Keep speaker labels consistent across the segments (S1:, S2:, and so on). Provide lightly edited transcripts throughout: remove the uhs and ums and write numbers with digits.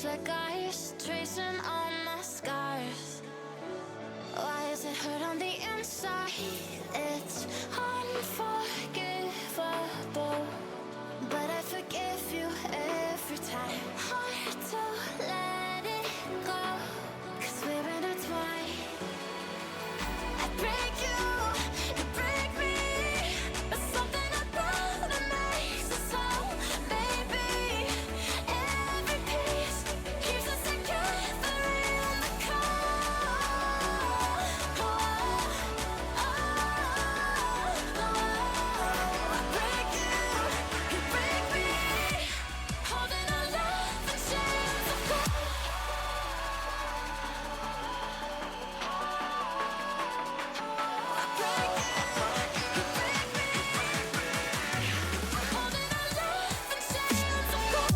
S1: like ice, tracing all my scars. Why is it hurt on the inside? It's unforgivable, but I forgive you every time. Hard to let it go, 'cause we're intertwined. I break you, you break me, but something about it makes us whole, baby. Every piece keeps us together in the cold. Oh, oh, oh. I break you break me, holding our love in chains of gold. I break you break me, holding our love in chains of gold.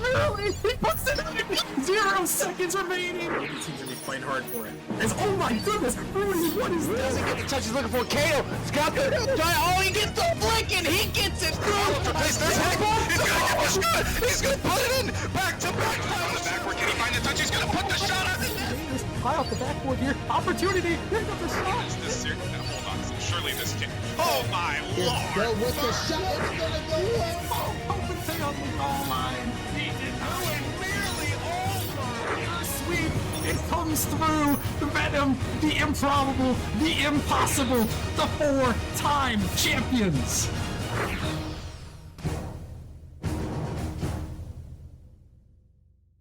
S2: Literally, he puts it in 0 seconds remaining. He seems to be playing hard for it. Oh my goodness, Rudy, what is this?
S3: Doesn't get the touch he's looking for. Kato, Scott, oh, he gets the flick and he gets it through. Place this heck. He's gonna get the shot. He's gonna put it in. Back to back. Backward. Can he find the touch? He's gonna put the shot on the net.
S2: High off the backboard here. Opportunity. Here comes the shot.
S4: Is this serious? Now, hold on. Surely this can't. Oh my lord!
S5: Go with the shot. It's gonna go in.
S2: Oh, Copenhagen on the goal line. He did not
S4: Nearly over!
S2: sweep. It comes through. The venom, the improbable, the impossible. The 4-time champions.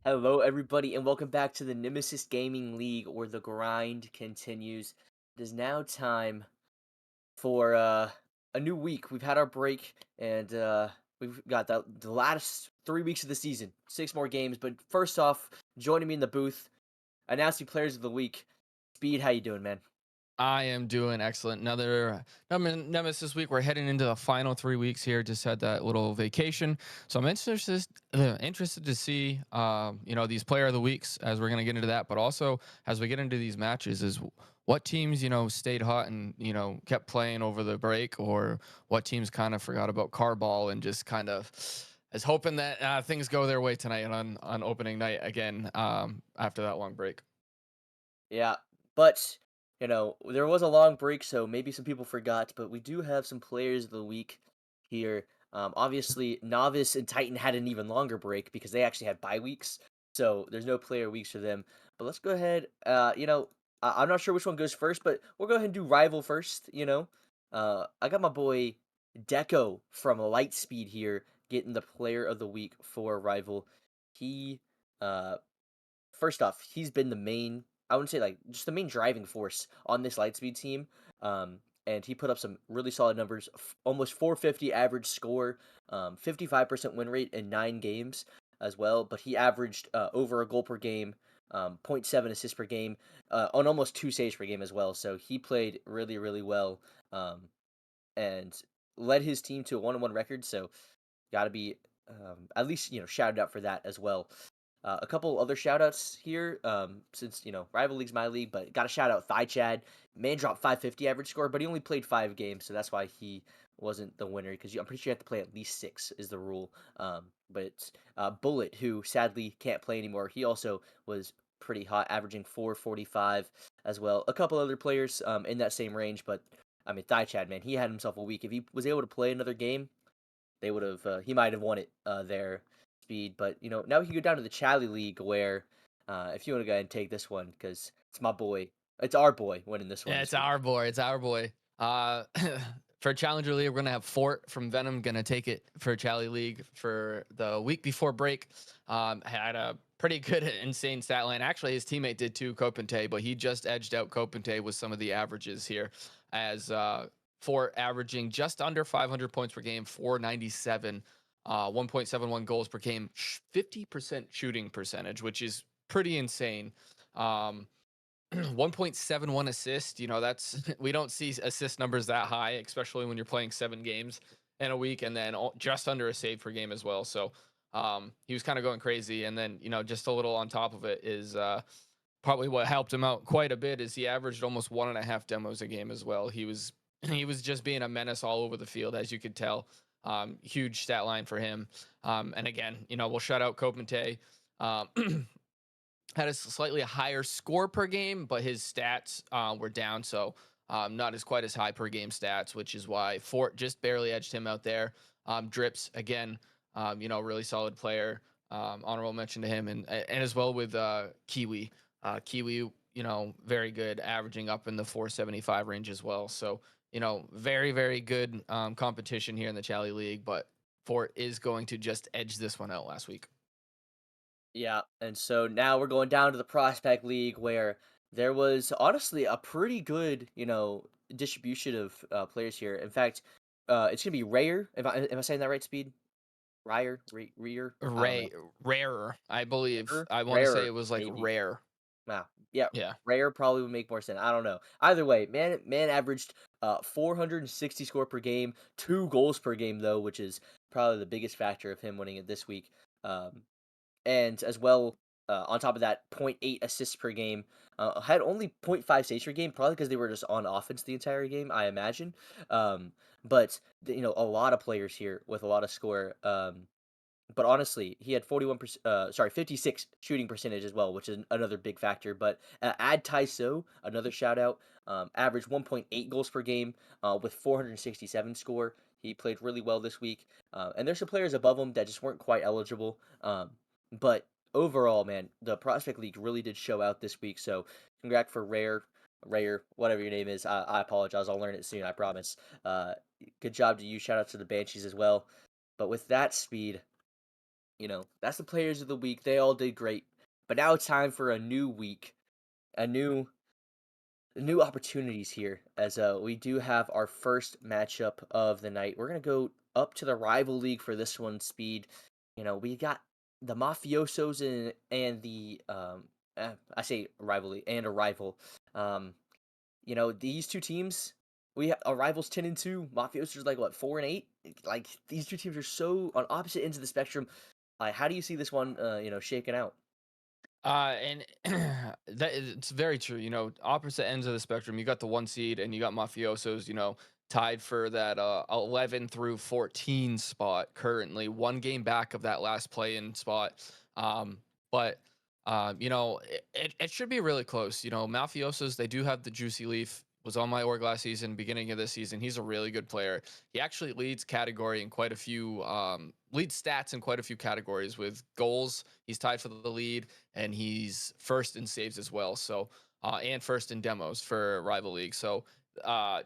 S6: Hello, everybody, and welcome back to the Nemesis Gaming League, where the grind continues. It is now time for a new week. We've had our break, and we've got the last 3 weeks of the season. 6 more games, but first off, joining me in the booth, announcing players of the week. Speed, how you doing, man?
S7: I am doing excellent. Another Nemesis week. We're heading into the final 3 weeks here. Just had that little vacation, so I'm interested to see, these player of the weeks as we're gonna get into that. But also as we get into these matches, is what teams stayed hot and kept playing over the break, or what teams kind of forgot about car ball and just kind of is hoping that things go their way tonight on opening night again after that long break.
S6: Yeah, but there was a long break, so maybe some people forgot, but we do have some players of the week here. Obviously, Novice and Titan had an even longer break because they actually had bye weeks, so there's no player weeks for them. But let's go ahead. I'm not sure which one goes first, but we'll go ahead and do Rival first. I got my boy Deco from Lightspeed here getting the player of the week for Rival. He, first off, he's been the main, I wouldn't say like just the main driving force on this Lightspeed team. And he put up some really solid numbers, almost 450 average score, 55% win rate in 9 games as well. But he averaged over a goal per game, 0.7 assists per game, on almost 2 saves per game as well. So he played really, really well, and led his team to a 1-1 record. So got to be at least shouted out for that as well. A couple other shout outs here, since Rival League's my league, but got to shout out Thigh Chad. Man dropped 550 average score, but he only played 5 games, so that's why he wasn't the winner, because I'm pretty sure you have to play at least 6 is the rule. But Bullet, who sadly can't play anymore, he also was pretty hot, averaging 445 as well. A couple other players in that same range, but I mean, Thigh Chad, man, he had himself a week. If he was able to play another game, they would have, he might have won it there. Speed, but now we can go down to the Chally League, where if you want to go ahead and take this one, because it's our boy winning this one.
S7: Yeah, it's our boy. It's our boy. For Challenger League, we're gonna have Fort from Venom gonna take it for Chally League for the week before break. Had a pretty good, insane stat line. Actually, his teammate did too, Copente, but he just edged out Copente with some of the averages here, as Fort averaging just under 500 points per game, 497. 1.71 goals per game, 50% shooting percentage, which is pretty insane. 1.71 assists, that's we don't see assist numbers that high, especially when you're playing 7 games in a week, and then just under a save per game as well. So He was kind of going crazy, and then just a little on top of it is probably what helped him out quite a bit is he averaged almost 1.5 demos a game as well. He was he was just being a menace all over the field, as you could tell. Huge stat line for him. And again, we'll shout out Kopente. Um, had a slightly higher score per game, but his stats were down, so not as quite as high per game stats, which is why Fort just barely edged him out there. Drips again, really solid player. Honorable mention to him, and as well with Kiwi. Kiwi, very good, averaging up in the 475 range as well. So very very good competition here in the Chally League, but Fort is going to just edge this one out last week.
S6: Yeah, and so now we're going down to the prospect league where there was honestly a pretty good, distribution of players here. In fact, it's gonna be Rayer. Am I saying that right? Speed Ryer, Rear. I don't know.
S7: Ray Rarer, I believe.
S6: Rarer,
S7: I want to say
S6: rarer,
S7: it was like
S6: maybe.
S7: rare.
S6: Wow. Yeah,
S7: Yeah.
S6: Rare probably would make more sense. I don't know. Either way, man averaged 460 score per game, 2 goals per game though, which is probably the biggest factor of him winning it this week. Um, and as well, on top of that, point 0.8 assists per game. Had only 0.5 saves per game, probably because they were just on offense the entire game, I imagine. Um, but a lot of players here with a lot of score. But honestly, he had 56 shooting percentage as well, which is another big factor. But Ad Taiso, another shout out, averaged 1.8 goals per game with 467 score. He played really well this week. And there's some players above him that just weren't quite eligible. But overall, man, the Prospect League really did show out this week. So congrats for Rare, whatever your name is. I apologize. I'll learn it soon, I promise. Good job to you. Shout out to the Banshees as well. But with that speed, that's the players of the week. They all did great. But now it's time for a new week, a new opportunities here as we do have our first matchup of the night. We're going to go up to the rival league for this one, Speed. We got the Mafiosos and the I say rivalry and a rival. Um these two teams, our rivals 10-2, Mafiosos are like what 4-8. Like these two teams are so on opposite ends of the spectrum. How do you see this one, shaking out?
S7: And it's very true. Opposite ends of the spectrum. You got the one seed, and you got mafiosos. Tied for that 11 through 14 spot currently, one game back of that last play-in spot. But it should be really close. Mafiosos, they do have the juicy leaf. Was on my org last season, beginning of this season. He's a really good player. He actually leads category in quite a few leads stats in quite a few categories with goals. He's tied for the lead, and he's first in saves as well. So and first in demos for rival league. So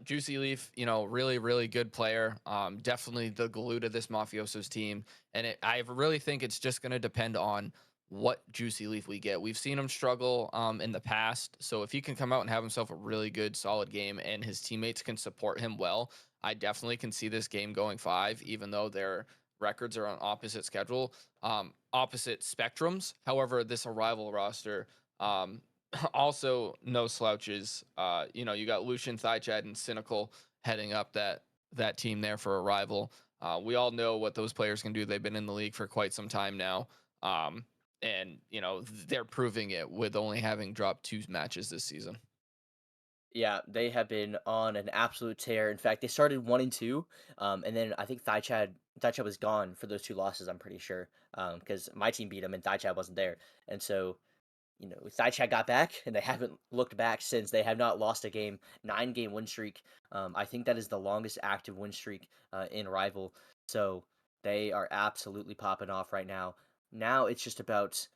S7: Juicy Leaf, really really good player. Definitely the glue to this mafiosos team, and I really think it's just going to depend on what Juicy Leaf we get. We've seen him struggle in the past. So if he can come out and have himself a really good, solid game and his teammates can support him well, I definitely can see this game going 5, even though their records are on opposite spectrums. However, this arrival roster, also no slouches. You got Lucian, Thychad, and Cynical heading up that team there for arrival. We all know what those players can do. They've been in the league for quite some time now. And they're proving it with only having dropped 2 matches this season.
S6: Yeah, they have been on an absolute tear. In fact, they started 1-2, and then I think Thaichad was gone for those 2 losses. I'm pretty sure, because my team beat him and Thaichad wasn't there, and so Thaichad got back, and they haven't looked back since. They have not lost a game, 9-game win streak. I think that is the longest active win streak in Rival. So they are absolutely popping off right now. Now it's just about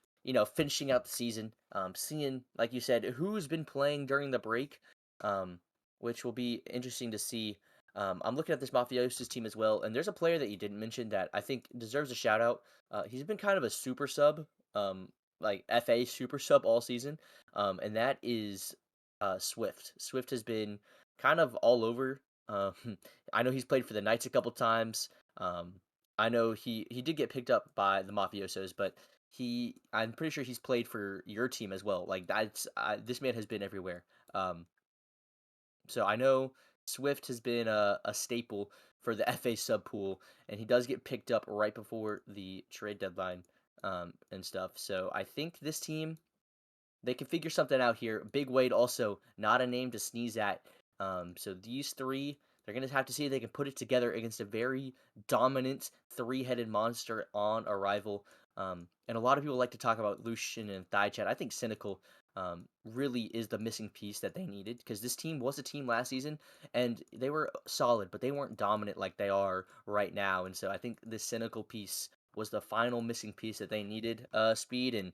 S6: finishing out the season, seeing like you said who's been playing during the break, um, which will be interesting to see. I'm looking at this Mafiosis team as well, and there's a player that you didn't mention that I think deserves a shout out. He's been kind of a super sub. Like FA super sub all season, and that is Swift. Swift has been kind of all over. Um, I know he's played for the Knights a couple times. Um, I know he did get picked up by the Mafiosos, but I'm pretty sure he's played for your team as well. Like this man has been everywhere. So I know Swift has been a staple for the FA sub pool, and he does get picked up right before the trade deadline and stuff. So I think this team, they can figure something out here. Big Wade also not a name to sneeze at. So these three, they're going to have to see if they can put it together against a very dominant three-headed monster on arrival. And a lot of people like to talk about Lucian and Thigh I think Cynical really is the missing piece that they needed, because this team was a team last season and they were solid, but they weren't dominant like they are right now. And so I think this Cynical piece was the final missing piece that they needed, Speed. And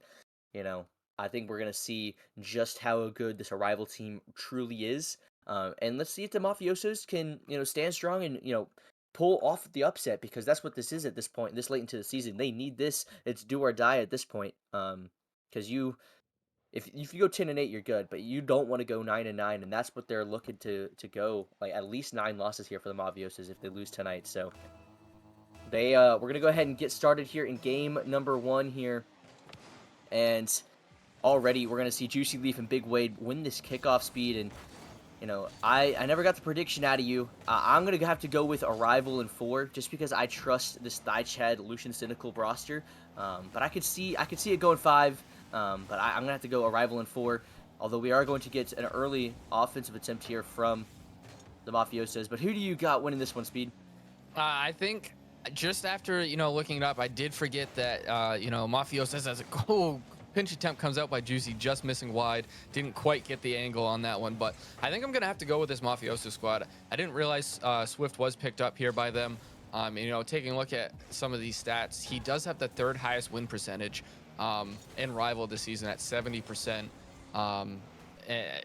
S6: you know, I think we're gonna see just how good this Arrival team truly is. And let's see if the Mafiosos can, stand strong and, pull off the upset, because that's what this is at this point, this late into the season. They need this. It's do or die at this point. Because if you go 10-8, you're good, but you don't want to go 9-9, and that's what they're looking to go, like at least 9 losses here for the Mafiosos if they lose tonight. So we're gonna go ahead and get started here in game number 1 here, and already we're going to see Juicy Leaf and Big Wade win this kickoff, Speed. And, I never got the prediction out of you. I'm going to have to go with Arrival in 4, just because I trust this Thigh Lucian Cynical roster. But I could see it going 5. But I'm going to have to go Arrival in 4. Although we are going to get an early offensive attempt here from the Mafiosos. But who do you got winning this one, Speed?
S7: I think just after, looking it up, I did forget that, Mafiosos has a goal. Pinch attempt comes out by Juicy, just missing wide. Didn't quite get the angle on that one, but I think I'm going to have to go with this Mafioso squad. I didn't realize Swift was picked up here by them. Taking a look at some of these stats, he does have the 3rd highest win percentage in Rival this season at 70%.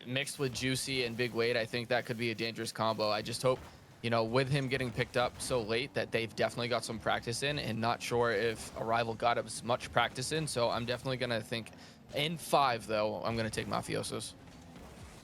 S7: Mixed with Juicy and Big Wade, I think that could be a dangerous combo. I just hope, with him getting picked up so late, that they've definitely got some practice in, and not sure if Arrival got as much practice in. So I'm definitely going to think in 5, though, I'm going to take Mafiosos.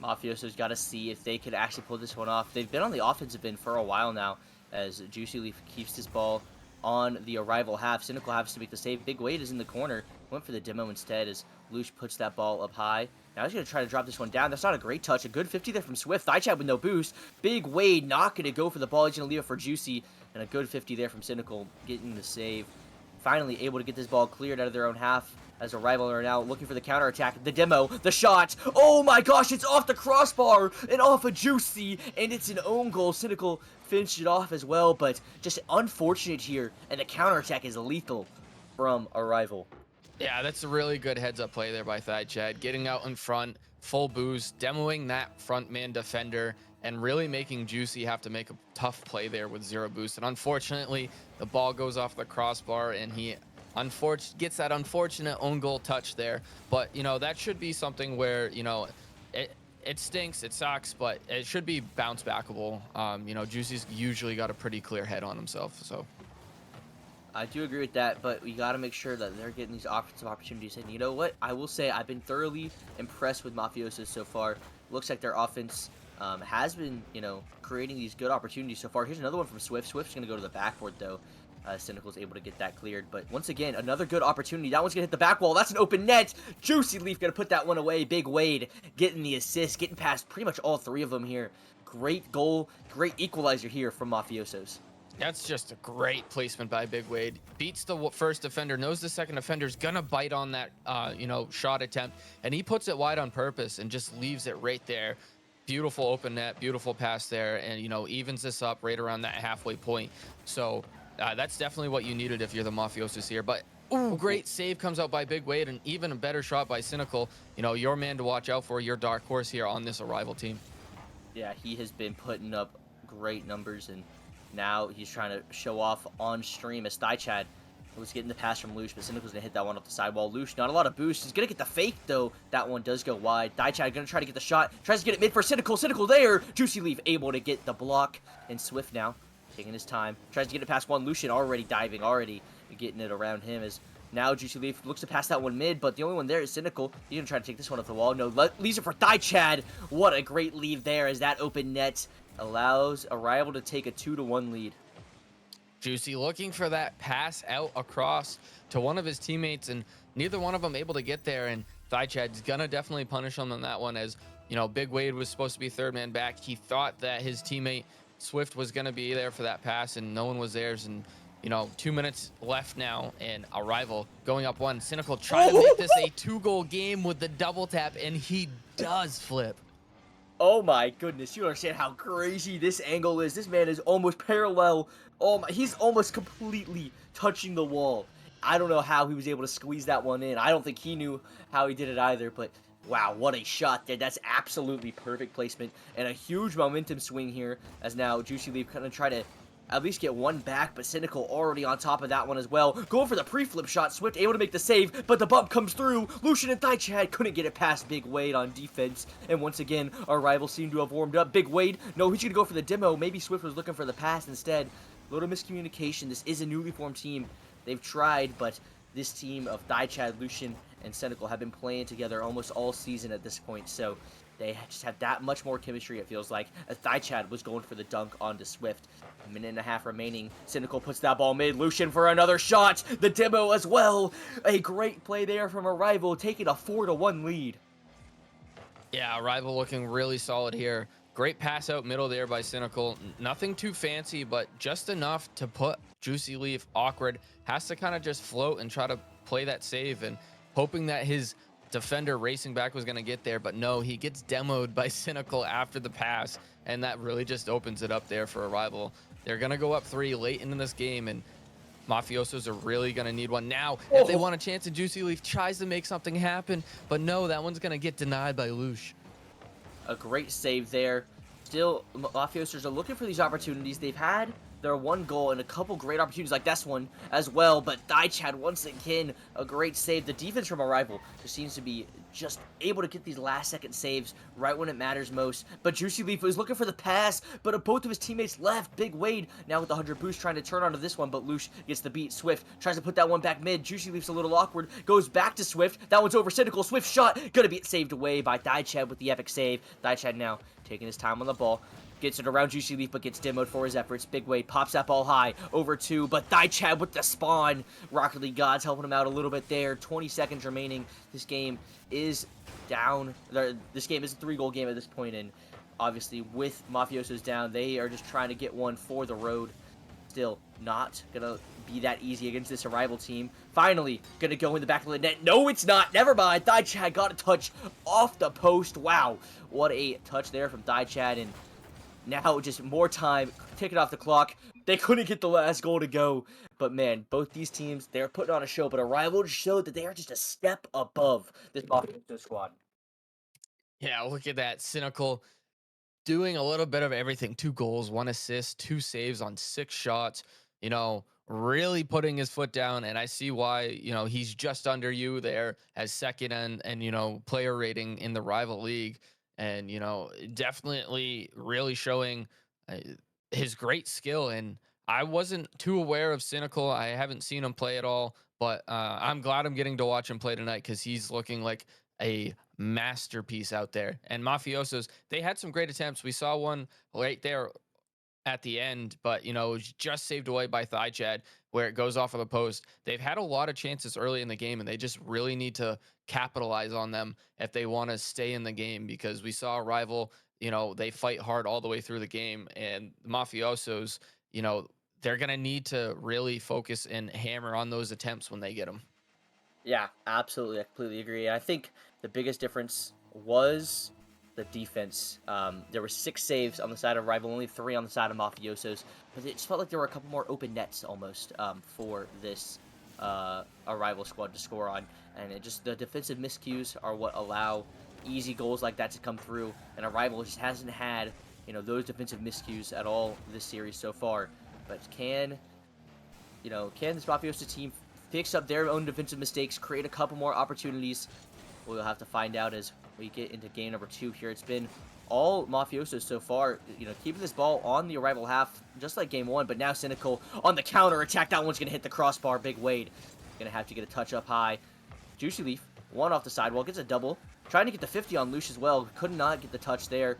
S6: Mafiosos got to see if they could actually pull this one off. They've been on the offensive end for a while now, as Juicy Leaf keeps this ball on the Arrival half. Cynical has to make the save. Big Wade is in the corner. Went for the demo instead, as Lush puts that ball up high. Now he's going to try to drop this one down. That's not a great touch. A good 50 there from Swift. Thigh with no boost. Big Wade not going to go for the ball. He's going to leave it for Juicy. And a good 50 there from Cynical, getting the save. Finally able to get this ball cleared out of their own half, as Arrival are now looking for the counterattack. The demo, the shot. Oh my gosh, it's off the crossbar and off of Juicy. And it's an own goal. Cynical finished it off as well, but just unfortunate here. And the counterattack is lethal from Arrival.
S7: Yeah, that's a really good heads-up play there by Thigh, getting out in front, full boost, demoing that front man defender, and really making Juicy have to make a tough play there with 0 boost. And unfortunately, the ball goes off the crossbar, and he gets that unfortunate own goal touch there. But, that should be something where, it stinks, it sucks, but it should be bounce backable. Juicy's usually got a pretty clear head on himself, so...
S6: I do agree with that, but we got to make sure that they're getting these offensive opportunities. And you know what? I will say I've been thoroughly impressed with Mafiosos so far. Looks like their offense has been, creating these good opportunities so far. Here's another one from Swift. Swift's going to go to the backboard, though. Cynical's able to get that cleared. But once again, another good opportunity. That one's going to hit the back wall. That's an open net. Juicy Leaf going to put that one away. Big Wade getting the assist, getting past pretty much all 3 of them here. Great goal, great equalizer here from Mafiosos.
S7: That's just a great placement by Big Wade. Beats the first defender, knows the second defender's gonna bite on that, shot attempt, and he puts it wide on purpose and just leaves it right there. Beautiful open net, beautiful pass there, and, evens this up right around that halfway point. So that's definitely what you needed if you're the Mafiosos here. But, ooh, great save comes out by Big Wade, and even a better shot by Cynical. Your man to watch out for, your dark horse here on this Arrival team.
S6: Yeah, he has been putting up great numbers, and now he's trying to show off on stream, as Thigh was getting the pass from Lush, but Cynical's going to hit that one off the sidewall. Lush, not a lot of boost. He's going to get the fake, though. That one does go wide. Thigh going to try to get the shot. Tries to get it mid for Cynical. Cynical there. Juicy Leaf able to get the block. And Swift now taking his time. Tries to get it past one. Lucian already diving, already getting it around him, as now Juicy Leaf looks to pass that one mid, but the only one there is Cynical. He's going to try to take this one off the wall. No, leaves it for Thigh. What a great lead there, as that open net allows Arrival to take a 2-1 lead.
S7: Juicy looking for that pass out across to one of his teammates, and neither one of them able to get there. And Thigh gonna definitely punish him on that one, as Big Wade was supposed to be 3rd man back. He thought that his teammate Swift was going to be there for that pass, and no one was there. And, 2 minutes left now, and Arrival going up one. Cynical trying to make this a 2-goal game with the double tap, and he does flip.
S6: Oh my goodness, you don't understand how crazy this angle is. This man is almost parallel. Oh my, he's almost completely touching the wall. I don't know how he was able to squeeze that one in. I don't think he knew how he did it either, but wow, what a shot there. That's absolutely perfect placement and a huge momentum swing here as now Juicy Leaf kind of try to at least get one back, but Cynical already on top of that one as well. Going for the pre-flip shot, Swift able to make the save, but the bump comes through. Lucian and Thaichad couldn't get it past Big Wade on defense, and once again, our rivals seem to have warmed up. Big Wade, no, he's gonna go for the demo. Maybe Swift was looking for the pass instead. Little miscommunication. This is a newly formed team. They've tried, but this team of Thaichad, Lucian, and Cynical have been playing together almost all season at this point, so they just have that much more chemistry, it feels like, as Thaichad was going for the dunk onto Swift. A minute and a half remaining. Cynical puts that ball mid. Lucian for another shot. The demo as well. A great play there from Arrival, taking a 4-1 lead.
S7: Yeah, Arrival looking really solid here. Great pass out middle there by Cynical. Nothing too fancy, but just enough to put Juicy Leaf awkward. Has to kind of just float and try to play that save, and hoping that his defender racing back was going to get there, but no, he gets demoed by Cynical after the pass, and that really just opens it up there for Arrival. They're going to go up 3 late into this game, and Mafiosos are really going to need one now. If they want a chance, and Juicy Leaf tries to make something happen, but no, that one's going to get denied by Lush.
S6: A great save there. Still, Mafiosos are looking for these opportunities. They've had their one goal and a couple great opportunities like this one as well, but Thaichad once again, a great save. The defense from Arrival just seems to be just able to get these last second saves right when it matters most. But Juicy Leaf was looking for the pass, but both of his teammates left. Big Wade now with the 100 boost trying to turn onto this one, but Lush gets the beat. Swift tries to put that one back mid. Juicy Leaf's a little awkward, goes back to Swift. That one's over Cynical. Swift shot, gonna be saved away by Thaichad with the epic save. Thaichad now taking his time on the ball. Gets it around Juicy Leaf, but gets demoed for his efforts. Big Wade pops that ball high, over 2, but Thaichad with the spawn. Rocket League Gods helping him out a little bit there. 20 seconds remaining. This game is down. This game is a 3-goal game at this point, and obviously with Mafiosos down, they are just trying to get one for the road. Still not gonna be that easy against this Arrival team. Finally, gonna go in the back of the net. No, it's not. Never mind. Thaichad got a touch off the post. Wow, what a touch there from Thaichad, and now just more time, ticking off the clock. They couldn't get the last goal to go. But man, both these teams, they're putting on a show. But Arrival showed that they are just a step above this Mafioso squad.
S7: Yeah, look at that. Cynical doing a little bit of everything. 2 goals, 1 assist, 2 saves on 6 shots. Really putting his foot down. And I see why, he's just under you there as second and player rating in the rival league. And, definitely really showing his great skill. And I wasn't too aware of Cynical. I haven't seen him play at all, but I'm glad I'm getting to watch him play tonight because he's looking like a masterpiece out there. And Mafiosos, they had some great attempts. We saw one right there at the end, but it was just saved away by Thaichad where it goes off of the post. They've had a lot of chances early in the game, and they just really need to capitalize on them if they want to stay in the game, because we saw Arrival, they fight hard all the way through the game, and the Mafiosos, they're going to need to really focus and hammer on those attempts when they get them.
S6: Yeah, absolutely. I completely agree. And I think the biggest difference was the defense. There were 6 saves on the side of Rival, only 3 on the side of Mafiosos. But it just felt like there were a couple more open nets almost for this Arrival squad to score on. And the defensive miscues are what allow easy goals like that to come through. And Arrival just hasn't had, those defensive miscues at all this series so far. But can this Mafioso team fix up their own defensive mistakes, create a couple more opportunities? We'll have to find out as we get into game number 2 here. It's been all Mafiosos so far, keeping this ball on the Arrival half, just like game 1, but now Cynical on the counter attack. That one's going to hit the crossbar. Big Wade going to have to get a touch up high. Juicy Leaf, one off the sidewall, gets a double. Trying to get the 50 on Lush as well. Could not get the touch there.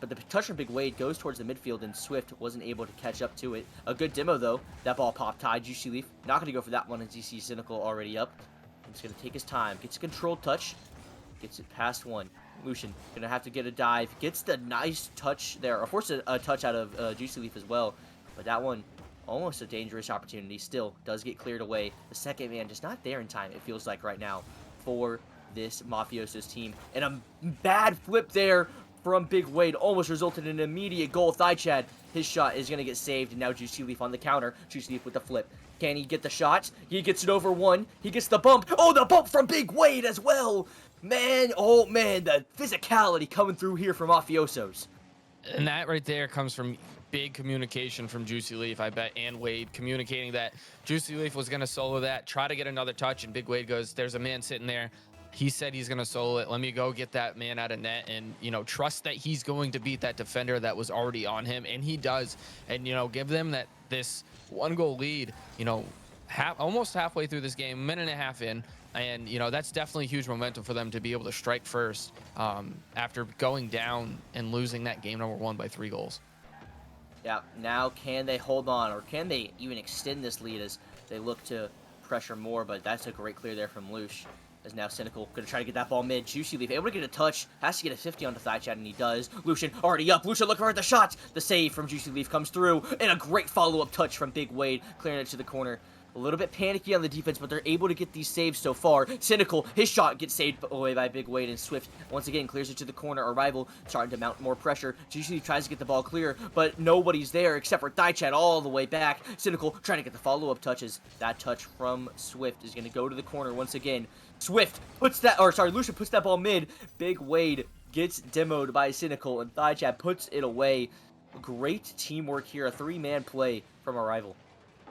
S6: But the touch from Big Wade goes towards the midfield, and Swift wasn't able to catch up to it. A good demo, though. That ball popped high. Juicy Leaf not going to go for that one as you see Cynical already up. He's going to take his time. Gets a controlled touch. Gets it past one. Lucian gonna have to get a dive. Gets the nice touch there, or forces a touch out of Juicy Leaf as well. But that one, almost a dangerous opportunity. Still does get cleared away. The second man just not there in time, it feels like right now, for this Mafioso's team. And a bad flip there from Big Wade almost resulted in an immediate goal. Chad, his shot is going to get saved, and now Juicy Leaf on the counter. Juicy Leaf with the flip. Can he get the shot? He gets it over one. He gets the bump. Oh, the bump from Big Wade as well. Man, oh man, the physicality coming through here from Mafiosos.
S7: And that right there comes from big communication from Juicy Leaf, I bet, and Wade communicating that Juicy Leaf was going to solo that, try to get another touch, and Big Wade goes, there's a man sitting there. He said he's going to solo it. Let me go get that man out of net and, you know, trust that he's going to beat that defender that was already on him. And he does. And, you know, give them this 1-goal lead, you know, almost halfway through this game, minute and a half in. And, you know, that's definitely huge momentum for them to be able to strike first after going down and losing that game number 1 by 3 goals.
S6: Yeah, now can they hold on, or can they even extend this lead as they look to pressure more? But that's a great clear there from Lush. As now Cynical going to try to get that ball mid. Juicy Leaf able to get a touch. Has to get a 50 onto Chad, and he does. Lucian already up. Lucian looking for the shot. The save from Juicy Leaf comes through. And a great follow-up touch from Big Wade. Clearing it to the corner. A little bit panicky on the defense, but they're able to get these saves so far. Cynical, his shot gets saved away by Big Wade, and Swift once again clears it to the corner. Arrival starting to mount more pressure. Juicy Leaf tries to get the ball clear, but nobody's there except for Chad all the way back. Cynical trying to get the follow-up touches. That touch from Swift is going to go to the corner once again. Swift puts that, or sorry, Lucian puts that ball mid. Big Wade gets demoed by Cynical, and Chad puts it away. Great teamwork here. A 3-man play from Arrival.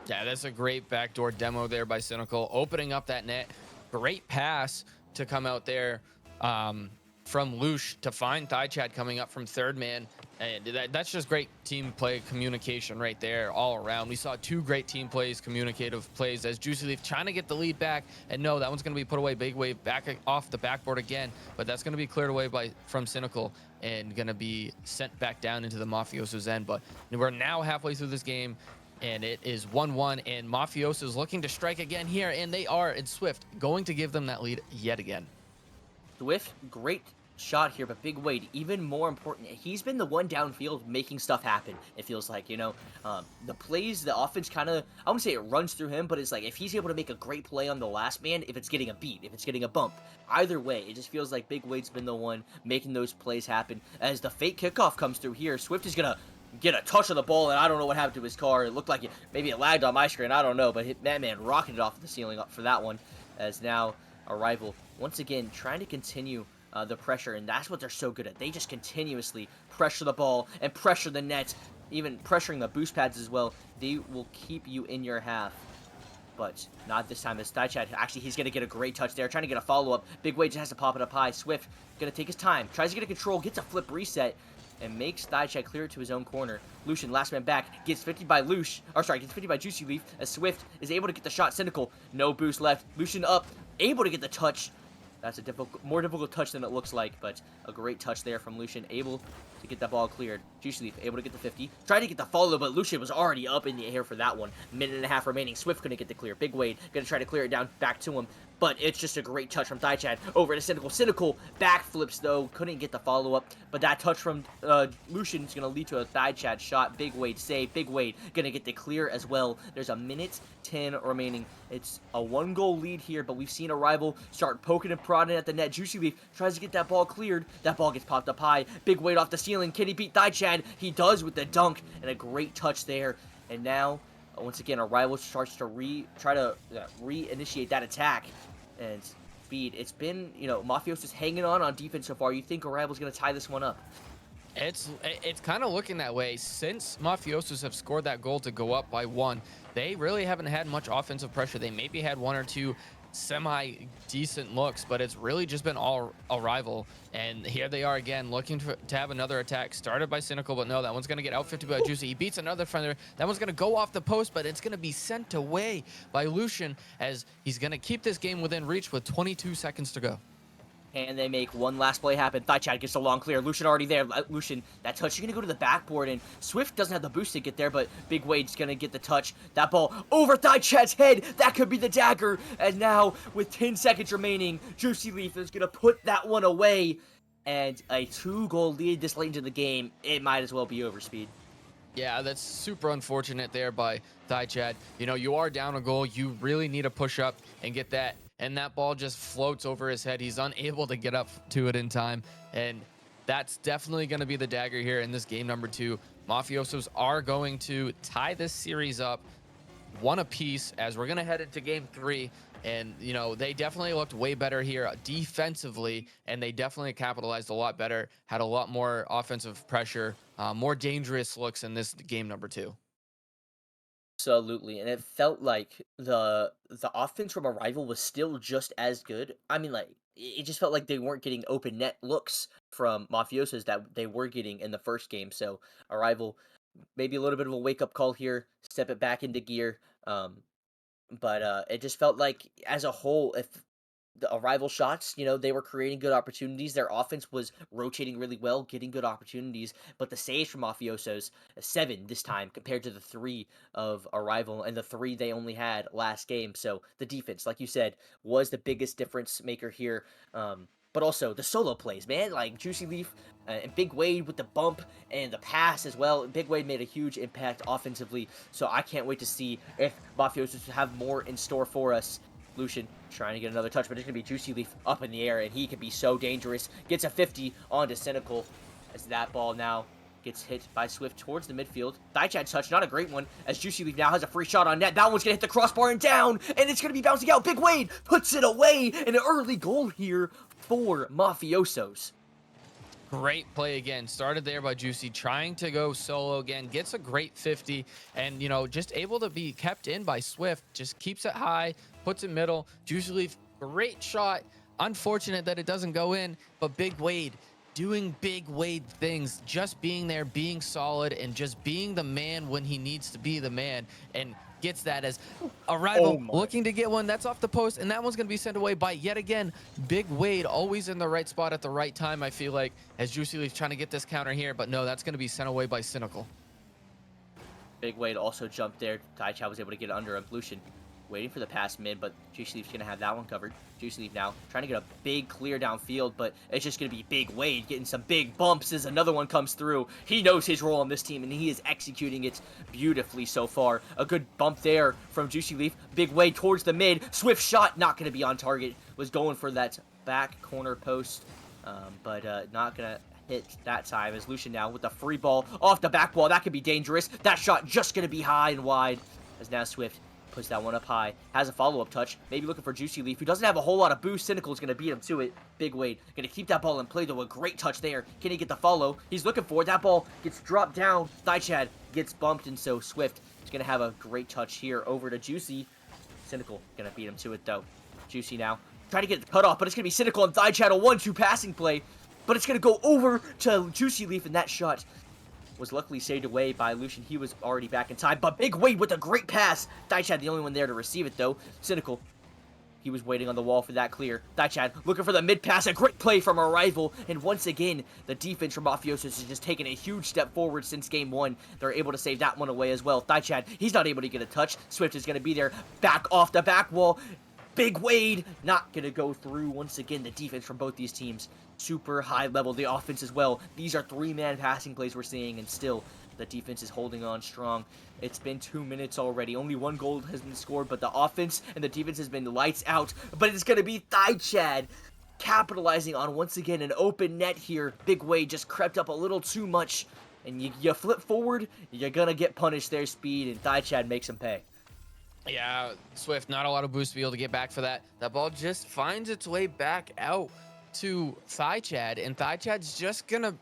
S7: Yeah, that's a great backdoor demo there by Cynical, opening up that net. Great pass to come out there from Lush to find Chad coming up from third man. And that's just great team play communication right there all around. We saw 2 great team plays, communicative plays, as Juicy Leaf trying to get the lead back. And no, that one's going to be put away. Big Wave back off the backboard again, but that's going to be cleared away from Cynical and going to be sent back down into the Mafioso's end. But we're now halfway through this game, and it is 1-1, and Mafioso is looking to strike again here, and they are, and Swift going to give them that lead yet again.
S6: Swift, great shot here, but Big Wade, even more important, he's been the one downfield making stuff happen, it feels like, you know. The plays, the offense kind of, I wouldn't say it runs through him, but it's like if he's able to make a great play on the last man, if it's getting a beat, if it's getting a bump, either way, it just feels like Big Wade's been the one making those plays happen. As the fake kickoff comes through here, Swift is going to get a touch of the ball, and I don't know what happened to his car. It looked like maybe it lagged on my screen, I don't know, but that man rocketed off the ceiling up for that one. As now Arrival once again trying to continue the pressure, and that's what they're so good at. They just continuously pressure the ball and pressure the net, even pressuring the boost pads as well. They will keep you in your half. But not this time. As Chad, actually, he's going to get a great touch there, trying to get a follow-up. Big Wade just has to pop it up high. Swift going to take his time, tries to get a control, gets a flip reset, and makes Chad clear it to his own corner. Lucian, last man back, gets 50 by gets 50 by Juicy Leaf, as Swift is able to get the shot. Cynical, no boost left. Lucian up, able to get the touch. That's a more difficult touch than it looks like, but a great touch there from Lucian, able to get that ball cleared. Juicy Leaf able to get the 50. Tried to get the follow, but Lucian was already up in the air for that one. Minute and a half remaining. Swift couldn't get the clear. Big Wade gonna try to clear it down back to him, but it's just a great touch from Chad over to Cynical. Cynical backflips, though. Couldn't get the follow-up, but that touch from Lucian is gonna lead to a Chad shot. Big Wade save. Big Wade gonna get the clear as well. There's a minute 10 remaining. It's a 1-goal lead here, but we've seen Arrival start poking and prodding at the net. Juicy Leaf tries to get that ball cleared. That ball gets popped up high. Big Wade off the ceiling. Can he beat Chad? He does with the dunk, and a great touch there. And now, once again, Arrival starts to reinitiate that attack. And speed. It's been, you know, Mafioso's hanging on defense so far. You think Arrival's going to tie this one up?
S7: It's kind of looking that way. Since Mafiosos have scored that goal to go up by 1, they really haven't had much offensive pressure. They maybe had 1 or 2 semi-decent looks, but it's really just been all Arrival. And here they are again, looking to have another attack. Started by Cynical, but no, that one's going to get out 50 by Juicy. He beats another defender. That one's going to go off the post, but it's going to be sent away by Lucian, as he's going to keep this game within reach with 22 seconds to go.
S6: And they make one last play happen. Chad gets the long clear. Lucian already there. Lucian, that touch is going to go to the backboard, and Swift doesn't have the boost to get there, but Big Wade's going to get the touch. That ball over Chad's head. That could be the dagger. And now, with 10 seconds remaining, Juicy Leaf is going to put that one away. and a 2-goal lead this late into the game, it might as well be over, Speed.
S7: Yeah, that's super unfortunate there by Thai Chad. You know, you are down a goal. You really need to push up and get that. And that ball just floats over his head. He's unable to get up to it in time. And that's definitely going to be the dagger here in this game number 2. Mafiosos are going to tie this series up one apiece as we're going to head into game 3. And, you know, they definitely looked way better here defensively, and they definitely capitalized a lot better, had a lot more offensive pressure, more dangerous looks in this game number 2.
S6: Absolutely, and it felt like the offense from Arrival was still just as good. I mean, like it just felt like they weren't getting open net looks from Mafiosos that they were getting in the first game. So Arrival, maybe a little bit of a wake up call here, step it back into gear. But it just felt like as a whole, if the Arrival shots, they were creating good opportunities. Their offense was rotating really well, getting good opportunities. But the saves from Mafiosos, 7 this time compared to the 3 of Arrival and the 3 they only had last game. So the defense, like you said, was the biggest difference maker here. But also the solo plays, man, like Juicy Leaf and Big Wade with the bump and the pass as well. Big Wade made a huge impact offensively. So I can't wait to see if Mafiosos have more in store for us. Lucian trying to get another touch, but it's going to be Juicy Leaf up in the air, and he can be so dangerous. Gets a 50 onto Cynical as that ball now gets hit by Swift towards the midfield. Thaichad touch, not a great one, as Juicy Leaf now has a free shot on net. That one's going to hit the crossbar and down, and it's going to be bouncing out. Big Wade puts it away, and an early goal here for Mafiosos.
S7: Great play again. Started there by Juicy, trying to go solo again. Gets a great 50, and just able to be kept in by Swift. Just keeps it high, puts it middle. Juicy Leaf, great shot. Unfortunate that it doesn't go in, but Big Wade doing Big Wade things, just being there, being solid, and just being the man when he needs to be the man. And gets that as Arrival looking to get one that's off the post, and that one's going to be sent away by yet again Big Wade, always in the right spot at the right time. I feel like as Juicy Leaf trying to get this counter here, but no, that's going to be sent away by Cynical.
S6: Big Wade also jumped there. Taichai was able to get under him. Lucian waiting for the pass mid, but Juicy Leaf's going to have that one covered. Juicy Leaf now trying to get a big clear downfield, but it's just going to be Big Wade getting some big bumps as another one comes through. He knows his role on this team, and he is executing it beautifully so far. A good bump there from Juicy Leaf. Big Wade towards the mid. Swift shot, not going to be on target. Was going for that back corner post, but not going to hit that time as Lucian now with the free ball off the back wall. That could be dangerous. That shot just going to be high and wide as now Swift puts that one up high, has a follow-up touch, maybe looking for Juicy Leaf, who doesn't have a whole lot of boost. Cynical's going to beat him to it. Big Wade going to keep that ball in play, though. A great touch there. Can he get the follow? He's looking for it. That ball gets dropped down. Thaichad gets bumped, and so Swift is going to have a great touch here over to Juicy. Cynical going to beat him to it, though. Juicy now trying to get the cutoff, but it's going to be Cynical and Thaichad, a 1-2 passing play, but it's going to go over to Juicy Leaf, and that shot was luckily saved away by Lucian. He was already back in time, but Big Wade with a great pass. Thaichad the only one there to receive it, though. Cynical, he was waiting on the wall for that clear. Thaichad looking for the mid pass. A great play from Arrival, and once again, the defense from Mafiosos has just taken a huge step forward since game 1. They're able to save that one away as well. Thaichad, he's not able to get a touch. Swift is going to be there, back off the back wall. Big Wade not going to go through. Once again, the defense from both these teams, super high level. The offense as well. These are 3-man passing plays we're seeing, and still the defense is holding on strong. It's been 2 minutes already. Only 1 goal has been scored, but the offense and the defense has been lights out. But it's going to be Thaichad capitalizing on, once again, an open net here. Big Wade just crept up a little too much, and you flip forward, you're going to get punished there, Speed, and Thaichad makes him pay.
S7: Yeah, Swift, not a lot of boost to be able to get back for that. That ball just finds its way back out to Thaichad, and Thaichad's just gonna...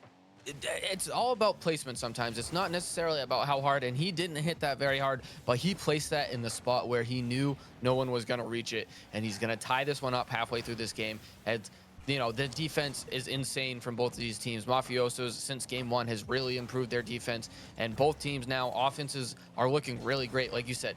S7: It's all about placement sometimes. It's not necessarily about how hard, and he didn't hit that very hard, but he placed that in the spot where he knew no one was gonna reach it, and he's gonna tie this one up halfway through this game. And the defense is insane from both of these teams. Mafiosos, since game 1, has really improved their defense, and both teams now, offenses are looking really great. Like you said,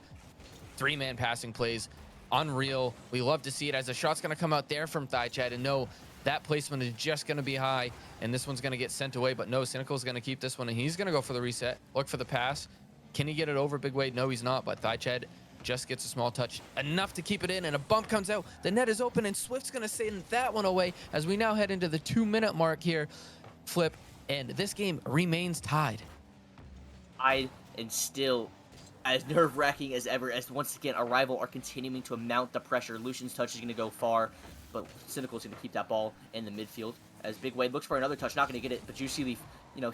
S7: 3-man passing plays, unreal. We love to see it as the shot's going to come out there from Thaichad, and no, that placement is just going to be high, and this one's going to get sent away, but no, Cynical's going to keep this one, and he's going to go for the reset, look for the pass. Can he get it over Big Wade? No, he's not, but Thaichad just gets a small touch, enough to keep it in, and a bump comes out. The net is open, and Swift's going to send that one away as we now head into the 2-minute mark here, Flip, and this game remains tied.
S6: And still as nerve-wracking as ever, as once again, Arrival are continuing to mount the pressure. Lucian's touch is going to go far, but Cynical's going to keep that ball in the midfield. As Big Wade looks for another touch, not going to get it, but Juicy Leaf,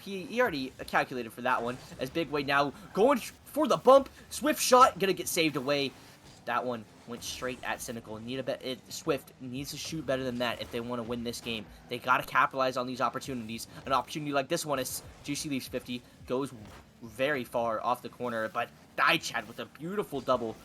S6: he already calculated for that one. As Big Wade now going for the bump, Swift shot, going to get saved away. That one went straight at Cynical. Swift needs to shoot better than that if they want to win this game. They got to capitalize on these opportunities. An opportunity like this one is Juicy Leaf's 50, goes very far off the corner, but Chad with a beautiful double.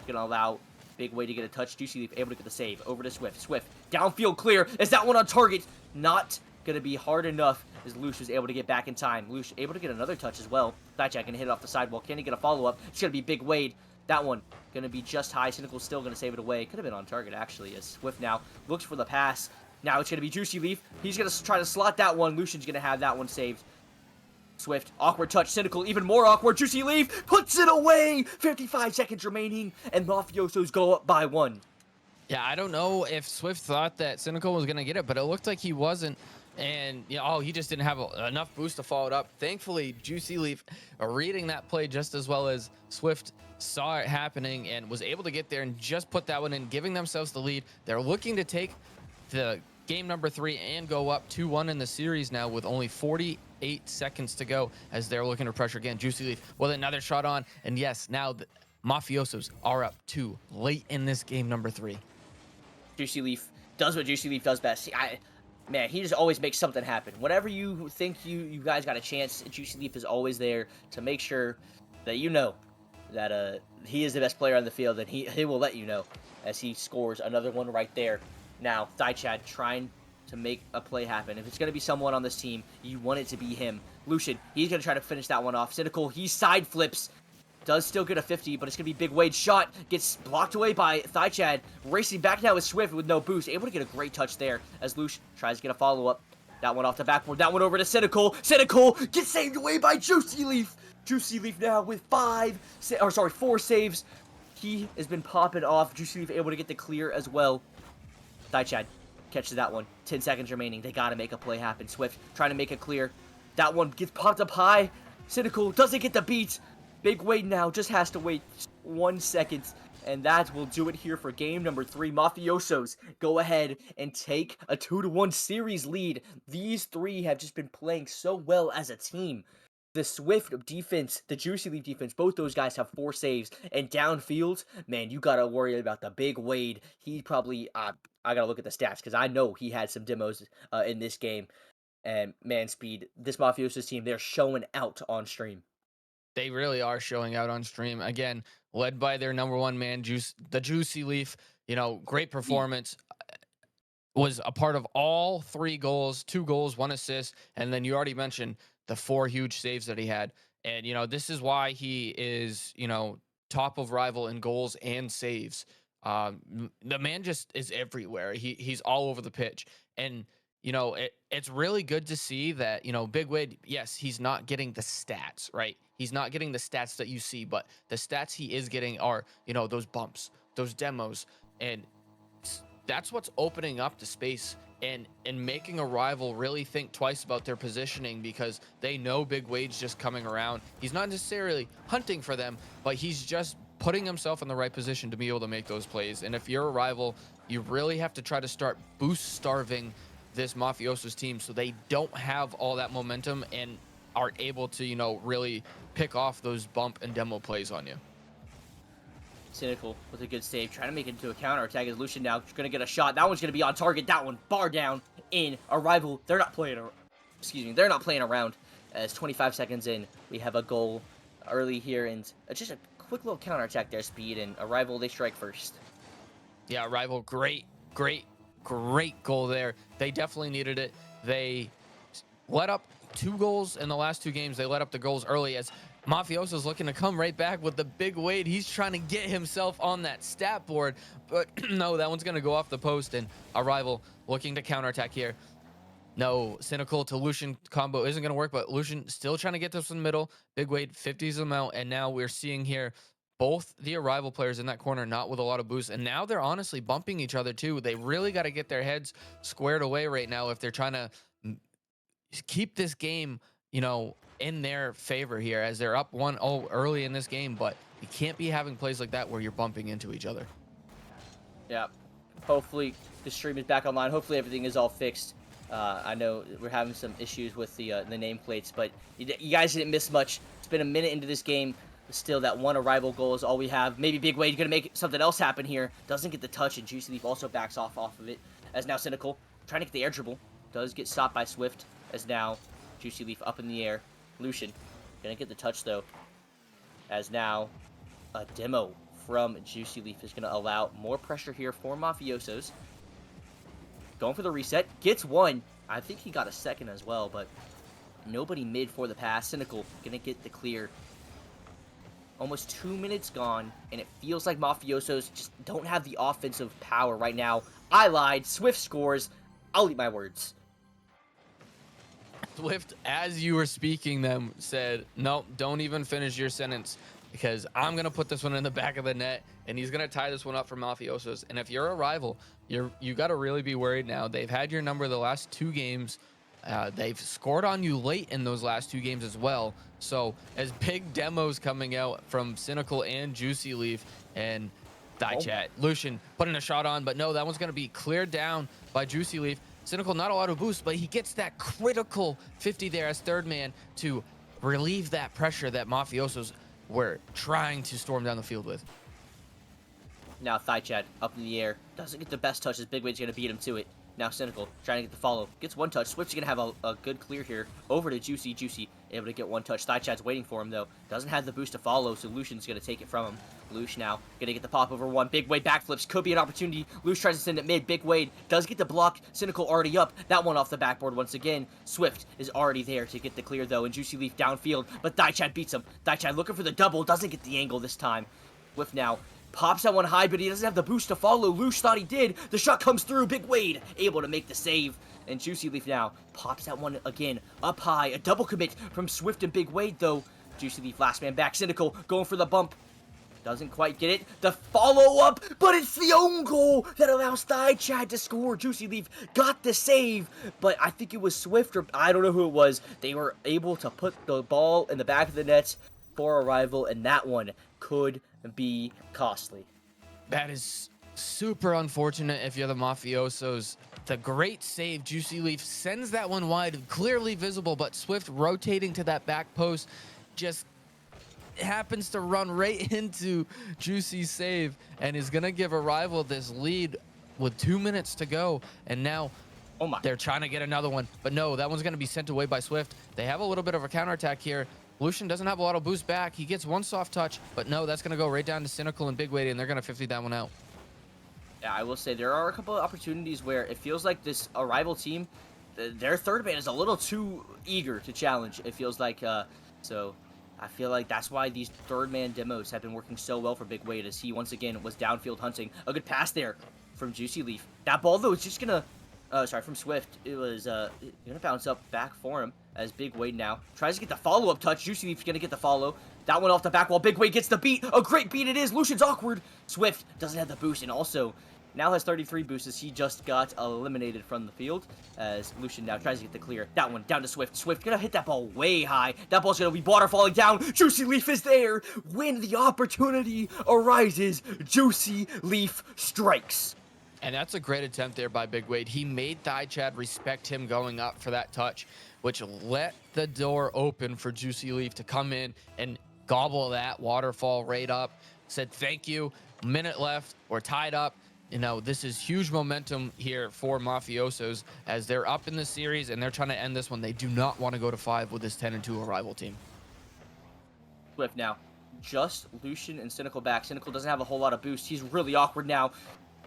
S6: Gonna allow Big Way to get a touch. Juicy Leaf able to get the save. Over to Swift. Swift, downfield clear. Is that one on target? Not gonna be hard enough as Lush was able to get back in time. Lush able to get another touch as well. Chad can hit it off the sidewall. Can he get a follow-up? It's gonna be Big Wade. That one gonna be just high. Cynical's still gonna save it away. Could have been on target, actually, as Swift now looks for the pass. Now it's gonna be Juicy Leaf. He's gonna try to slot that one. Lucian's gonna have that one saved. Swift, awkward touch, Cynical, even more awkward. Juicy Leaf puts it away. 55 seconds remaining, and Mafiosos go up by 1.
S7: Yeah, I don't know if Swift thought that Cynical was going to get it, but it looked like he wasn't. And, he just didn't have enough boost to follow it up. Thankfully, Juicy Leaf reading that play just as well as Swift saw it happening and was able to get there and just put that one in, giving themselves the lead. They're looking to take the game number 3 and go up 2-1 in the series now with only 48 seconds to go as they're looking to pressure again. Juicy Leaf with another shot on, and yes, now the Mafiosos are up 2 late in this game number 3.
S6: Juicy Leaf does what Juicy Leaf does best. Man, he just always makes something happen. Whenever you think you guys got a chance, Juicy Leaf is always there to make sure that that he is the best player on the field, and he will let you know as he scores another one right there. Now, Chad trying to make a play happen. If it's going to be someone on this team, you want it to be him. Lucian, he's going to try to finish that one off. Cynical, he side flips. Does still get a 50, but it's going to be Big Wade's shot. Gets blocked away by Chad. Racing back now with Swift with no boost. Able to get a great touch there as Lucian tries to get a follow-up. That one off the backboard. That one over to Cynical. Cynical gets saved away by Juicy Leaf. Juicy Leaf now with 4 saves. He has been popping off. Juicy Leaf able to get the clear as well. Chad catches that one. 10 seconds remaining. They got to make a play happen. Swift trying to make it clear. That one gets popped up high. Cynical doesn't get the beat. Big Wade now just has to wait 1 second. And that will do it here for game number 3. Mafiosos go ahead and take a 2-1 series lead. These 3 have just been playing so well as a team. The Swift defense, the Juicy Leaf defense, both those guys have 4 saves. And downfield, man, you got to worry about the Big Wade. He probably, I got to look at the stats because I know he had some demos in this game. And man, Speed, this Mafiosos team, they're showing out on stream.
S7: They really are showing out on stream. Again, led by their number 1 man, the Juicy Leaf. Great performance. Was a part of all 3 goals, 2 goals, 1 assist. And then you already mentioned the 4 huge saves that he had. And, this is why he is, top of Rival in goals and saves. The man just is everywhere. He's all over the pitch. And, it's really good to see that, Big Wade, yes, he's not getting the stats, right? He's not getting the stats that you see, but the stats he is getting are, those bumps, those demos. And that's what's opening up the space and making a Rival really think twice about their positioning because they know Big Wade's just coming around. He's not necessarily hunting for them, but he's just putting himself in the right position to be able to make those plays. And if you're a Rival, you really have to try to start boost starving this Mafiosos team so they don't have all that momentum and are able to, really pick off those bump and demo plays on you.
S6: Cynical with a good save, trying to make it into a counter attack as Lucian now going to get a shot. That one's going to be on target. That one bar down in. Arrival, they're not playing around. As 25 seconds in, we have a goal early here, and just a quick little counter attack there, Speed, and Arrival, they strike first.
S7: Yeah, Arrival, great goal there. They definitely needed it. They let up 2 goals in the last 2 games. They let up the goals early as Mafioso's looking to come right back with the Big Wade. He's trying to get himself on that stat board, but no, that one's going to go off the post, and Arrival looking to counterattack here. No, Cynical to Lucian combo isn't going to work, but Lucian still trying to get this in the middle. Big Wade 50s him out, and now we're seeing here both the Arrival players in that corner not with a lot of boost, and now they're honestly bumping each other too. They really got to get their heads squared away right now if they're trying to keep this game, in their favor here, as they're up 1-0 early in this game. But you can't be having plays like that where you're bumping into each other.
S6: Yeah. Hopefully the stream is back online. Hopefully everything is all fixed. I know we're having some issues with the nameplates, but you guys didn't miss much. It's been a minute into this game. Still, that one Arrival goal is all we have. Maybe Big Wade going to make something else happen here. Doesn't get the touch, and Juicy Leaf also backs off of it. As now Cynical trying to get the air dribble. Does get stopped by Swift. As now Juicy Leaf up in the air. Lucian going to get the touch, though. As now a demo from Juicy Leaf is going to allow more pressure here for Mafiosos. Going for the reset. Gets one. I think he got a second as well, but nobody mid for the pass. Cynical going to get the clear. Almost 2 minutes gone, and it feels like Mafiosos just don't have the offensive power right now. I lied. Swift scores. I'll eat my words.
S7: Swift, as you were speaking them, said, "Nope, don't even finish your sentence, because I'm gonna put this one in the back of the net, and he's gonna tie this one up for Mafiosos." And if you're a rival, you got to really be worried now. They've had your number the last 2 games. They've scored on you late in those last 2 games as well. So as big demos coming out from Cynical and Juicy Leaf and Chat, Lucian putting a shot on, but no, that one's gonna be cleared down by Juicy Leaf. Cynical not a lot of boost, but he gets that critical 50 there as third man to relieve that pressure that Mafiosos were trying to storm down the field with.
S6: Now Chat up in the air. Doesn't get the best touch as Big Wade's going to beat him to it. Now Cynical trying to get the follow. Gets one touch. Swift's going to have a good clear here. Over to Juicy. Juicy able to get one touch. Chat's waiting for him, though. Doesn't have the boost to follow, so Lucian's going to take it from him. Luce now going to get the pop over one. Big Wade backflips. Could be an opportunity. Luce tries to send it mid. Big Wade does get the block. Cynical already up. That one off the backboard once again. Swift is already there to get the clear, though, and Juicy Leaf downfield, but Chat beats him. Chat looking for the double. Doesn't get the angle this time. Swift now pops that one high, but he doesn't have the boost to follow. Luce thought he did. The shot comes through. Big Wade able to make the save. And Juicy Leaf now pops that one again up high. A double commit from Swift and Big Wade, though. Juicy Leaf last man back. Cynical going for the bump. Doesn't quite get it. The follow-up, but it's the own goal that allows Chat to score. Juicy Leaf got the save, but I think it was Swift, or I don't know who it was. They were able to put the ball in the back of the nets for Arrival, and that one could be costly.
S7: That is super unfortunate if you're the Mafiosos. The great save. Juicy Leaf sends that one wide, clearly visible, but Swift rotating to that back post just happens to run right into Juicy's save and is going to give Arrival this lead with 2 minutes to go. And now they're trying to get another one, but no, that one's going to be sent away by Swift. They have a little bit of a counterattack here. Lucian doesn't have a lot of boost back. He gets one soft touch, but no, that's going to go right down to Cynical and Big Wade, and they're going to 50 that one out.
S6: Yeah, I will say there are a couple of opportunities where it feels like this Arrival team, their third man is a little too eager to challenge. It feels like, so I feel like that's why these third man demos have been working so well for Big Wade, as he once again was downfield hunting. A good pass there from Juicy Leaf. That ball, though, is just going to, from Swift. It was going to bounce up back for him as Big Wade now tries to get the follow-up touch. Juicy Leaf's going to get the follow. That one off the back wall. Big Wade gets the beat. A great beat it is. Lucian's awkward. Swift doesn't have the boost, and also now has 33 boosts as he just got eliminated from the field, as Lucian now tries to get the clear. That one down to Swift. Swift gonna hit that ball way high. That ball's gonna be waterfalling down. Juicy Leaf is there. When the opportunity arises, Juicy Leaf strikes.
S7: And that's a great attempt there by Big Wade. He made Chat respect him going up for that touch, which let the door open for Juicy Leaf to come in and gobble that waterfall right up. Said thank you. Minute left. We're tied up. This is huge momentum here for Mafiosos as they're up in the series and they're trying to end this one. They do not want to go to 5 with this 10-2 Arrival team.
S6: Swift now. Just Lucian and Cynical back. Cynical doesn't have a whole lot of boost. He's really awkward now.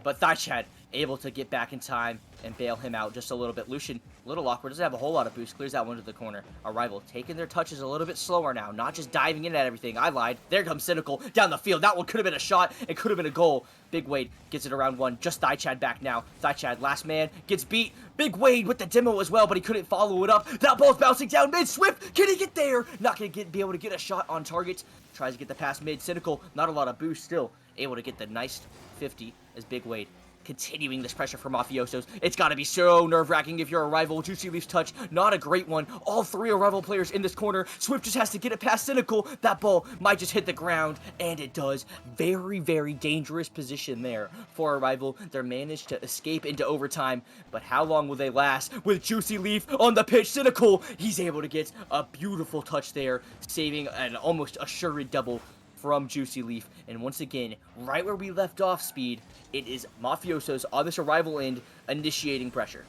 S6: but Thaichad able to get back in time and bail him out just a little bit. Lucian, a little awkward, doesn't have a whole lot of boost, clears that one to the corner. Arrival taking their touches a little bit slower now, not just diving in at everything. I lied. There comes Cynical down the field. That one could have been a shot. It could have been a goal. Big Wade gets it around one. Just Thaichad back now. Thaichad, last man, gets beat. Big Wade with the demo as well, but he couldn't follow it up. That ball's bouncing down mid. Swift, can he get there? Not going to be able to get a shot on target. Tries to get the pass mid. Cynical, not a lot of boost still. Able to get the nice 50 as Big Wade continuing this pressure for Mafiosos. It's got to be so nerve-wracking if you're a rival. Juicy Leaf's touch, not a great one. All three are rival players in this corner. Swift just has to get it past Cynical. That ball might just hit the ground, and it does. Very, very dangerous position there for a rival. They're managed to escape into overtime, but how long will they last with Juicy Leaf on the pitch? Cynical, he's able to get a beautiful touch there, saving an almost assured double from Juicy Leaf. And once again, right where we left off, Speed, it is Mafiosos on this arrival end initiating pressure.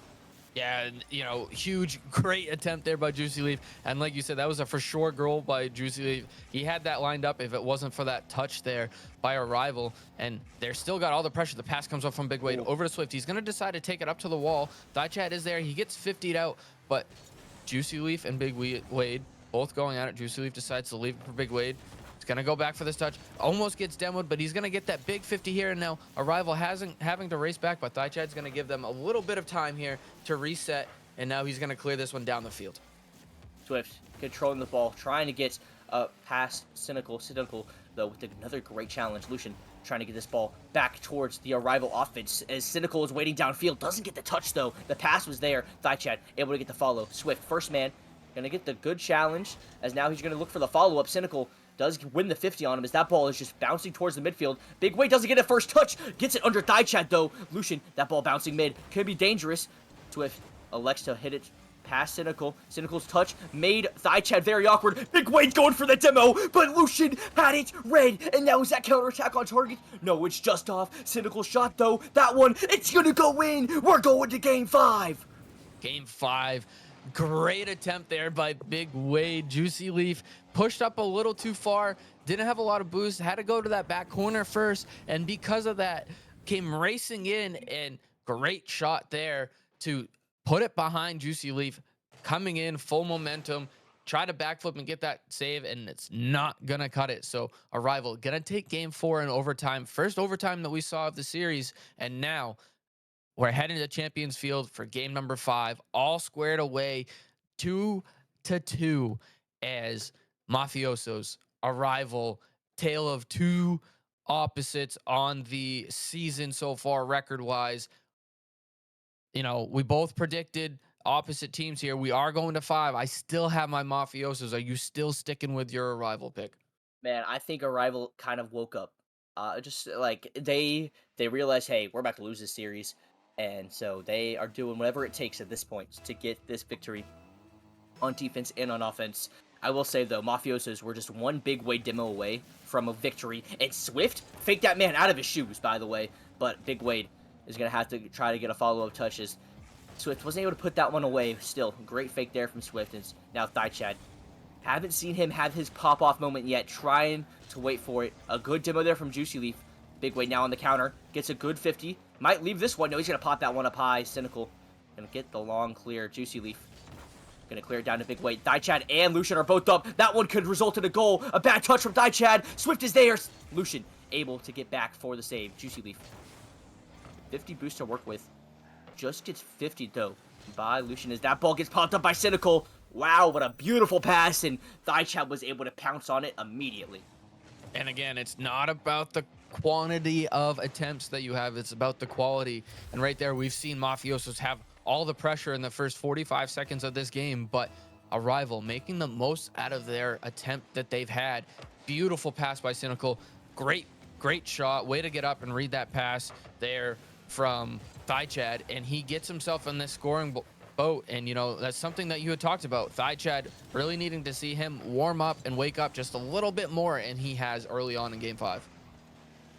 S7: Yeah, you know, huge, great attempt there by Juicy Leaf. And like you said, that was a for sure goal by Juicy Leaf. He had that lined up if it wasn't for that touch there by Arrival. And they're still got all the pressure. The pass comes up from Big Wade over to Swift. He's going to decide to take it up to the wall. Thaichad is there. He gets 50'd out. But Juicy Leaf and Big Wade both going at it. Juicy Leaf decides to leave it for Big Wade. Gonna go back for this touch, almost gets demoed, but he's gonna get that big 50 here. And now Arrival having to race back, but Thaichad's gonna give them a little bit of time here to reset, and now he's gonna clear this one down the field.
S6: Swift controlling the ball, trying to get past Cynical though with another great challenge. Lucian trying to get this ball back towards the Arrival offense as Cynical is waiting downfield, doesn't get the touch though. The pass was there. Thaichad able to get the follow. Swift, first man, gonna get the good challenge as now he's gonna look for the follow-up. Cynical does win the 50 on him as that ball is just bouncing towards the midfield. Big Wade doesn't get a first touch. Gets it under Thaichad though. Lucian, that ball bouncing mid. Could be dangerous. Swift elects to hit it past Cynical. Cynical's touch made Thaichad very awkward. Big Wade's going for the demo, but Lucian had it red. And now is that counterattack on target? No, it's just off. Cynical shot though. That one, it's gonna go in. We're going to game 5.
S7: Game 5. Great attempt there by Big Wade. Juicy Leaf pushed up a little too far, didn't have a lot of boost, had to go to that back corner first, and because of that, came racing in, and great shot there to put it behind Juicy Leaf, coming in full momentum, try to backflip and get that save, and it's not gonna cut it. So Arrival gonna take game 4 in overtime, first overtime that we saw of the series, and now we're heading to Champions Field for game number 5, all squared away 2-2 as Mafiosos, Arrival, tale of two opposites on the season so far record-wise. You know, we both predicted opposite teams here. We are going to 5. I still have my Mafiosos. Are you still sticking with your Arrival pick?
S6: Man, I think Arrival kind of woke up. Just like they realized, hey, we're about to lose this series. And so they are doing whatever it takes at this point to get this victory on defense and on offense. I will say, though, Mafiosos were just one Big Wade demo away from a victory. And Swift faked that man out of his shoes, by the way. But Big Wade is going to have to try to get a follow-up touch as Swift wasn't able to put that one away. Still, great fake there from Swift. And now Thaichad. Haven't seen him have his pop-off moment yet. Trying to wait for it. A good demo there from Juicy Leaf. Big Wade now on the counter. Gets a good 50. Might leave this one. No, he's going to pop that one up high. Cynical. Going to get the long clear. Juicy Leaf. Going to clear it down to Big Wade. Thaichad and Lucian are both up. That one could result in a goal. A bad touch from Thaichad. Swift is there. Lucian able to get back for the save. Juicy Leaf. 50 boost to work with. Just gets 50 though by Lucian as that ball gets popped up by Cynical. Wow, what a beautiful pass. And Thaichad was able to pounce on it immediately.
S7: And again, it's not about the quantity of attempts that you have, it's about the quality. And right there, we've seen Mafiosos have all the pressure in the first 45 seconds of this game, but Arrival making the most out of their attempt that they've had. Beautiful pass by Cynical. Great shot. Way to get up and read that pass there from Thaichad, and he gets himself in this scoring boat. And you know, that's something that you had talked about. Thaichad really needing to see him warm up and wake up just a little bit more, and he has early on in game 5.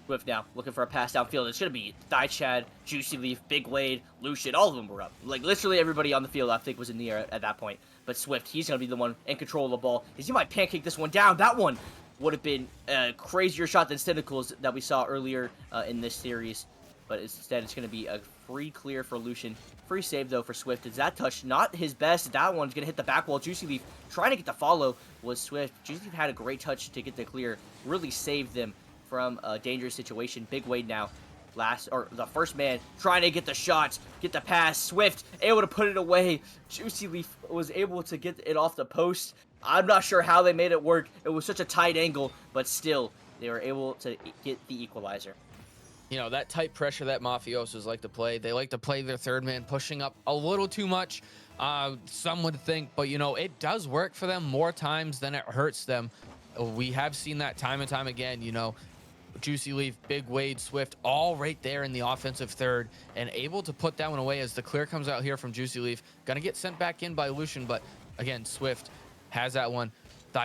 S6: Swift now looking for a pass downfield. It's going to be Thaichad, Juicy Leaf, Big Wade, Lucian. All of them were up. Like, literally everybody on the field, I think, was in the air at that point. But Swift, he's going to be the one in control of the ball. He might pancake this one down. That one would have been a crazier shot than Cynical's that we saw earlier in this series. but instead it's going to be a free clear for Lucian. Free save, though, for Swift. Is that touch not his best? That one's going to hit the back wall. Juicy Leaf trying to get the follow was Swift. Juicy Leaf had a great touch to get the clear. Really saved them from a dangerous situation. Big Wade now. The first man trying to get the shot, get the pass. Swift able to put it away. Juicy Leaf was able to get it off the post. I'm not sure how they made it work. It was such a tight angle, but still, they were able to get the equalizer.
S7: You know, that tight pressure that Mafiosos like to play. They like to play their third man, pushing up a little too much, some would think, but, you know, it does work for them more times than it hurts them. We have seen that time and time again, you know. Juicy Leaf, Big Wade, Swift, all right there in the offensive third and able to put that one away as the clear comes out here from Juicy Leaf. Gonna get sent back in by Lucian, but again, Swift has that one.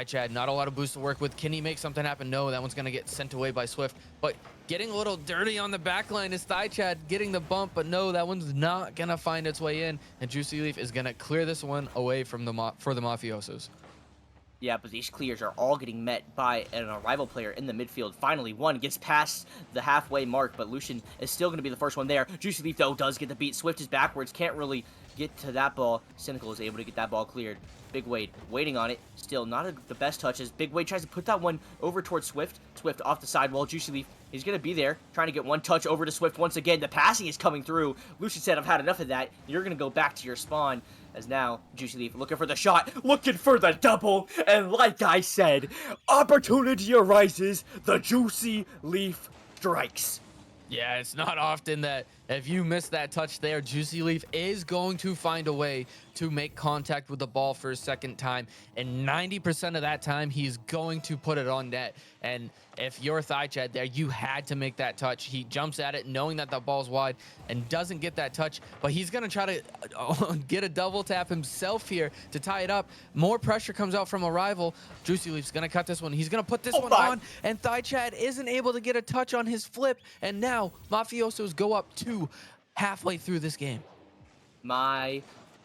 S7: Chad, not a lot of boost to work with. Can he make something happen? No, that one's going to get sent away by Swift. But getting a little dirty on the back line is Chad getting the bump, but no, that one's not going to find its way in. And Juicy Leaf is going to clear this one away from for the Mafiosos.
S6: Yeah, but these clears are all getting met by an arrival player in the midfield. Finally, one gets past the halfway mark, but Lucian is still going to be the first one there. Juicy Leaf, though, does get the beat. Swift is backwards, can't really get to that ball. Cynical is able to get that ball cleared. Big Wade waiting on it. Still not the best touches. Big Wade tries to put that one over towards Swift. Swift off the sidewall. Juicy Leaf, he's going to be there, trying to get one touch over to Swift once again. The passing is coming through. Lucian said, I've had enough of that. You're going to go back to your spawn. As now, Juicy Leaf looking for the shot, looking for the double. And like I said, opportunity arises. The Juicy Leaf strikes.
S7: Yeah, it's not often that if you miss that touch there, Juicy Leaf is going to find a way to make contact with the ball for a second time. And 90% of that time, he's going to put it on net. And if you're Chad there, you had to make that touch. He jumps at it knowing that the ball's wide and doesn't get that touch. But he's going to try to get a double tap himself here to tie it up. More pressure comes out from a rival. Juicy Leaf's going to cut this one. He's going to put this one on. And Chad isn't able to get a touch on his flip. And now Mafiosos go up 2 halfway through this game.
S6: My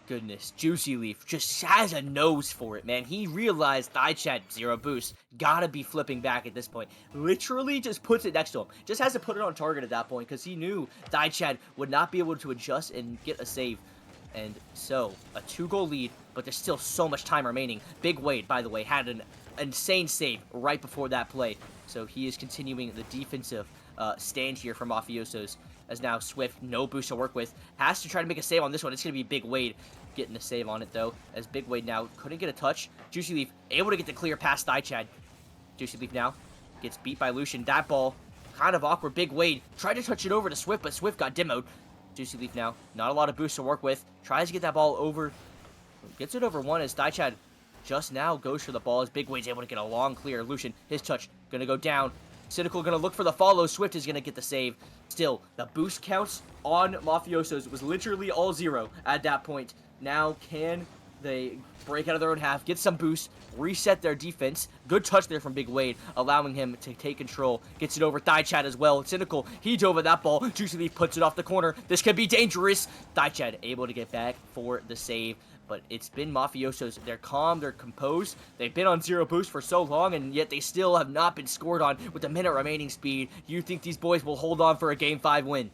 S6: goodness, Juicy Leaf just has a nose for it, man. He realized Chad, 0 boost, gotta be flipping back at this point. Literally just puts it next to him. Just has to put it on target at that point because he knew Chad would not be able to adjust and get a save. And so, a 2-goal lead, but there's still so much time remaining. Big Wade, by the way, had an insane save right before that play. So he is continuing the defensive stand here for Mafiosos. As now Swift, no boost to work with, has to try to make a save on this one. It's going to be Big Wade getting a save on it, though, as Big Wade now couldn't get a touch. Juicy Leaf able to get the clear past Chad. Juicy Leaf now gets beat by Lucian. That ball, kind of awkward. Big Wade tried to touch it over to Swift, but Swift got demoed. Juicy Leaf now, not a lot of boost to work with. Tries to get that ball over. Gets it over one as Chad just now goes for the ball as Big Wade's able to get a long clear. Lucian, his touch, going to go down. Cynical going to look for the follow. Swift is going to get the save. Still, the boost counts on Mafiosos was literally all 0 at that point. Now, can they break out of their own half, get some boost, reset their defense? Good touch there from Big Wade, allowing him to take control. Gets it over Chad as well. Cynical, he dove at that ball. Juicy Leaf puts it off the corner. This could be dangerous. Chad able to get back for the save. But it's been Mafiosos. They're calm, they're composed. They've been on 0 boost for so long, and yet they still have not been scored on with a minute remaining speed. You think these boys will hold on for a Game 5 win?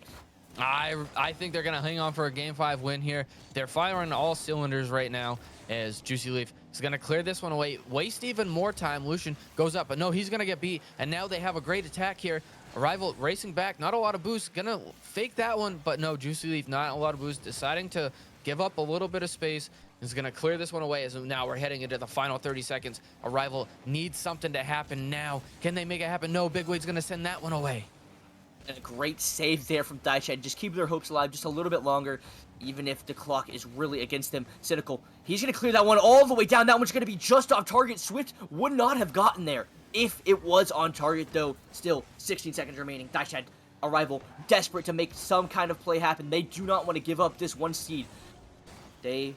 S7: I think they're going to hang on for a Game 5 win here. They're firing all cylinders right now as Juicy Leaf is going to clear this one away. Waste even more time. Lucian goes up, but no, he's going to get beat. And now they have a great attack here. Arrival racing back, not a lot of boost. Going to fake that one, but no, Juicy Leaf, not a lot of boost. Deciding to give up a little bit of space. Is going to clear this one away as now we're heading into the final 30 seconds. Arrival needs something to happen now. Can they make it happen? No, Big Wade's going to send that one away.
S6: And a great save there from Chad. Just keep their hopes alive just a little bit longer, even if the clock is really against them. Cynical, he's going to clear that one all the way down. That one's going to be just off target. Swift would not have gotten there if it was on target, though. Still, 16 seconds remaining. Chad, Arrival, desperate to make some kind of play happen. They do not want to give up this 1 seed. They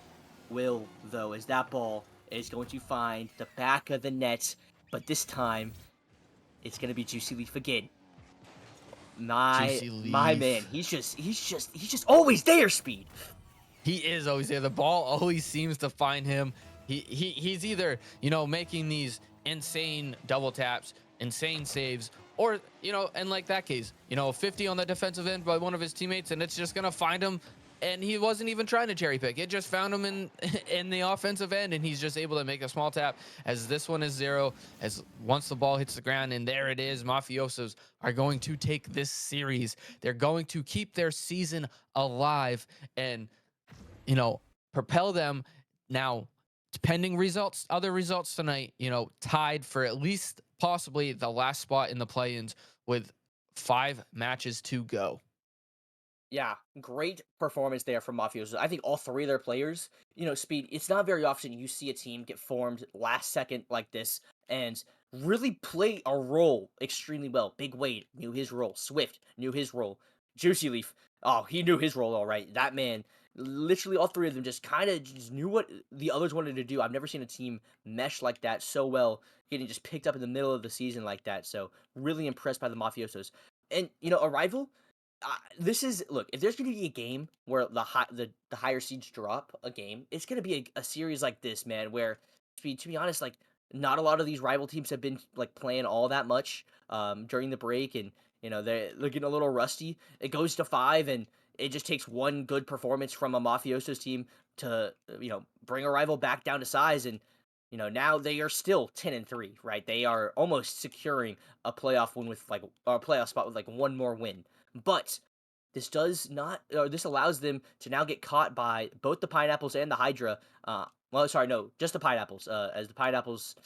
S6: will, though, as that ball is going to find the back of the net, but this time it's going to be Juicy Leaf again. My man, he's just always there, Speed.
S7: He is always there. The ball always seems to find him. He's either, you know, making these insane double taps, insane saves, Or, and like that case, 50 on the defensive end by one of his teammates, and it's just going to find him. And he wasn't even trying to cherry pick. It just found him in in the offensive end, and he's just able to make a small tap. As this one is 0, as once the ball hits the ground, and there it is, Mafiosos are going to take this series. They're going to keep their season alive and, propel them now, pending results, other results tonight, tied for at least possibly the last spot in the play-ins with 5 matches to go.
S6: Yeah, great performance there from Mafiosos. I think all three of their players, Speed, it's not very often you see a team get formed last second like this and really play a role extremely well. Big Wade knew his role. Swift knew his role. Juicy Leaf, oh, he knew his role all right. That man, literally all three of them just kind of just knew what the others wanted to do. I've never seen a team mesh like that so well, getting just picked up in the middle of the season like that. So really impressed by the Mafiosos. And, Arrival, this is look. If there's going to be a game where the higher seeds drop a game, it's going to be a series like this, man. Where to be honest, like not a lot of these rival teams have been like playing all that much during the break, and they're looking a little rusty. It goes to 5, and it just takes one good performance from a Mafiosos team to bring a rival back down to size, and now they are still 10-3, right? They are almost securing a playoff win with like a playoff spot with like one more win. But this does not, or this allows them to now get caught by both the Pineapples and the Hydra. Well, sorry, no, just the Pineapples. As the Pineapples,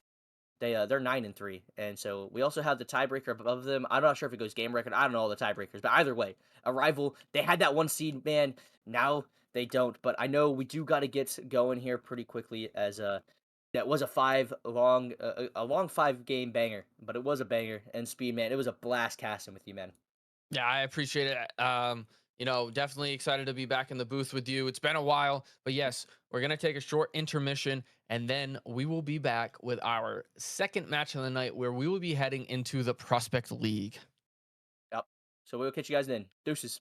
S6: they're 9-3, and so we also have the tiebreaker above them. I'm not sure if it goes game record. I don't know all the tiebreakers, but either way, Arrival, they had that one seed, man. Now they don't. But I know we do got to get going here pretty quickly, as that was a long 5 game banger, but it was a banger. And Speed, man, it was a blast casting with you, man.
S7: Yeah, I appreciate it. Definitely excited to be back in the booth with you. It's been a while, but yes, we're going to take a short intermission, and then we will be back with our second match of the night, where we will be heading into the Prospect League.
S6: Yep. So we'll catch you guys then. Deuces.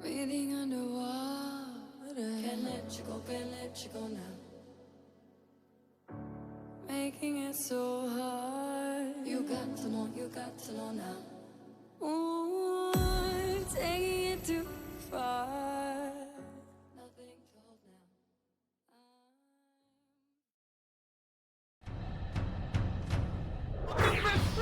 S1: Breathing underwater. Can't let you go now. Making it so hard. You got to know now. Ooh, taking it too far. Nothing to hold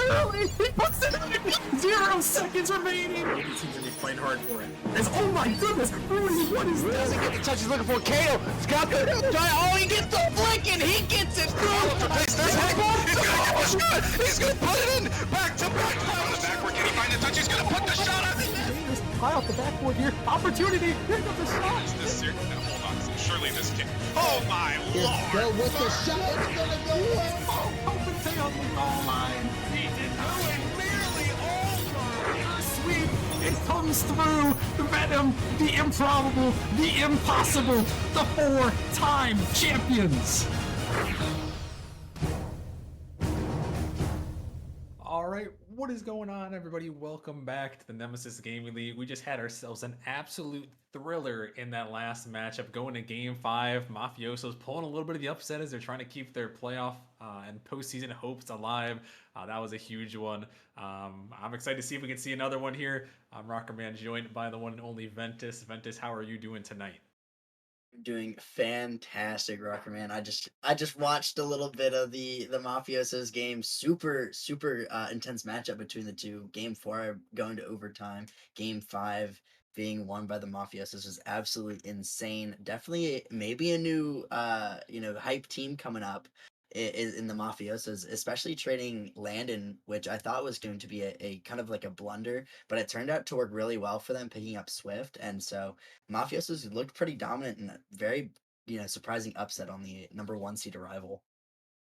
S1: now.
S2: He puts it in 0 seconds remaining. He seems to be playing hard for it. Oh my goodness, Rudy, what is this?
S3: Doesn't get the touch he's looking for. Kato, Scott, oh, he gets the flick and he gets it through. There's Heck. He's gonna give a shot. He's gonna put it in. Back to back. On the backward. Can he find the touch? He's gonna put the shot on the net.
S2: High off the backboard here. Opportunity. Here comes the shot.
S4: Is this serious? No, hold on. Surely this can't. Oh my
S5: It's
S4: lord!
S5: go with the shot. It's gonna go in.
S2: Oh, open tail on the goal line. He did not win.
S3: Nearly over.
S2: Sweep. It comes through. The Venom, the improbable, the impossible, the 4-time champions. All right, what is going on, everybody? Welcome back to the Nemesis Gaming League. We just had ourselves an absolute thriller in that last matchup, going to Game 5. Mafiosos pulling a little bit of the upset as they're trying to keep their playoff and postseason hopes alive. That was a huge one. I'm excited to see if we can see another one here. I'm Rocker Man, joined by the one and only Ventus. Ventus, how are you doing tonight?
S8: Doing fantastic, Rocker Man. I just watched a little bit of the Mafiosos game. Super intense matchup between the two. Game 4 going to overtime. Game 5 being won by the Mafiosos was absolutely insane. Definitely maybe a new hype team coming up in the Mafiosos, especially trading Landon, which I thought was going to be a kind of like a blunder, but it turned out to work really well for them, picking up Swift, and so Mafiosos looked pretty dominant and a very surprising upset on the number 1 seed arrival.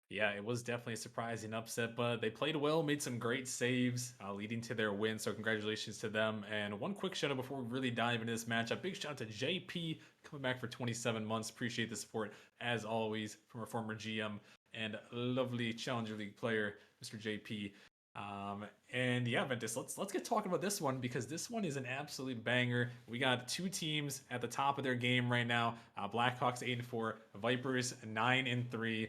S2: Yeah, it was definitely a surprising upset, but they played well, made some great saves, leading to their win. So congratulations to them. And one quick shout out before we really dive into this matchup. Big shout out to JP coming back for 27 months. Appreciate the support as always from our former GM and lovely Challenger League player, Mr. JP. And yeah, Ventus, let's get talking about this one because this one is an absolute banger. We got two teams at the top of their game right now. Blackhawks 8-4, Vipers 9-3.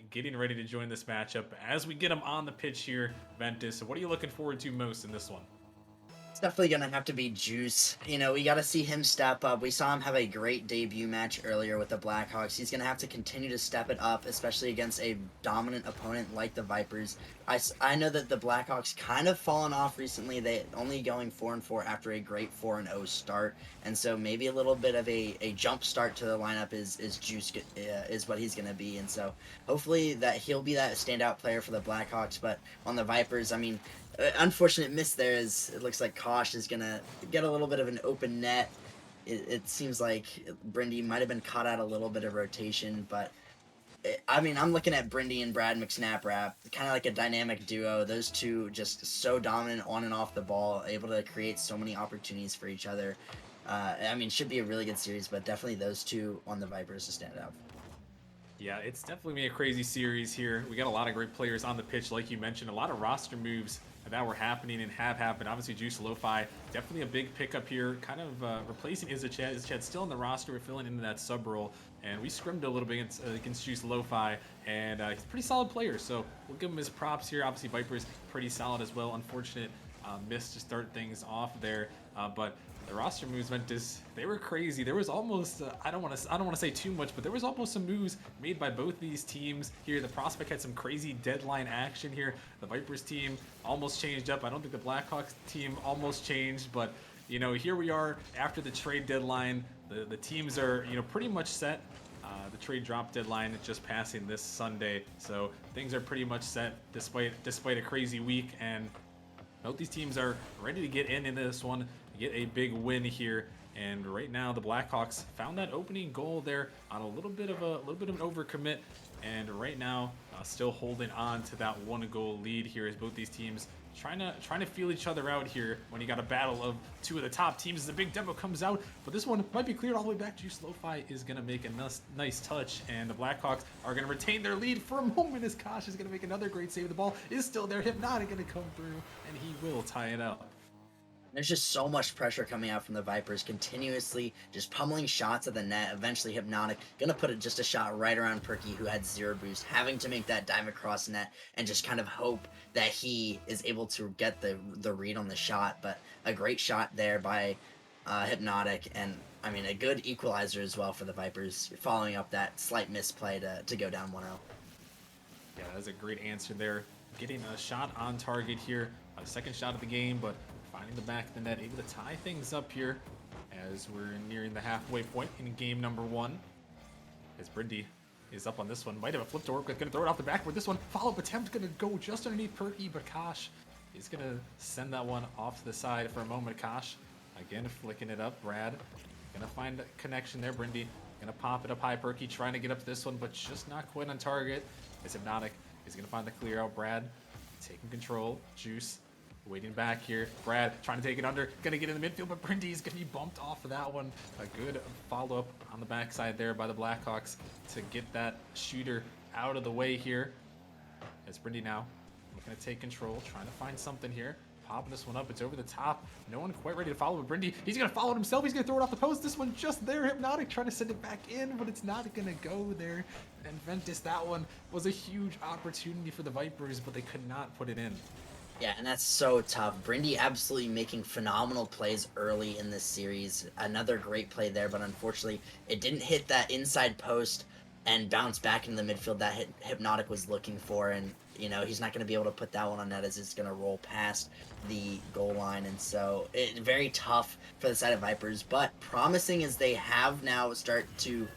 S2: Getting ready to join this matchup as we get them on the pitch here, Ventus. So what are you looking forward to most in this one?
S8: It's definitely going to have to be Juice. We got to see him step up. We saw him have a great debut match earlier with the Blackhawks. He's going to have to continue to step it up, especially against a dominant opponent like the Vipers. I know that the Blackhawks kind of fallen off recently. They only going 4-4 after a great 4-0 start. And so maybe a little bit of a jump start to the lineup is Juice is what he's going to be. And so hopefully that he'll be that standout player for the Blackhawks. But on the Vipers, I mean, unfortunate miss there is it looks like Kosh is gonna get a little bit of an open net. It seems like Brindy might have been caught out a little bit of rotation, but I'm looking at Brindy and Brad McSnaprap, kind of like a dynamic duo. Those two just so dominant on and off the ball, able to create so many opportunities for each other. Should be a really good series, but definitely those two on the Vipers to stand out.
S2: Yeah, it's definitely been a crazy series here. We got a lot of great players on the pitch, like you mentioned, a lot of roster moves that were happening and have happened. Obviously, Juice Lo-Fi, definitely a big pickup here, kind of replacing Izzached. Izzached still in the roster, we're filling into that sub role, and we scrimmed a little bit against Juice Lo-Fi, and he's a pretty solid player, so we'll give him his props here. Obviously, Vipers pretty solid as well. Unfortunate miss to start things off there, but the roster moves they were crazy. There was almost I don't want to say too much, but there was almost some moves made by both these teams here. The Prospect had some crazy deadline action here. The Vipers team almost changed up. I don't think the Blackhawks team almost changed, but here we are after the trade deadline. The teams are pretty much set. The trade drop deadline is just passing this Sunday, so things are pretty much set despite a crazy week, and both these teams are ready to get into this one, get a big win here. And right now the Blackhawks found that opening goal there on a little bit of an overcommit, and right now still holding on to that 1-goal lead here as both these teams trying to feel each other out here when you got a battle of two of the top teams as the big demo comes out. But this one might be cleared all the way back. Juice Lo-Fi is going to make a nice touch, and the Blackhawks are going to retain their lead for a moment as Kosh is going to make another great save. The ball is still there. Hypnotic going to come through, and he will tie it up.
S8: There's just so much pressure coming out from the Vipers, continuously just pummeling shots at the net. Eventually, Hypnotic gonna put it just a shot right around Perky, who had 0 boost, having to make that dive across net and just kind of hope that he is able to get the read on the shot. But a great shot there by Hypnotic, and I mean a good equalizer as well for the Vipers, following up that slight misplay to go down 1-0.
S2: Yeah, that was a great answer there. Getting a shot on target here, a second shot of the game, but finding the back of the net, able to tie things up here as we're nearing the halfway point in game number 1. As Brindy is up on this one, might have a flip to work with, gonna throw it off the backboard. This one, follow-up attempt, gonna go just underneath Perky, but Kosh is gonna send that one off to the side for a moment. Kosh, again, flicking it up. Brad, gonna find a connection there. Brindy, gonna pop it up high. Perky trying to get up to this one, but just not quite on target. As Hypnotic is gonna find the clear out. Brad taking control. Juice waiting back here. Brad trying to take it under. Gonna get in the midfield, but Brindy is gonna be bumped off of that one. A good follow-up on the backside there by the Blackhawks to get that shooter out of the way here. As Brindy now gonna take control, trying to find something here. Popping this one up, it's over the top. No one quite ready to follow with Brindy. He's gonna follow it himself. He's gonna throw it off the post. This one just there. Hypnotic trying to send it back in, but it's not gonna go there. And Ventus, that one was a huge opportunity for the Vipers, but they could not put it in.
S8: Yeah, and that's so tough. Brindy absolutely making phenomenal plays early in this series. Another great play there, but unfortunately, it didn't hit that inside post and bounce back into the midfield that Hypnotic was looking for. And, you know, he's not going to be able to put that one on net as it's going to roll past the goal line. And so, very tough for the side of Vipers, but promising as they have now start to,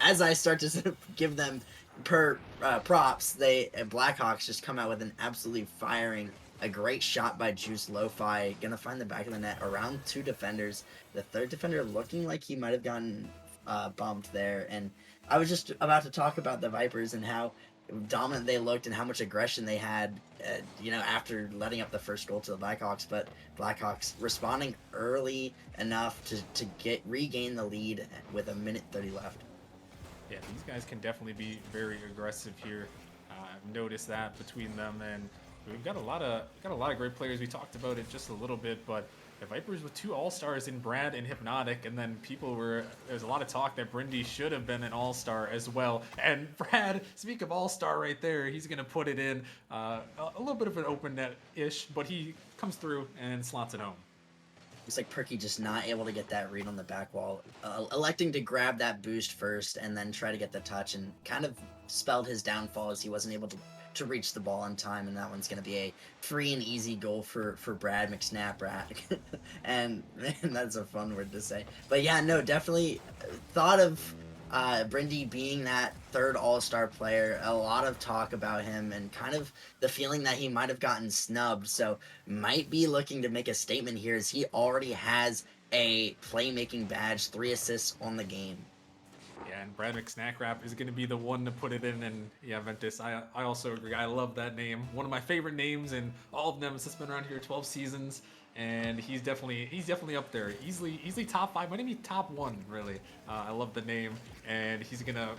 S8: as I start to give them props, Blackhawks just come out with an absolutely firing, a great shot by Juice Lo-Fi, gonna find the back of the net around 2 defenders. The third defender looking like he might have gotten bumped there. And I was just about to talk about the Vipers and how dominant they looked and how much aggression they had, you know, after letting up the first goal to the Blackhawks. But Blackhawks responding early enough to regain the lead with 1:30 left.
S2: Yeah, these guys can definitely be very aggressive here. I've noticed that between them, and we've got a lot of great players. We talked about it just a little bit, but the Vipers with 2 all-stars in Brad and Hypnotic, and then there's a lot of talk that Brindy should have been an all-star as well. And Brad, speak of all-star right there, he's gonna put it in a little bit of an open net-ish, but he comes through and slots it home.
S8: Looks like Perky just not able to get that read on the back wall, electing to grab that boost first and then try to get the touch, and kind of spelled his downfall as he wasn't able to reach the ball on time. And that one's going to be a free and easy goal for Brad McSnaprat. and man, that's a fun word to say. But yeah, no, definitely thought of Brindy being that third all-star player. A lot of talk about him and kind of the feeling that he might have gotten snubbed. So might be looking to make a statement here as he already has a playmaking badge, 3 assists on the game.
S2: Yeah, and Brad McSnackrap is going to be the one to put it in. And yeah, Ventus, I also agree. I love that name. One of my favorite names in all of Nemesis. Been around here 12 seasons. And he's definitely up there. Easily top 5. Might even be top 1, really. I love the name, and he's gonna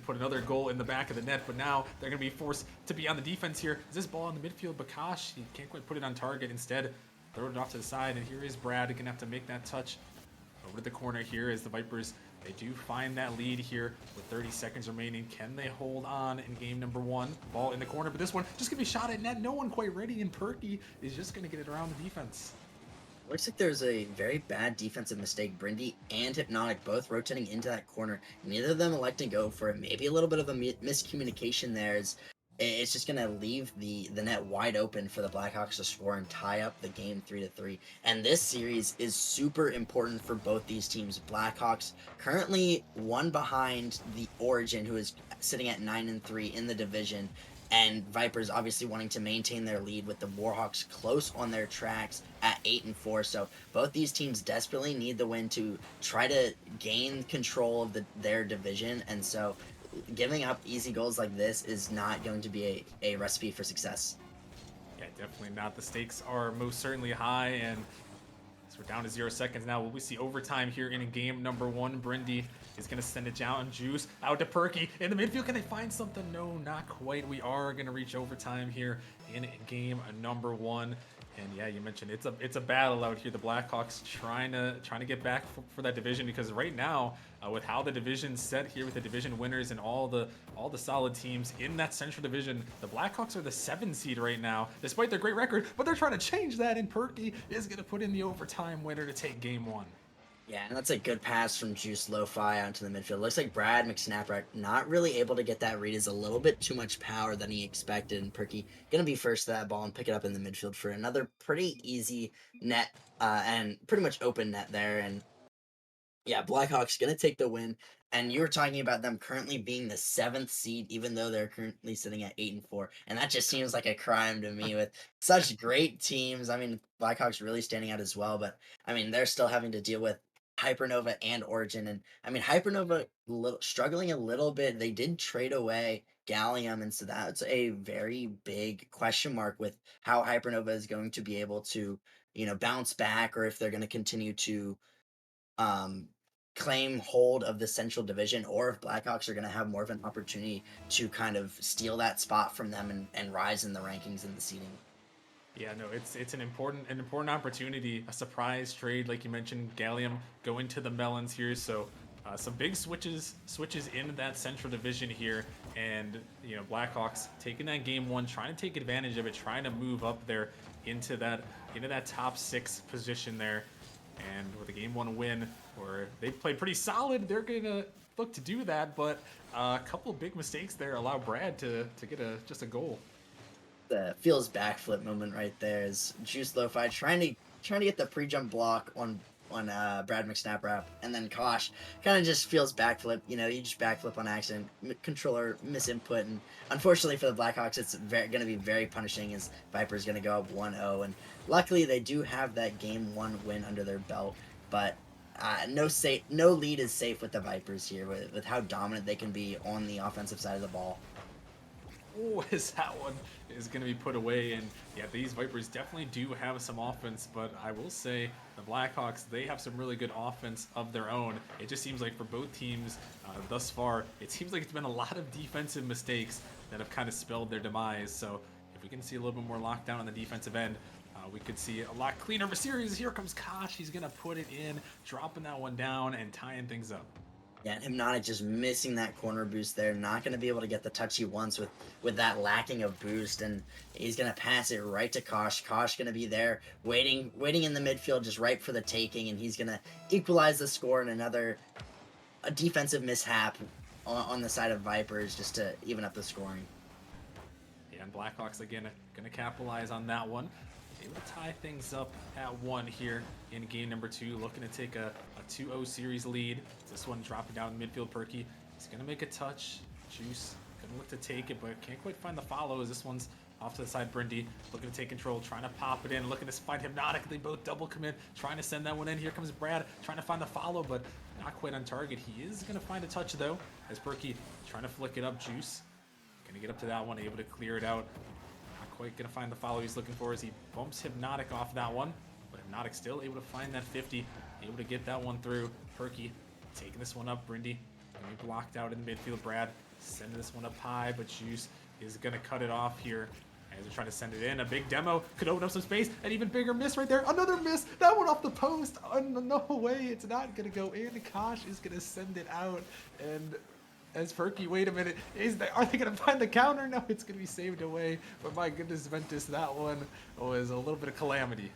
S2: put another goal in the back of the net. But now they're gonna be forced to be on the defense here. Is this ball in the midfield? Bakash, he can't quite put it on target. Instead, throw it off to the side, and here is Brad. Gonna have to make that touch over to the corner here as the Vipers. They do find that lead here with 30 seconds remaining. Can they hold on in game number 1? Ball in the corner, but this one just gonna be shot at net. No one quite ready, and Perky is just gonna get it around the defense.
S8: Looks like there's a very bad defensive mistake. Brindy and Hypnotic both rotating into that corner. Neither of them electing to go for it. Maybe a little bit of a miscommunication there. It's just going to leave the net wide open for the Blackhawks to score and tie up the game 3-3. And this series is super important for both these teams. Blackhawks currently 1 behind the Origin, who is sitting at 9-3 in the division. And Vipers obviously wanting to maintain their lead with the Warhawks close on their tracks at 8-4. So both these teams desperately need the win to try to gain control of their division. And so giving up easy goals like this is not going to be a recipe for success.
S2: Yeah, definitely not. The stakes are most certainly high, and so we're down to 0 seconds now. Will we see overtime here in game number 1? Brindy is going to send it down. Juice out to Perky in the midfield. Can they find something? No, not quite. We are going to reach overtime here in game number 1. And yeah, you mentioned it's a battle out here. The Blackhawks trying to get back for that division, because right now, with how the division's set here, with the division winners and all the solid teams in that Central Division, the Blackhawks are the 7 seed right now, despite their great record. But they're trying to change that, and Perky is going to put in the overtime winner to take Game 1.
S8: Yeah, and that's a good pass from Juice Lo-Fi onto the midfield. Looks like Brad McSnapper not really able to get that read. Is a little bit too much power than he expected. And Perky going to be first to that ball and pick it up in the midfield for another pretty easy net and pretty much open net there. And yeah, Blackhawks going to take the win. And you were talking about them currently being the 7th seed, even though they're currently sitting at 8-4. And that just seems like a crime to me with such great teams. I mean, Blackhawks really standing out as well, but I mean, they're still having to deal with Hypernova and Origin. And I mean, Hypernova struggling a little bit. They did trade away Gallium, and so that's a very big question mark with how Hypernova is going to be able to, bounce back, or if they're going to continue to um, claim hold of the Central Division, or if Blackhawks are going to have more of an opportunity to kind of steal that spot from them and rise in the rankings and the seeding.
S2: Yeah, no, it's an important opportunity, a surprise trade, like you mentioned. Gallium going to the Melons here, so some big switches in that Central Division here, and Blackhawks taking that Game 1, trying to take advantage of it, trying to move up there into that top 6 position there, and with a Game 1 win, where they played pretty solid, they're gonna look to do that, but a couple of big mistakes there allow Brad to get just a goal.
S8: The feels backflip moment right there is Juice Lo-Fi trying to get the pre-jump block on Brad McSnapper, and then Kosh kind of just feels backflip. You just backflip on accident, controller misinput, and unfortunately for the Blackhawks, it's going to be very punishing, as Viper's going to go up 1-0, and luckily they do have that Game 1 win under their belt, but no lead is safe with the Vipers here, with how dominant they can be on the offensive side of the ball.
S2: Oh, is that one is going to be put away. And yeah, these Vipers definitely do have some offense, but I will say the Blackhawks, they have some really good offense of their own. It just seems like for both teams thus far, it seems like it's been a lot of defensive mistakes that have kind of spelled their demise. So if we can see a little bit more lockdown on the defensive end, we could see a lot cleaner of a series. Here comes Kosh. He's going to put it in, dropping that one down and tying things up.
S8: Yeah, and Hypnotic just missing that corner boost there. Not going to be able to get the touch he wants with that lacking of boost, and he's going to pass it right to Kosh. Kosh going to be there waiting in the midfield, just right for the taking, and he's going to equalize the score in a defensive mishap on the side of Vipers, just to even up the scoring.
S2: Yeah, and Blackhawks again going to capitalize on that one. Able to tie things up at 1 here in game number 2. Looking to take a 2-0 series lead. This one dropping down in midfield. Perky, he's going to make a touch. Juice going to look to take it, but can't quite find the follow, as this one's off to the side. Brindy looking to take control, trying to pop it in, looking to find Hypnotic. They both double commit, trying to send that one in. Here comes Brad, trying to find the follow, but not quite on target. He is going to find a touch, though, as Perky trying to flick it up. Juice going to get up to that one, able to clear it out. Quite gonna find the follow he's looking for, as he bumps Hypnotic off that one, but Hypnotic still able to find that 50, able to get that one through. Perky taking this one up. Brindy gonna be blocked out in the midfield. Brad sending this one up high, but Juice is gonna cut it off here as they're trying to send it in. A big demo could open up some space. An even bigger miss right there. Another miss. That one off the post. Oh, no way, it's not gonna go in. Kosh is gonna send it out, and as Perky, wait a minute, are they going to find the counter? No, it's going to be saved away. But my goodness, Ventus, that one was a little bit of calamity.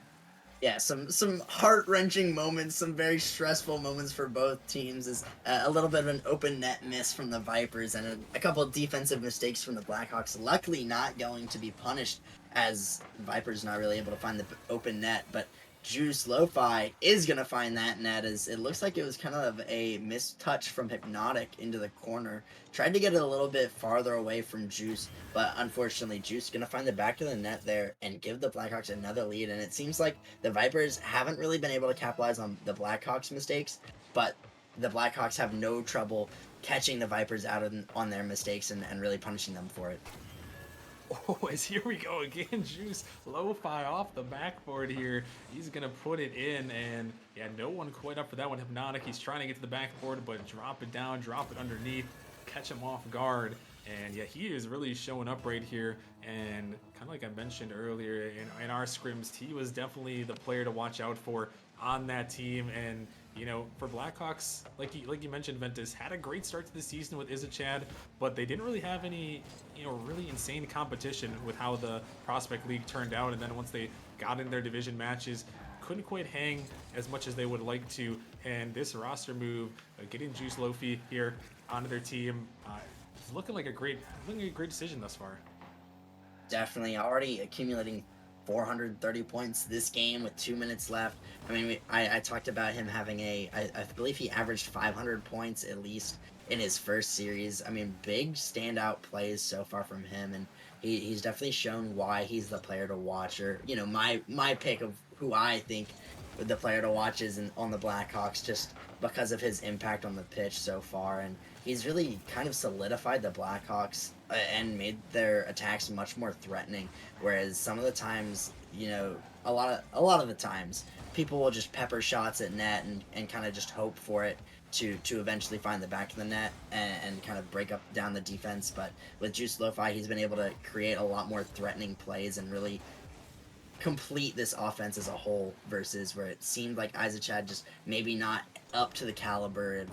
S8: Yeah, some heart-wrenching moments, some very stressful moments for both teams. Is a little bit of an open net miss from the Vipers, and a couple of defensive mistakes from the Blackhawks. Luckily, not going to be punished, as Vipers not really able to find the open net. But Juice Lo-Fi is going to find that net, as it looks like it was kind of a missed touch from Hypnotic into the corner. Tried to get it a little bit farther away from Juice, but unfortunately Juice going to find the back of the net there and give the Blackhawks another lead. And it seems like the Vipers haven't really been able to capitalize on the Blackhawks' mistakes, but the Blackhawks have no trouble catching the Vipers out on their mistakes and really punishing them for it.
S2: Oh, as here we go again. Juice Lo-Fi off the backboard here. He's going to put it in, and yeah, no one quite up for that one. Hypnotic, he's trying to get to the backboard, but drop it down, drop it underneath, catch him off guard, And yeah, he is really showing up right here. And kind of like I mentioned earlier in our scrims, he was definitely the player to watch out for on that team. And you know, for Blackhawks, like you mentioned, Ventus had a great start to the season with Izachad, but they didn't really have any, you know, really insane competition with how the Prospect League turned out. And then once they got in their division matches, couldn't quite hang as much as they would like to. And this roster move, getting Juice Lofi here onto their team, is looking like a great decision thus far.
S8: Definitely already accumulating 430 points this game with 2 minutes left. I mean, I talked about him having I believe he averaged 500 points at least in his first series. I mean, big standout plays so far from him, and he's definitely shown why he's the player to watch. Or, you know, my pick of who I think the player to watch is on the Blackhawks, just because of his impact on the pitch so far. And he's really kind of solidified the Blackhawks and made their attacks much more threatening. Whereas some of the times, you know, a lot of the times, people will just pepper shots at net and kind of just hope for it to eventually find the back of the net and kind of break up down the defense. But with Juice Lo-Fi, he's been able to create a lot more threatening plays and really complete this offense as a whole, versus where it seemed like Izachad just maybe not up to the caliber of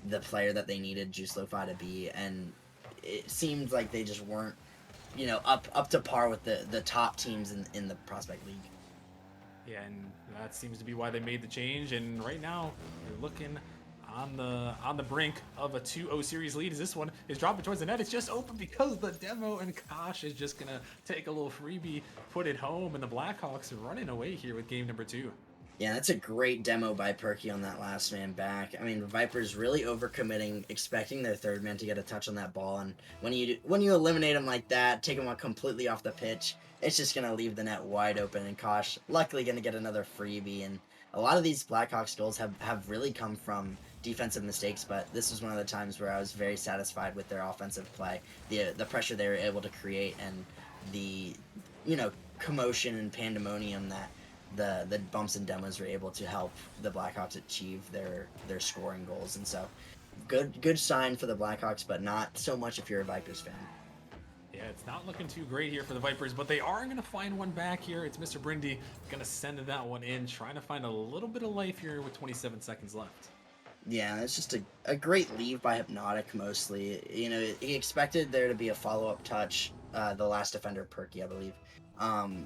S8: the player that they needed Juice Lo-Fi to be, and it seemed like they just weren't, you know, up to par with the top teams in the Prospect League.
S2: Yeah, and that seems to be why they made the change. And right now, they're looking on the brink of a 2-0 series lead, as this one is dropping towards the net. It's just open because the demo, and Kosh is just gonna take a little freebie, put it home, and the Blackhawks are running away here with game number 2.
S8: Yeah, that's a great demo by Perky on that last man back. I mean, Vipers really overcommitting, expecting their third man to get a touch on that ball, and when you eliminate him like that, take him completely off the pitch, it's just gonna leave the net wide open. And Kosh luckily gonna get another freebie. And a lot of these Blackhawks goals have really come from defensive mistakes, but this was one of the times where I was very satisfied with their offensive play, the pressure they were able to create, and the, you know, commotion and pandemonium that the bumps and demos were able to help the Blackhawks achieve their scoring goals. And so good sign for the Blackhawks, but not so much if you're a Vipers fan.
S2: Yeah, it's not looking too great here for the Vipers, but they are going to find one back here. It's Mr. Brindy going to send that one in, trying to find a little bit of life here with 27 seconds left.
S8: Yeah, it's just a great leave by Hypnotic mostly. You know, he expected there to be a follow-up touch, the last defender, Perky, I believe.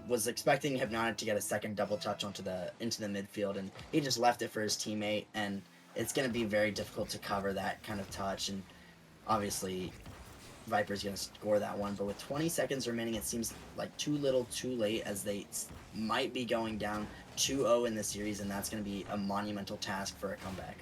S8: Was expecting Hypnotic to get a second double touch into the midfield, and he just left it for his teammate, and it's going to be very difficult to cover that kind of touch. And obviously, Viper's going to score that one, but with 20 seconds remaining, it seems like too little too late, as they might be going down 2-0 in the series, and that's going to be a monumental task for a comeback.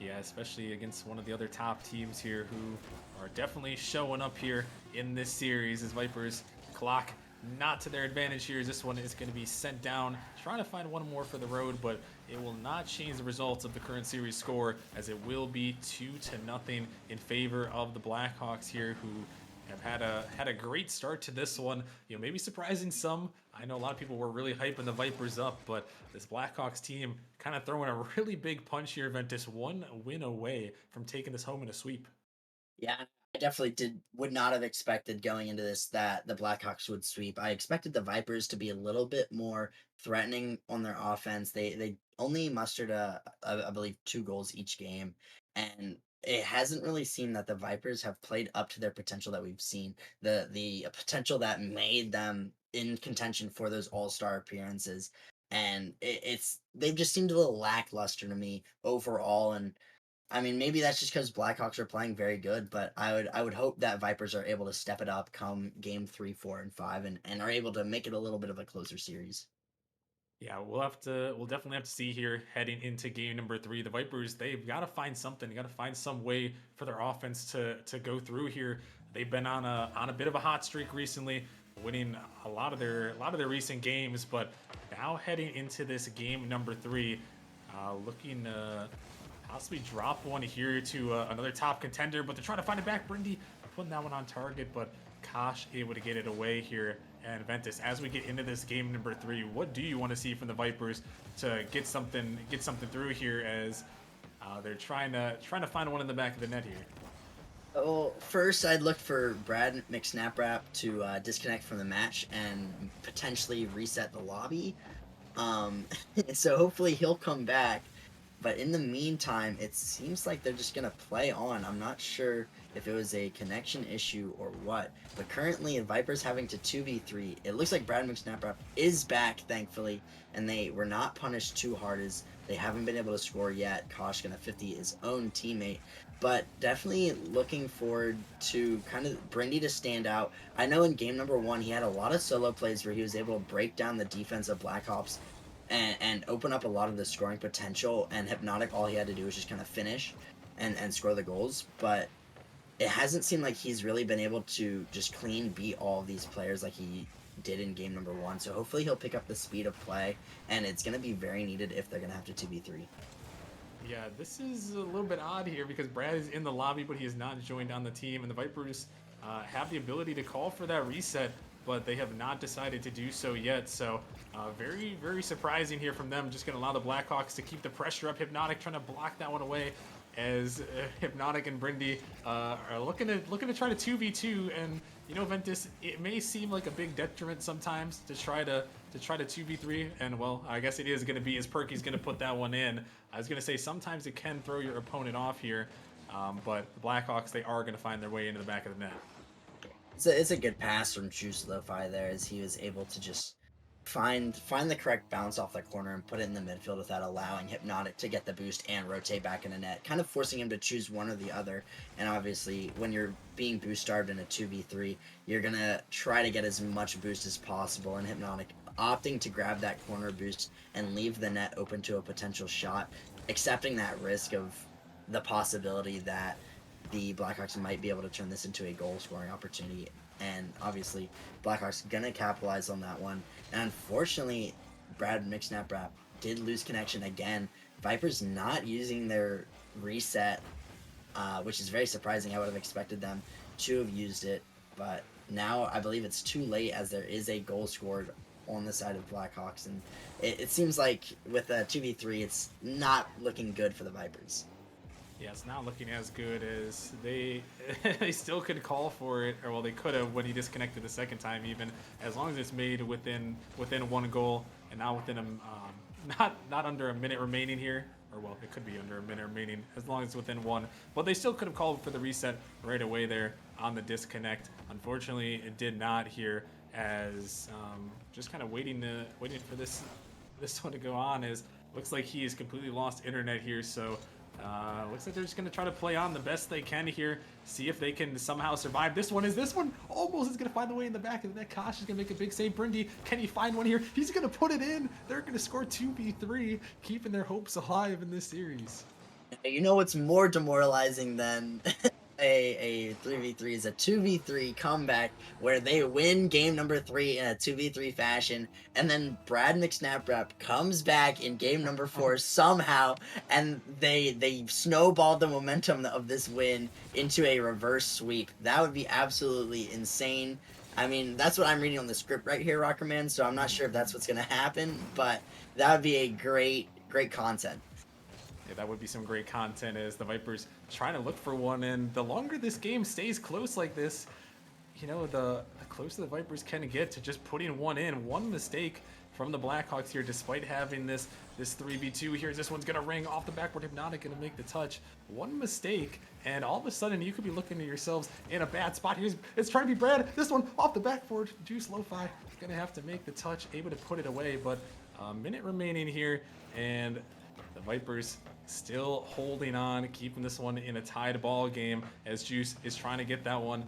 S2: Yeah, especially against one of the other top teams here who are definitely showing up here in this series, as Vipers clock not to their advantage here, as this one is going to be sent down, trying to find one more for the road, but it will not change the results of the current series score, as it will be 2-0 in favor of the Blackhawks here, who have had a great start to this one. You know, maybe surprising some. I know a lot of people were really hyping the Vipers up, but this Blackhawks team kind of throwing a really big punch here. Ventus one win away from taking this home in a sweep.
S8: Yeah, I definitely would not have expected going into this that the Blackhawks would sweep. I expected the Vipers to be a little bit more threatening on their offense. They only mustered I believe 2 goals each game, and it hasn't really seemed that the Vipers have played up to their potential that we've seen. The potential that made them in contention for those All-Star appearances. And they've just seemed a little lackluster to me overall. And I mean, maybe that's just because Blackhawks are playing very good, but I would hope that Vipers are able to step it up come game 3, 4, and 5, and are able to make it a little bit of a closer series.
S2: Yeah, we'll definitely have to see here heading into game number 3. The Vipers, they've got to find something. They got to find some way for their offense to go through here. They've been on a bit of a hot streak recently, winning a lot of their recent games, but now heading into this game number 3, looking possibly drop one here to another top contender, but they're trying to find it back. Brindy putting that one on target, but Kosh able to get it away here. And Ventus, as we get into this game number 3, what do you want to see from the Vipers to get something through here, as they're trying to find one in the back of the net here?
S8: Well, first I'd look for Brad McSnaprap to disconnect from the match and potentially reset the lobby. Um, so hopefully he'll come back. But in the meantime, it seems like they're just gonna play on. I'm not sure if it was a connection issue or what. But currently, Viper's having to 2v3. It looks like Brad McSnaprap is back, thankfully, and they were not punished too hard as they haven't been able to score yet. Kosh gonna 50 his own teammate. But definitely looking forward to kind of Brindy to stand out. I know in game number 1 he had a lot of solo plays where he was able to break down the defense of Black Ops and open up a lot of the scoring potential. And Hypnotic, all he had to do was just kind of finish and score the goals. But it hasn't seemed like he's really been able to just clean beat all of these players like he did in game number 1. So hopefully he'll pick up the speed of play, and it's going to be very needed if they're going to have to 2v3.
S2: Yeah, this is a little bit odd here because Brad is in the lobby, but he is not joined on the team, and the Vipers have the ability to call for that reset, but they have not decided to do so yet. So very, very surprising here from them. Just going to allow the Blackhawks to keep the pressure up. Hypnotic trying to block that one away as Hypnotic and Brindy are looking to try to 2v2. And you know, Ventus, it may seem like a big detriment sometimes to try to 2v3, and well, I guess it is going to be as Perky's going to put that one in. I was going to say sometimes it can throw your opponent off here, but the Blackhawks, they are going to find their way into the back of the net.
S8: It's a good pass from Juice Lo-Fi there as he was able to just find the correct bounce off the corner and put it in the midfield without allowing Hypnotic to get the boost and rotate back in the net, kind of forcing him to choose one or the other. And obviously, when you're being boost starved in a 2v3, you're going to try to get as much boost as possible, and Hypnotic opting to grab that corner boost and leave the net open to a potential shot, accepting that risk of the possibility that the Blackhawks might be able to turn this into a goal scoring opportunity. And obviously, Blackhawks gonna capitalize on that one. And unfortunately, Brad McSnaprap did lose connection again. Vipers not using their reset, which is very surprising. I would have expected them to have used it, but now I believe it's too late as there is a goal scored on the side of Blackhawks, and it seems like with a 2v3, it's not looking good for the Vipers.
S2: Yeah, it's not looking as good as they they still could call for it, or well, they could have when he disconnected the second time, even as long as it's made within one goal and not within not under a minute remaining here, or well, it could be under a minute remaining as long as it's within one. But they still could have called for the reset right away there on the disconnect. Unfortunately, it did not here, as just kind of waiting for this one to go on. As looks like he has completely lost internet here, so. Looks like they're just going to try to play on the best they can here, see if they can somehow survive. This one almost is going to find the way in the back of the net. Kosh is going to make a big save. Brindy, can he find one here? He's going to put it in. They're going to score 2v3, keeping their hopes alive in this series.
S8: You know what's more demoralizing than a 3v3 is a 2v3 comeback where they win game number 3 in a 2v3 fashion, and then Brad McSnaprap comes back in game number 4 somehow, and they snowballed the momentum of this win into a reverse sweep. That would be absolutely insane. I mean, that's what I'm reading on the script right here, Rockerman, so I'm not sure if that's what's going to happen, but that would be a great content.
S2: Yeah, that would be some great content as the Vipers trying to look for one. And the longer this game stays close like this, you know, the closer the Vipers can get to just putting one in. One mistake from the Blackhawks here, despite having this 3v2 here. This one's going to ring off the backboard. Hypnotic going to make the touch. One mistake, and all of a sudden you could be looking at yourselves in a bad spot here. It's trying to be Brad. This one off the backboard. Juice Lo-Fi going to have to make the touch, able to put it away. But a minute remaining here, and the Vipers still holding on, keeping this one in a tied ball game as Juice is trying to get that one.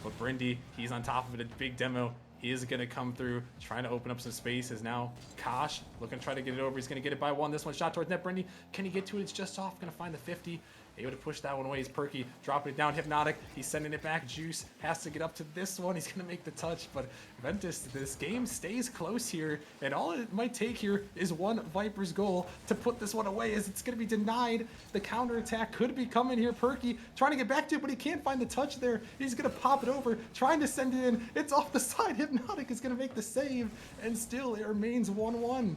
S2: But Brindy, he's on top of it. A big demo is going to come through, trying to open up some space. As now Kosh looking to try to get it over. He's going to get it by one. This one shot towards net. Brindy, can he get to it? It's just off. Going to find the 50. Able to push that one away. He's Perky dropping it down. Hypnotic, he's sending it back. Juice has to get up to this one. He's going to make the touch. But Ventus, this game stays close here. And all it might take here is one Vipers goal to put this one away, as it's going to be denied. The counterattack could be coming here. Perky trying to get back to it, but he can't find the touch there. He's going to pop it over, trying to send it in. It's off the side. Hypnotic is going to make the save. And still, it remains 1-1.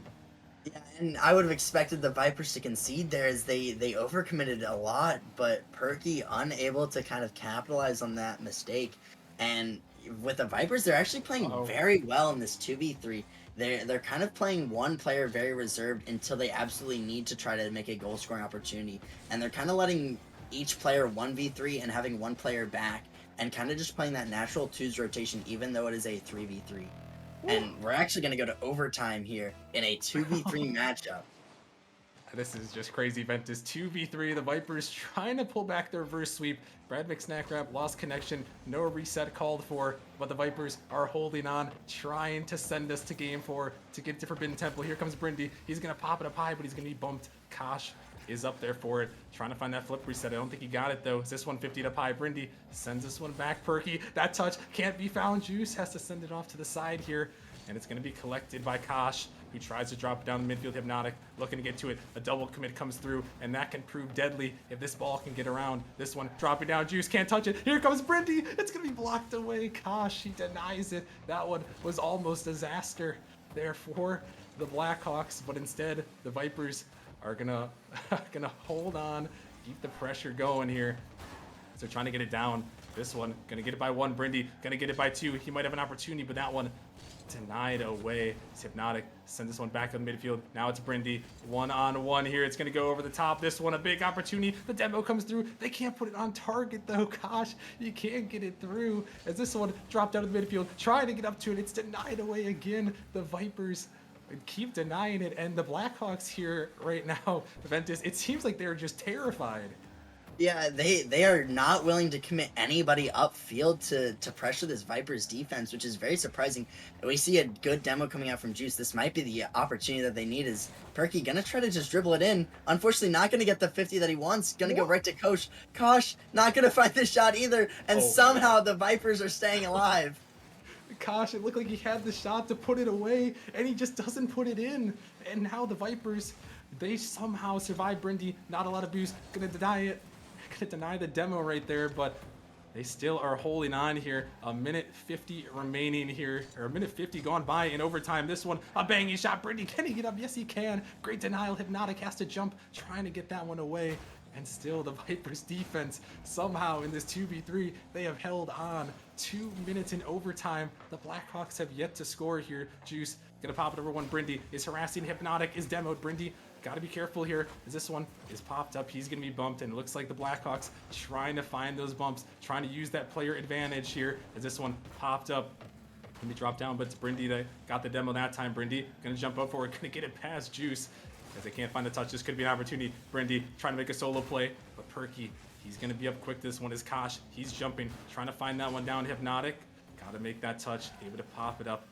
S8: Yeah, and I would have expected the Vipers to concede there as they overcommitted a lot, but Perky unable to kind of capitalize on that mistake. And with the Vipers, they're actually playing
S2: Uh-oh.
S8: very well in this 2v3. They're kind of playing one player very reserved until they absolutely need to try to make a goal scoring opportunity. And they're kind of letting each player 1v3 and having one player back and kind of just playing that natural twos rotation even though it is a 3v3. And we're actually going to go to overtime here in a 2v3 matchup.
S2: This is just crazy. Ventus 2v3. The Vipers trying to pull back the reverse sweep. Brad McSnackrap lost connection. No reset called for, but the Vipers are holding on, trying to send us to game 4 to get to Forbidden Temple. Here comes Brindy. He's going to pop it up high, but he's going to be bumped. Kosh is up there for it, trying to find that flip reset. I don't think he got it though. Is this 150 up high? Brindy sends this one back. Perky, that touch can't be found. Juice has to send it off to the side here, and it's going to be collected by Kosh, who tries to drop it down the midfield. Hypnotic looking to get to it. A double commit comes through, and that can prove deadly if this ball can get around. This one dropping down. Juice can't touch it. Here comes Brindy. It's going to be blocked away. Kosh, he denies it. That one was almost a disaster there for the Blackhawks, but instead the Vipers are gonna hold on, keep the pressure going here. So trying to get it down. This one gonna get it by 1. Brindy gonna get it by 2. He might have an opportunity, but that one denied away. It's Hypnotic. Send this one back on midfield. Now it's Brindy. 1-on-1 here. It's going to go over the top. This one, a big opportunity. The demo comes through. They can't put it on target, though. Gosh, you can't get it through. As this one dropped out of the midfield, trying to get up to it. It's denied away again. The Vipers keep denying it. And the Blackhawks here right now, Ventus, it seems like they're just terrified.
S8: Yeah, they are not willing to commit anybody upfield to pressure this Vipers defense, which is very surprising. We see a good demo coming out from Juice. This might be the opportunity that they need. Is Perky gonna try to just dribble it in? Unfortunately, not gonna get the 50 that he wants. Gonna go right to Kosh. Kosh not gonna find the shot either, and somehow the Vipers are staying alive.
S2: Gosh, it looked like he had the shot to put it away, and he just doesn't put it in. And now the Vipers, they somehow survive. Brindy, not a lot of boost, gonna deny it. Gonna deny the demo right there, but they still are holding on here. A minute 50 remaining here, or a minute 50 gone by in overtime. This one, a banging shot. Brindy, can he get up? Yes, he can. Great denial. Hypnotic has to jump, trying to get that one away. And still the Vipers defense, somehow in this 2v3, they have held on. 2 minutes in overtime. The Blackhawks have yet to score here. Juice gonna pop it over 1. Brindy is harassing. Hypnotic is demoed. Brindy, gotta be careful here, as this one is popped up. He's gonna be bumped, and it looks like the Blackhawks trying to find those bumps, trying to use that player advantage here, as this one popped up. Gonna be dropped down, but it's Brindy that got the demo that time. Brindy gonna jump up for it, gonna get it past Juice, as they can't find the touch. This could be an opportunity. Brindy trying to make a solo play, but Perky, he's gonna be up quick. This one is Kosh. He's jumping, trying to find that one down. Hypnotic, gotta make that touch, able to pop it up.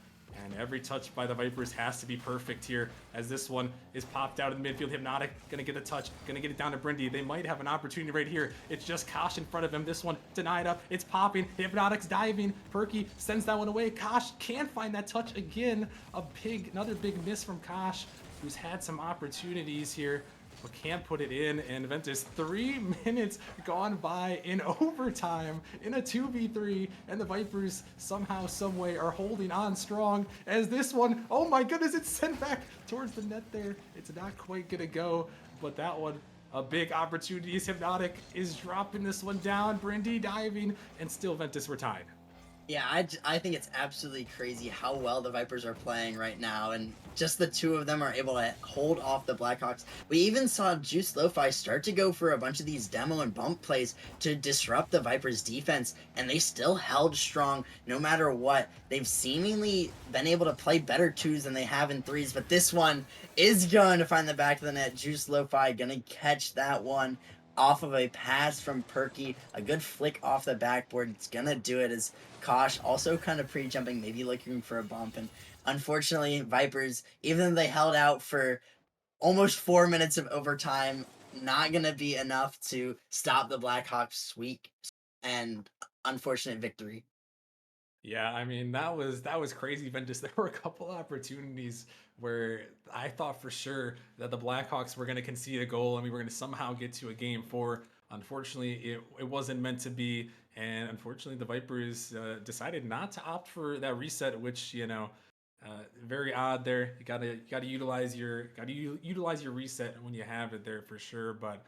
S2: And every touch by the Vipers has to be perfect here, as this one is popped out of the midfield. Hypnotic gonna get a touch, gonna get it down to Brindy. They might have an opportunity right here. It's just Kosh in front of him. This one denied up. It's popping. Hypnotic's diving. Perky sends that one away. Kosh can't find that touch again. Another big miss from Kosh, who's had some opportunities here, but can't put it in. And Ventus, 3 minutes gone by in overtime in a 2v3, and the Vipers somehow, someway are holding on strong, as this one, oh my goodness, it's sent back towards the net there. It's not quite gonna go, but that one, a big opportunity. Hypnotic is dropping this one down. Brindy diving, and still Ventus, we're tied.
S8: Yeah, I think it's absolutely crazy how well the Vipers are playing right now, and just the two of them are able to hold off the Blackhawks. We even saw Juice Lo-Fi start to go for a bunch of these demo and bump plays to disrupt the Vipers' defense, and they still held strong no matter what. They've seemingly been able to play better twos than they have in threes, but this one is going to find the back of the net. Juice Lo-Fi gonna catch that one off of a pass from Perky, a good flick off the backboard. It's gonna do it, as Kosh also kind of pre-jumping, maybe looking for a bump. And unfortunately, Vipers, even though they held out for almost 4 minutes of overtime, not gonna be enough to stop the Blackhawks' sweep and unfortunate victory.
S2: Yeah, I mean that was crazy, Ventus. There were a couple opportunities where I thought for sure that the Blackhawks were going to concede a goal and we were going to somehow get to a game 4. Unfortunately, it wasn't meant to be, and unfortunately, the Vipers decided not to opt for that reset, which Very odd there. You gotta utilize your reset when you have it there for sure. But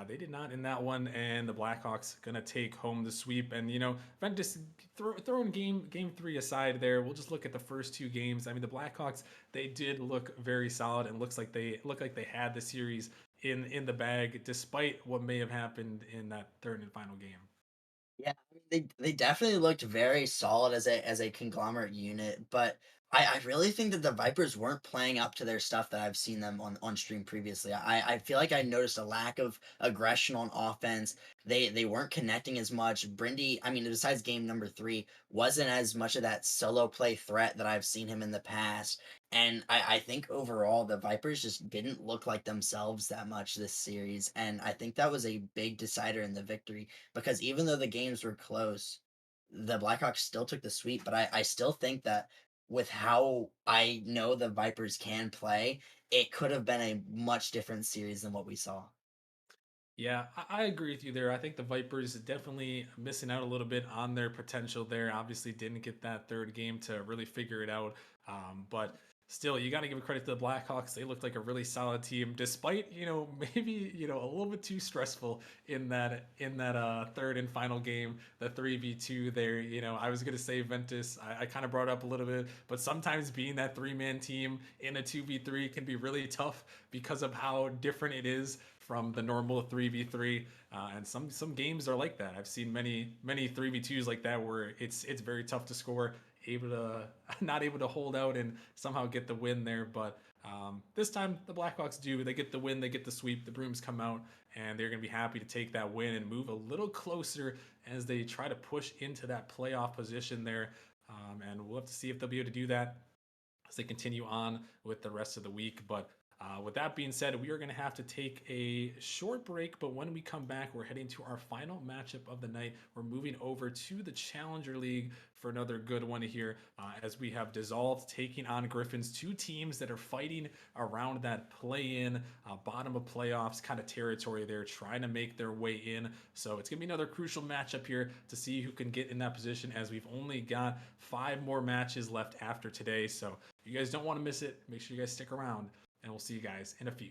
S2: they did not in that one, and the Blackhawks gonna take home the sweep. And Ventus throwing game three aside there, we'll just look at the first two games. I mean, the Blackhawks, they did look very solid, and look like they had the series in the bag, despite what may have happened in that third and final game.
S8: Yeah, I mean, they definitely looked very solid as a conglomerate unit, but I really think that the Vipers weren't playing up to their stuff that I've seen them on stream previously. I feel like I noticed a lack of aggression on offense. They weren't connecting as much. Brindy, I mean, besides game number three, wasn't as much of that solo play threat that I've seen him in the past. And I think overall the Vipers just didn't look like themselves that much this series. And I think that was a big decider in the victory because even though the games were close, the Blackhawks still took the sweep. But I still think that with how I know the Vipers can play, it could have been a much different series than what we saw.
S2: Yeah, I agree with you there. I think the Vipers definitely missing out a little bit on their potential there. Obviously, didn't get that third game to really figure it out. But still, you got to give credit to the Blackhawks. They looked like a really solid team, despite maybe a little bit too stressful in that third and final game, the 3v2 there. I was gonna say Ventus. I kind of brought it up a little bit, but sometimes being that three-man team in a 2v3 can be really tough because of how different it is from the normal 3v3, and some games are like that. I've seen many 3v2s like that where it's very tough to score, able to not able to hold out and somehow get the win there. But this time the Blackhawks do. They get the win, they get the sweep, the brooms come out, and they're going to be happy to take that win and move a little closer as they try to push into that playoff position there. And we'll have to see if they'll be able to do that as they continue on with the rest of the week. But with that being said, we are going to have to take a short break. But when we come back, we're heading to our final matchup of the night. We're moving over to the Challenger League for another good one here, as we have Dissolved taking on Griffins, two teams that are fighting around that play-in, bottom of playoffs kind of territory. They're trying to make their way in. So it's going to be another crucial matchup here to see who can get in that position, as we've only got 5 more matches left after today. So if you guys don't want to miss it, make sure you guys stick around, and we'll see you guys in a few.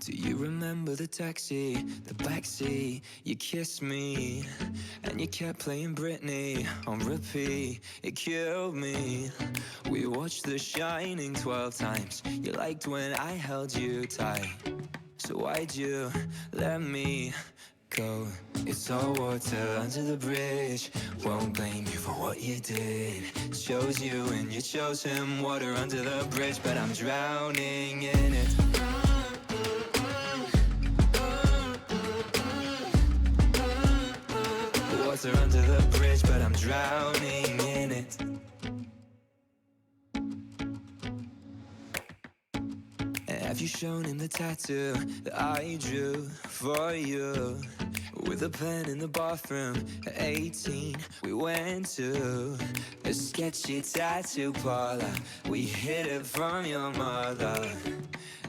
S9: Do you remember the taxi, the backseat? You kissed me, and you kept playing Britney on repeat. It killed me. We watched The Shining 12 times. You liked when I held you tight. So why'd you let me go? It's all water under the bridge. Won't blame you for what you did. Chose you and you chose him. Water under the bridge, but I'm drowning in it. Water under the bridge, but I'm drowning in it. Have you shown him the tattoo that I drew for you? With a pen in the bathroom at 18, we went to a sketchy tattoo parlor. We hid it from your mother.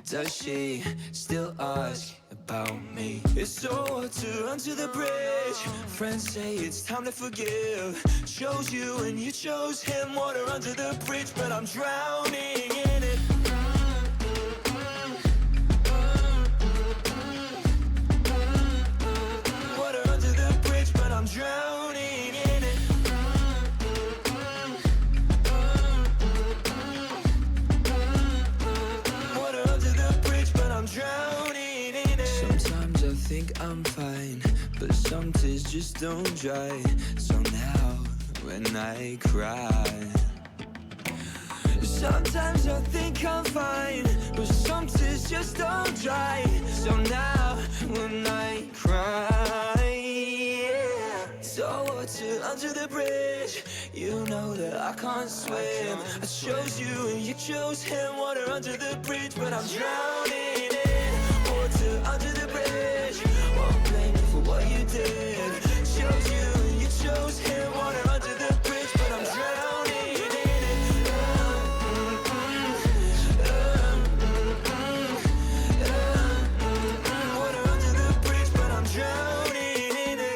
S9: Does she still ask about me? It's so hard to run to the bridge. Friends say it's time to forgive. Chose you and you chose him. Water under the bridge, but I'm drowning in it. Water under the bridge, but I'm drowning in it. Water under the bridge, but I'm drowning in it. Sometimes I think I'm fine, but some tears just don't dry. So now when I cry, sometimes I think I'm fine, but some tears just don't dry. So now when I cry, yeah. So water under the bridge, you know that I can't swim. I chose you and you chose him. Water under the bridge, but I'm drowning in water under the bridge. Won't blame you for what you did. Chose you and you chose him. Water under the bridge, but I'm drowning in it. Water under the bridge, but I'm drowning in it.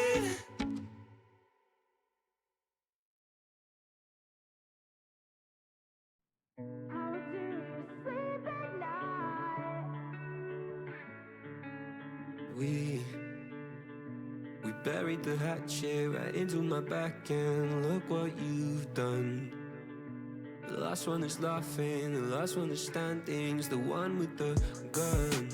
S9: We buried the hatchet right into my back end. Look what you've done. The last one is laughing, the last one is standing, is the one with the gun.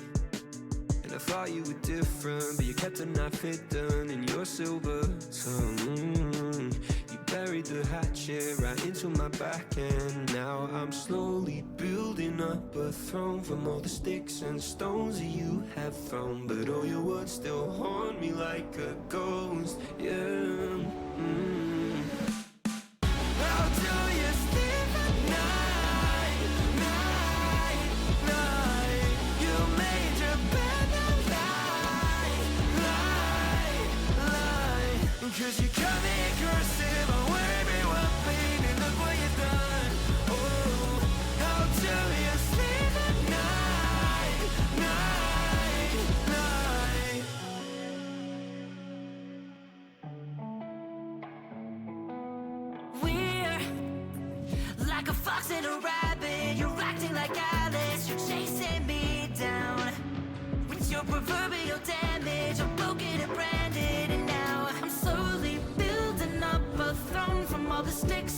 S9: And I thought you were different, but you kept a knife hidden in your silver tongue. You buried the hatchet right into my back end. Now I'm slowly building up a throne from all the sticks and stones that you have thrown. But all your words still haunt me like a ghost, yeah. How do you sleep at night, night, night? You made your bed and lie. 'Cause you cut me cursive on where everyone baby, look what you've done. Oh, how do you sleep at night, night, night?
S1: We're like a fox and a rabbit. You're acting like Alice. You're chasing me down with your proverbial damage. I'm broken and branded, and now I'm slowly building up a throne from all the sticks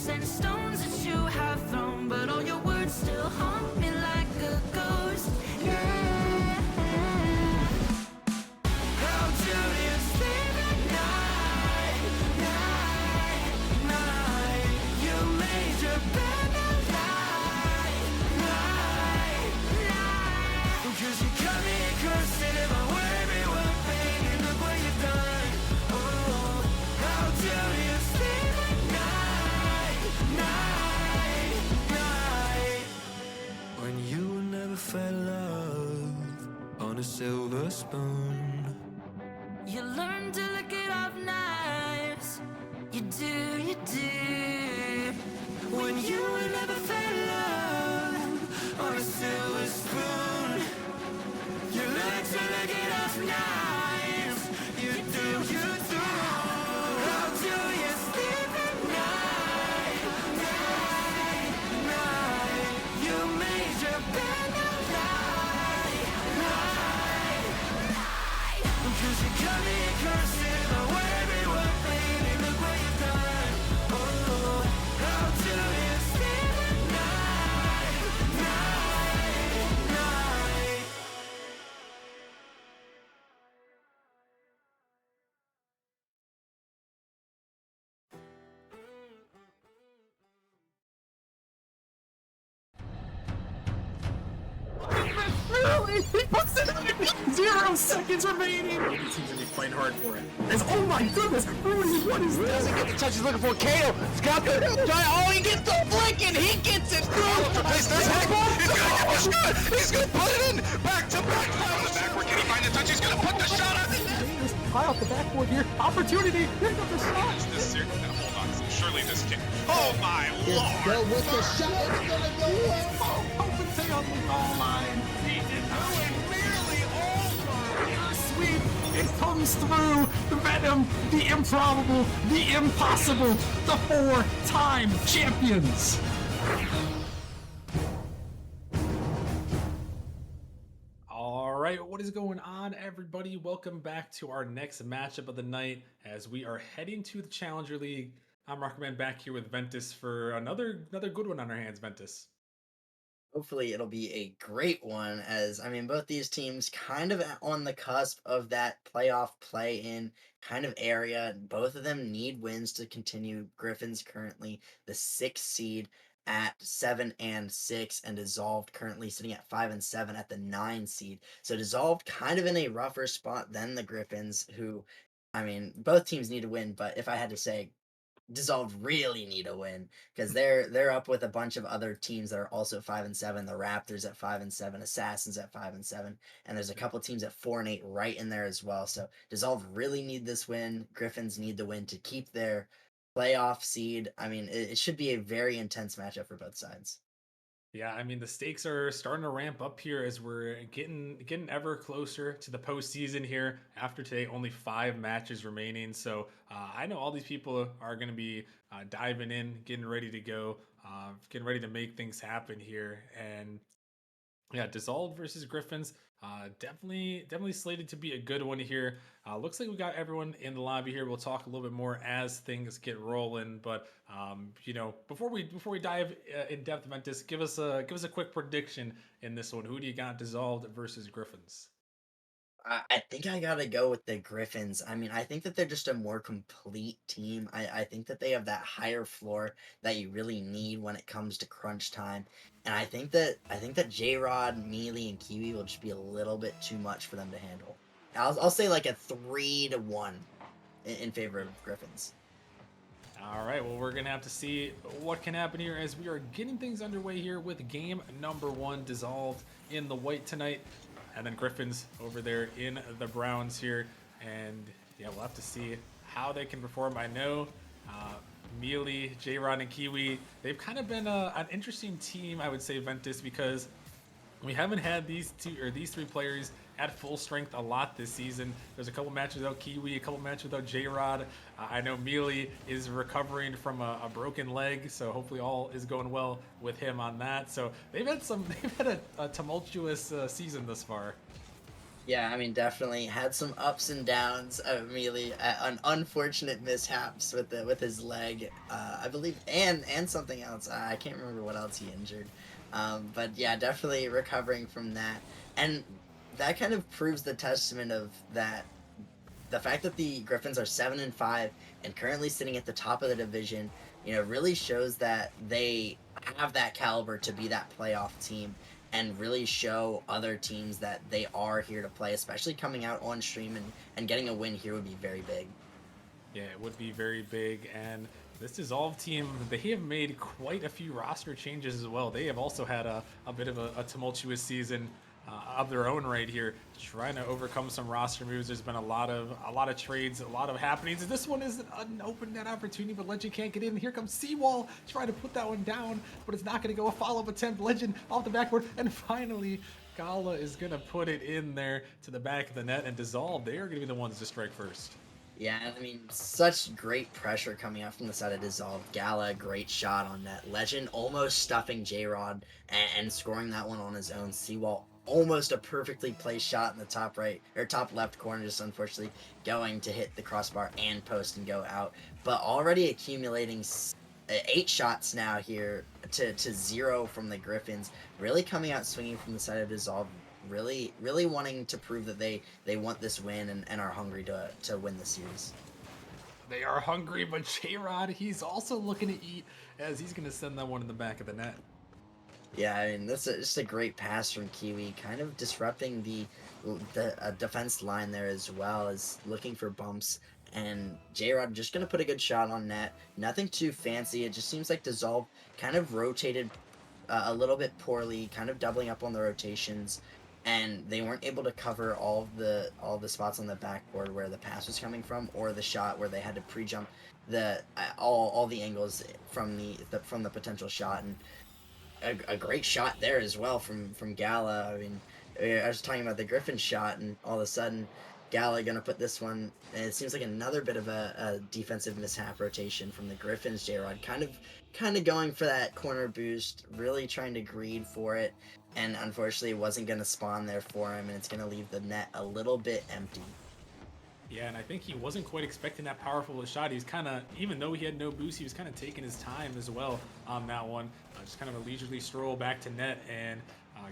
S9: spoon.
S1: You learn to lick it off nice. You do.
S9: When you were never fell on a silver spoon. You learn to lick it off nice. You do. How do you sleep at night? You made your bed at night. 'Cause you got me cursing the way we were, baby. Look what you've done. Oh, how do you sleep at night?
S10: Really? He puts it in 0 seconds remaining.
S2: Maybe teams gonna be fighting hard for it.
S10: Oh my goodness, Rudy, what is this?
S3: Doesn't get the touch he's looking for. Kato, Scott, oh, he gets the flick and he gets it through. Place this heck. He's gonna get the shot. He's gonna put it in. Back to back.
S4: On the backward, can he find the touch? He's gonna put the shot on.
S10: High off the backboard here. Opportunity. Here comes the shot.
S4: Is this serious? Hold on. Surely this can. Oh my lord!
S5: Go with the shot. It's gonna go in.
S10: Oh, open stay on the goal line. He did not win.
S4: Nearly over.
S10: Sweep. It comes through. The venom, the improbable, the impossible. The 4-time champions.
S2: All right, what is going on, everybody? Welcome back to our next matchup of the night as we are heading to the Challenger League. I'm Rockman back here with Ventus for another good one on our hands, Ventus.
S8: Hopefully it'll be a great one, as I mean both these teams kind of on the cusp of that playoff play-in kind of area. Both of them need wins to continue. Griffin's currently the 6th seed at 7-6, and Dissolved currently sitting at 5-7 at the 9 seed. So Dissolved kind of in a rougher spot than the Griffins, who, I mean, both teams need to win, but if I had to say, Dissolved really need a win because they're up with a bunch of other teams that are also 5-7. The Raptors at 5-7, Assassins at 5-7, and there's a couple teams at 4-8 right in there as well. So Dissolved really need this win. Griffins need the win to keep their playoff seed. I mean, it should be a very intense matchup for both sides.
S2: Yeah, I mean the stakes are starting to ramp up here as we're getting ever closer to the postseason here. After today, only 5 matches remaining. So I know all these people are going to be diving in, getting ready to go, getting ready to make things happen here. And yeah, Dissolved versus Griffins, definitely slated to be a good one here. Looks like we got everyone in the lobby here. We'll talk a little bit more as things get rolling. But you know, before we dive in depth, Ventus, give us a quick prediction in this one. Who do you got, Dissolved versus Griffins?
S8: I think I gotta go with the Griffins. I mean, I think that they're just a more complete team. I think that they have that higher floor that you really need when it comes to crunch time. And I think that J-Rod, Mealy, and Kiwi will just be a little bit too much for them to handle. I'll say like a 3-1 in favor of Griffins.
S2: All right, well, we're going to have to see what can happen here as we are getting things underway here with game number 1, Dissolved in the white tonight. And then Griffins over there in the browns here. And yeah, we'll have to see how they can perform. I know Mealy, J-Rod, and Kiwi, they've kind of been an interesting team, I would say, Ventus, because we haven't had these 3 players at full strength a lot this season. There's a couple matches without Kiwi, a couple matches without J-Rod. I know Mealy is recovering from a broken leg, so hopefully all is going well with him on that. So they've had a tumultuous season thus far.
S8: Yeah, I mean, definitely had some ups and downs. Mealy, unfortunate mishaps with his leg, I believe, and something else. I can't remember what else he injured. But yeah, definitely recovering from that. And that kind of proves the testament of that. The fact that the Griffins are 7-5 and currently sitting at the top of the division, you know, really shows that they have that caliber to be that playoff team and really show other teams that they are here to play, especially coming out on stream and getting a win here would be very big.
S2: Yeah, it would be very big. And this Dissolve team, they have made quite a few roster changes as well. They have also had a bit of a tumultuous season. of their own right here, trying to overcome some roster moves. There's been a lot of trades, a lot of happenings. This one is an open net opportunity, but Legend can't get in. Here comes Seawall trying to put that one down, but it's not going to go. A follow-up attempt. Legend off the backboard, and finally Gala is going to put it in there to the back of the net, and Dissolve, they are going to be the ones to strike first.
S8: Yeah, I mean, such great pressure coming out from the side of Dissolve. Gala, great shot on net. Legend almost stuffing J-Rod and scoring that one on his own. Seawall, almost a perfectly placed shot in the top right, or top left corner, just unfortunately going to hit the crossbar and post and go out. But already accumulating 8 shots now here to 0 from the Griffins. Really coming out swinging from the side of Dissolve. Really wanting to prove that they want this win and are hungry to win the series.
S2: They are hungry, but J-Rod, he's also looking to eat, as he's going to send that one in the back of the net.
S8: Yeah, I mean, that's just a great pass from Kiwi, kind of disrupting the defense line there as well, as looking for bumps. And J-Rod just going to put a good shot on net. Nothing too fancy. It just seems like Dissolve kind of rotated a little bit poorly, kind of doubling up on the rotations, and they weren't able to cover all the spots on the backboard where the pass was coming from, or the shot where they had to pre-jump all the angles from the potential shot. And a great shot there as well from Gala. I mean, I was talking about the Griffin shot, and all of a sudden Gala gonna put this one, and it seems like another bit of a defensive mishap rotation from the Griffins. J-Rod kind of going for that corner boost, really trying to greed for it, and unfortunately it wasn't gonna spawn there for him, and it's gonna leave the net a little bit empty.
S2: Yeah, and I think he wasn't quite expecting that powerful a shot. He's kind of, even though he had no boost, he was kind of taking his time as well on that one. Just kind of a leisurely stroll back to net, and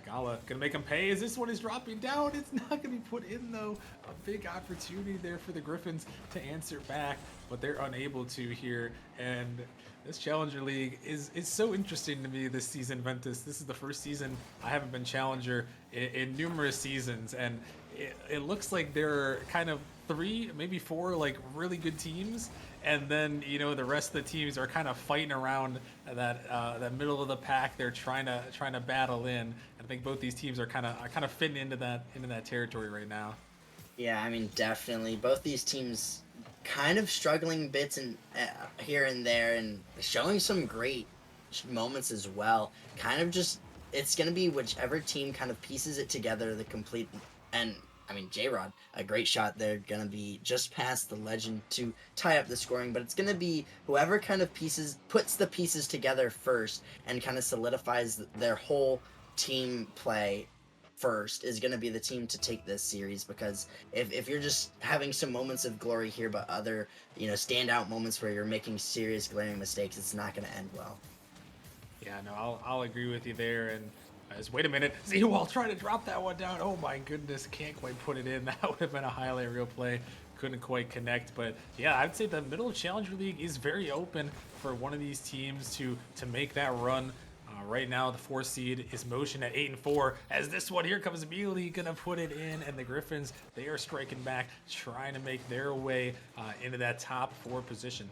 S2: Gala gonna make him pay as this one is dropping down. It's not gonna be put in though. A big opportunity there for the Griffins to answer back, but they're unable to here. And this Challenger League is so interesting to me this season, Ventus. This is the first season I haven't been Challenger in numerous seasons, and it looks like there are kind of 3, maybe 4 like really good teams, and then the rest of the teams are kind of fighting around that middle of the pack. They're trying to battle in. I think both these teams are kind of fitting into that territory right now.
S8: Yeah, I mean, definitely both these teams kind of struggling bits and here and there, and showing some great moments as well. Kind of just, it's gonna be whichever team kind of pieces it together, the complete. And I mean, J-Rod, a great shot there, gonna be just past the Legend to tie up the scoring, but it's gonna be whoever kind of puts the pieces together first and kind of solidifies their whole team play first is gonna be the team to take this series. Because if you're just having some moments of glory here, but other standout moments where you're making serious glaring mistakes, it's not gonna end well.
S2: Yeah, no, I'll agree with you there. And wait a minute, Seawall trying to drop that one down. Oh my goodness, can't quite put it in. That would have been a highlight reel play. Couldn't quite connect. But yeah, I'd say the middle Challenger League is very open for one of these teams to make that run. Right now, the 4 seed is motion at 8-4. As this one here comes immediately gonna put it in, and the Griffins, they are striking back, trying to make their way into that top 4 position.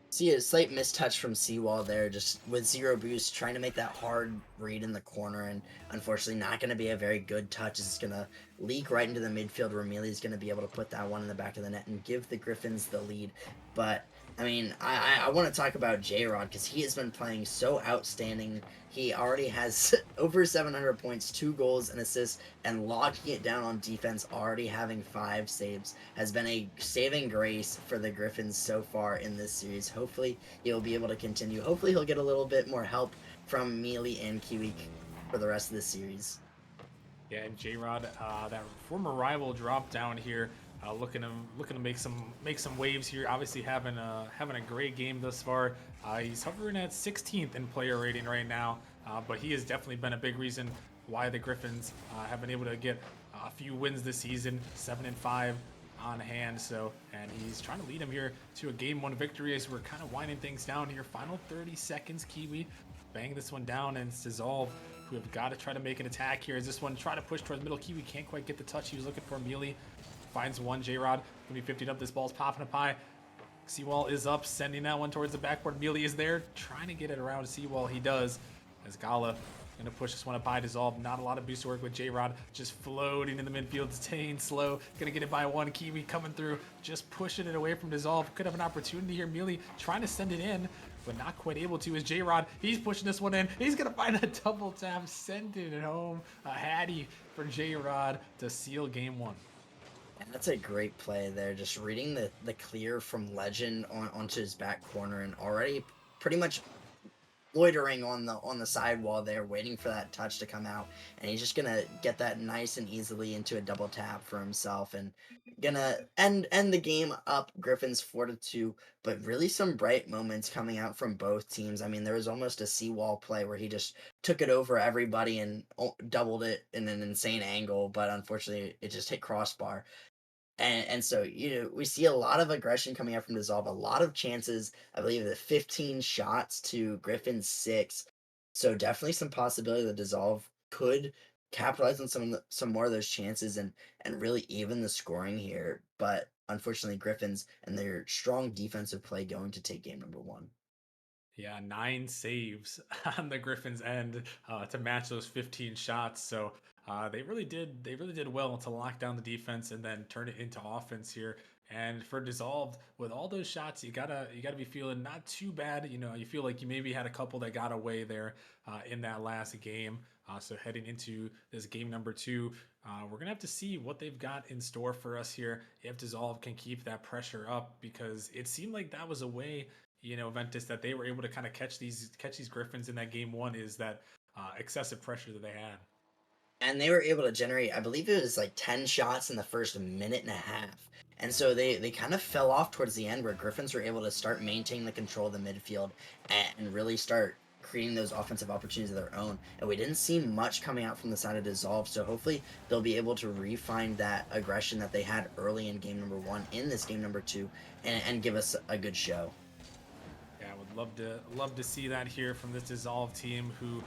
S8: See a slight mistouch from Seawall there, just with 0 boost, trying to make that hard read in the corner, and unfortunately not going to be a very good touch. It's going to leak right into the midfield where Mealy's going to be able to put that one in the back of the net and give the Griffins the lead. But I mean, I want to talk about J-Rod, because he has been playing so outstanding. He already has over 700 points, 2 goals and assists, and locking it down on defense, already having 5 saves, has been a saving grace for the Griffins so far in this series. Hopefully he'll be able to continue. Hopefully he'll get a little bit more help from Mealy and Kiwi for the rest of the series.
S2: Yeah, and J-Rod, that former rival, dropped down here. Looking to make some waves here. Obviously having a great game thus far. He's hovering at 16th in player rating right now, but he has definitely been a big reason why the Griffins have been able to get a few wins this season. 7-5 on hand. So, and he's trying to lead him here to a game 1 victory as we're kind of winding things down here. Final 30 seconds. Kiwi bang this one down, and it's Dissolve who have got to try to make an attack here. As this one try to push towards middle. Kiwi can't quite get the touch he was looking for. Mealy finds one. J-Rod gonna be 50'd up. This ball's popping up high. Seawall is up, sending that one towards the backboard. Mealy is there, trying to get it around Seawall. He does, as Gala Gonna push this one up by Dissolve. Not a lot of boost work with J-Rod. Just floating in the midfield, staying slow. Gonna get it by one. Kiwi coming through, just pushing it away from Dissolve. Could have an opportunity here. Mealy trying to send it in, but not quite able to. Is J-Rod. He's pushing this one in. He's gonna find a double tap, sending it home. A Hattie for J-Rod to seal game one.
S8: And that's a great play there. Just reading the clear from Legend onto his back corner and already pretty much loitering on the sidewall there, waiting for that touch to come out, and he's just gonna get that nice and easily into a double tap for himself, and gonna end the game up Griffins 4-2. But really, some bright moments coming out from both teams. I mean, there was almost a seawall play where he just took it over everybody and doubled it in an insane angle, but unfortunately, it just hit crossbar. And so, we see a lot of aggression coming out from Dissolve, a lot of chances. I believe the 15 shots to Griffin's 6. So definitely some possibility that Dissolve could capitalize on some more of those chances and really even the scoring here. But unfortunately, Griffins and their strong defensive play going to take game number 1.
S2: Yeah, 9 saves on the Griffins' end to match those 15 shots. So they really did well to lock down the defense and then turn it into offense here. And for Dissolved, with all those shots, you gotta be feeling not too bad. You feel like you maybe had a couple that got away there in that last game. So heading into this game number 2, we're gonna have to see what they've got in store for us here. If Dissolve can keep that pressure up, because it seemed like that was a way, Ventus, that they were able to kind of catch these Griffins in that game 1, is that excessive pressure that they had.
S8: And they were able to generate, I believe it was like 10 shots in the first minute and a half. And so they kind of fell off towards the end, where Griffins were able to start maintaining the control of the midfield and really start creating those offensive opportunities of their own. And we didn't see much coming out from the side of Dissolve, so hopefully they'll be able to refine that aggression that they had early in game number 1 in this game number 2 and give us a good show.
S2: Yeah, I would love to see that here from this Dissolve team, who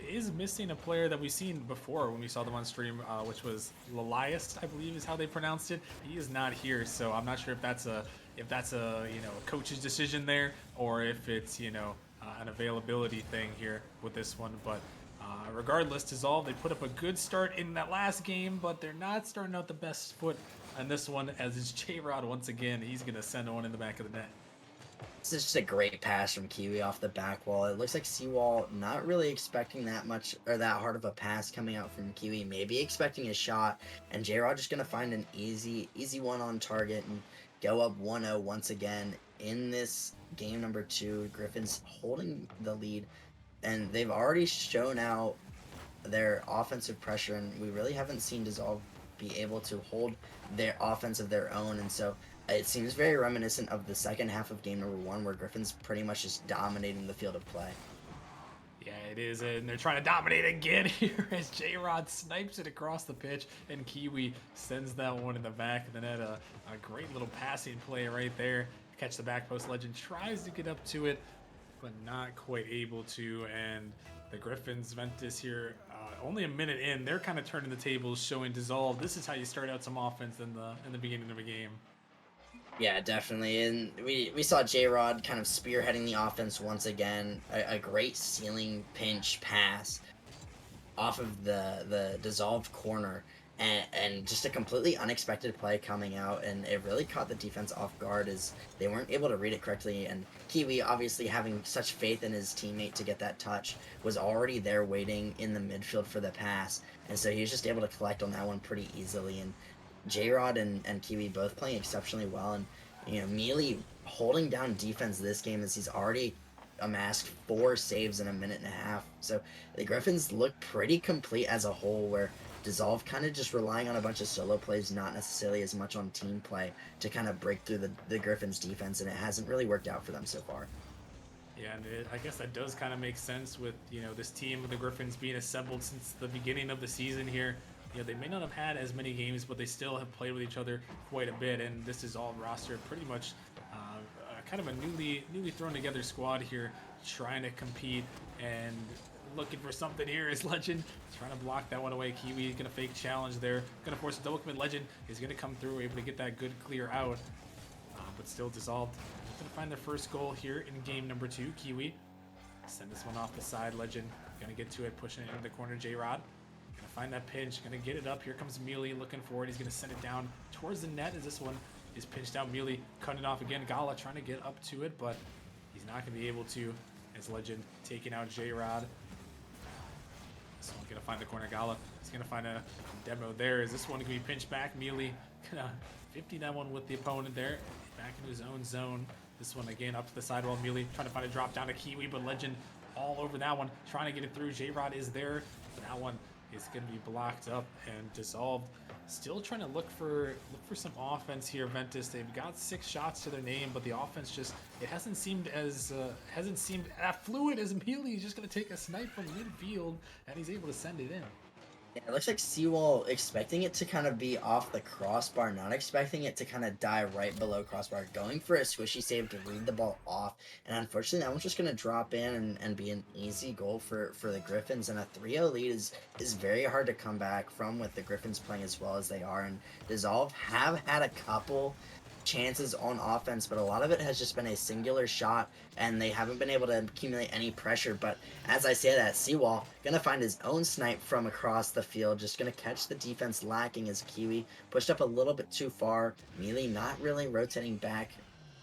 S2: is missing a player that we've seen before when we saw them on stream, which was Lalias, I believe is how they pronounced it. He is not here, so I'm not sure if that's a coach's decision there, or if it's an availability thing here with this one. But regardless, Dissolve, they put up a good start in that last game, but they're not starting out the best foot on this one, as it's J-Rod once again. He's gonna send one in the back of the net.
S8: This is just a great pass from Kiwi off the back wall. It looks like Seawall not really expecting that much or that hard of a pass coming out from Kiwi. Maybe expecting a shot, and J-Rod just gonna find an easy one on target and go up 1-0 once again in this game number 2. Griffins holding the lead, and they've already shown out their offensive pressure, and we really haven't seen Dissolve be able to hold their offense of their own. And so it seems very reminiscent of the second half of game number 1, where Griffin's pretty much just dominating the field of play.
S2: Yeah, it is, and they're trying to dominate again here as J-Rod snipes it across the pitch, and Kiwi sends that one in the back of the net. A great little passing play right there. Catch the back post. Legend tries to get up to it, but not quite able to. And the Griffins, Ventus here, only a minute in, they're kind of turning the tables, showing Dissolve this is how you start out some offense in the beginning of a game.
S8: Yeah, definitely. And we saw J-Rod kind of spearheading the offense once again. A great ceiling pinch pass off of the dissolved corner. And just a completely unexpected play coming out, and it really caught the defense off guard as they weren't able to read it correctly. And Kiwi, obviously having such faith in his teammate to get that touch, was already there waiting in the midfield for the pass, and so he was just able to collect on that one pretty easily. And J-Rod and Kiwi both playing exceptionally well, and Mealy holding down defense this game as he's already amassed 4 saves in a minute and a half. So the Griffins look pretty complete as a whole, where Dissolve kind of just relying on a bunch of solo plays, not necessarily as much on team play to kind of break through the Griffins defense, and it hasn't really worked out for them so far.
S2: Yeah, and I guess that does kind of make sense with, this team of the Griffins being assembled since the beginning of the season here. They may not have had as many games, but they still have played with each other quite a bit, and this is all roster pretty much kind of a newly thrown together squad here, trying to compete and looking for something here. Is Legend trying to block that one away. Kiwi gonna fake challenge there, gonna force a double commit. Legend is gonna come through, able to get that good clear out, but still Dissolved. Gonna find their first goal here in game number 2. Kiwi send this one off the side. Legend Gonna get to it, pushing it into the corner. J-Rod gonna find that pinch, gonna get it up. Here comes Mealy looking for it. He's gonna send it down towards the net as this one is pinched out. Mealy cutting it off again. Gala trying to get up to it, but he's not gonna be able to, as Legend taking out J-Rod. This one gonna find the corner. Gala is gonna find a demo there. Is this one gonna be pinched back? Mealy gonna 50 that one with the opponent there. Back into his own zone. This one again up to the sidewall. Mealy trying to find a drop down to Kiwi, but Legend all over that one, trying to get it through. J-Rod is there. That one is going to be blocked up and dissolved. Still trying to look for some offense here. Ventus, they've got 6 shots to their name, but the offense just, it hasn't seemed as fluid as Mealy. He's just going to take a snipe from midfield, and he's able to send it in.
S8: Yeah, it looks like Seawall expecting it to kind of be off the crossbar, not expecting it to kind of die right below crossbar, going for a squishy save to read the ball off, and unfortunately that one's just going to drop in and be an easy goal for the Griffins, and a 3-0 lead is very hard to come back from with the Griffins playing as well as they are, and Dissolve have had a couple chances on offense, but a lot of it has just been a singular shot, and they haven't been able to accumulate any pressure. But as I say that, Seawall gonna find his own snipe from across the field, just gonna catch the defense lacking as Kiwi pushed up a little bit too far. Mealy not really rotating back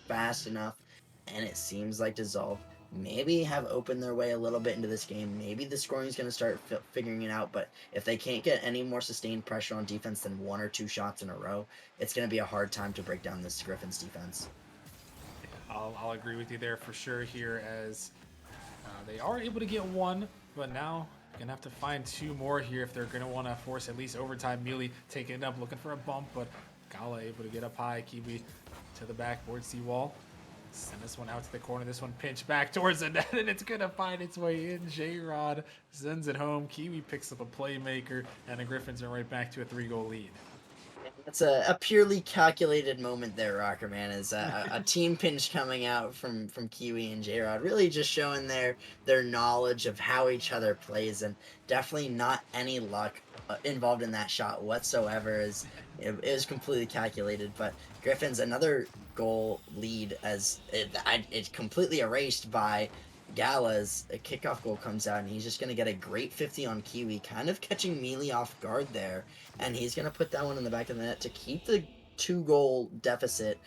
S8: fast enough, and it seems like Dissolve maybe have opened their way a little bit into this game. Maybe the scoring is going to start figuring it out, but if they can't get any more sustained pressure on defense than 1 or 2 shots in a row, it's going to be a hard time to break down this Griffins defense.
S2: I'll agree with you there for sure here, as they are able to get 1, but now gonna have to find 2 more here if they're gonna want to force at least overtime. Mealy taking it up, looking for a bump, but Gala able to get up high. Kiwi to the backboard. Seawall send this one out to the corner. This one pinch back towards the net, and it's gonna find its way in. J-Rod sends it home. Kiwi picks up a playmaker, and the Griffins are right back to a 3-goal lead.
S8: That's a purely calculated moment there, Rocker Man. Is a team pinch coming out from Kiwi and J-Rod, really just showing their knowledge of how each other plays, and definitely not any luck involved in that shot whatsoever. Is it was completely calculated, but Griffins another goal lead as it's completely erased by Gala's. A kickoff goal comes out, and he's just going to get a great 50 on Kiwi, kind of catching Mealy off guard there, and he's going to put that one in the back of the net to keep the 2-goal deficit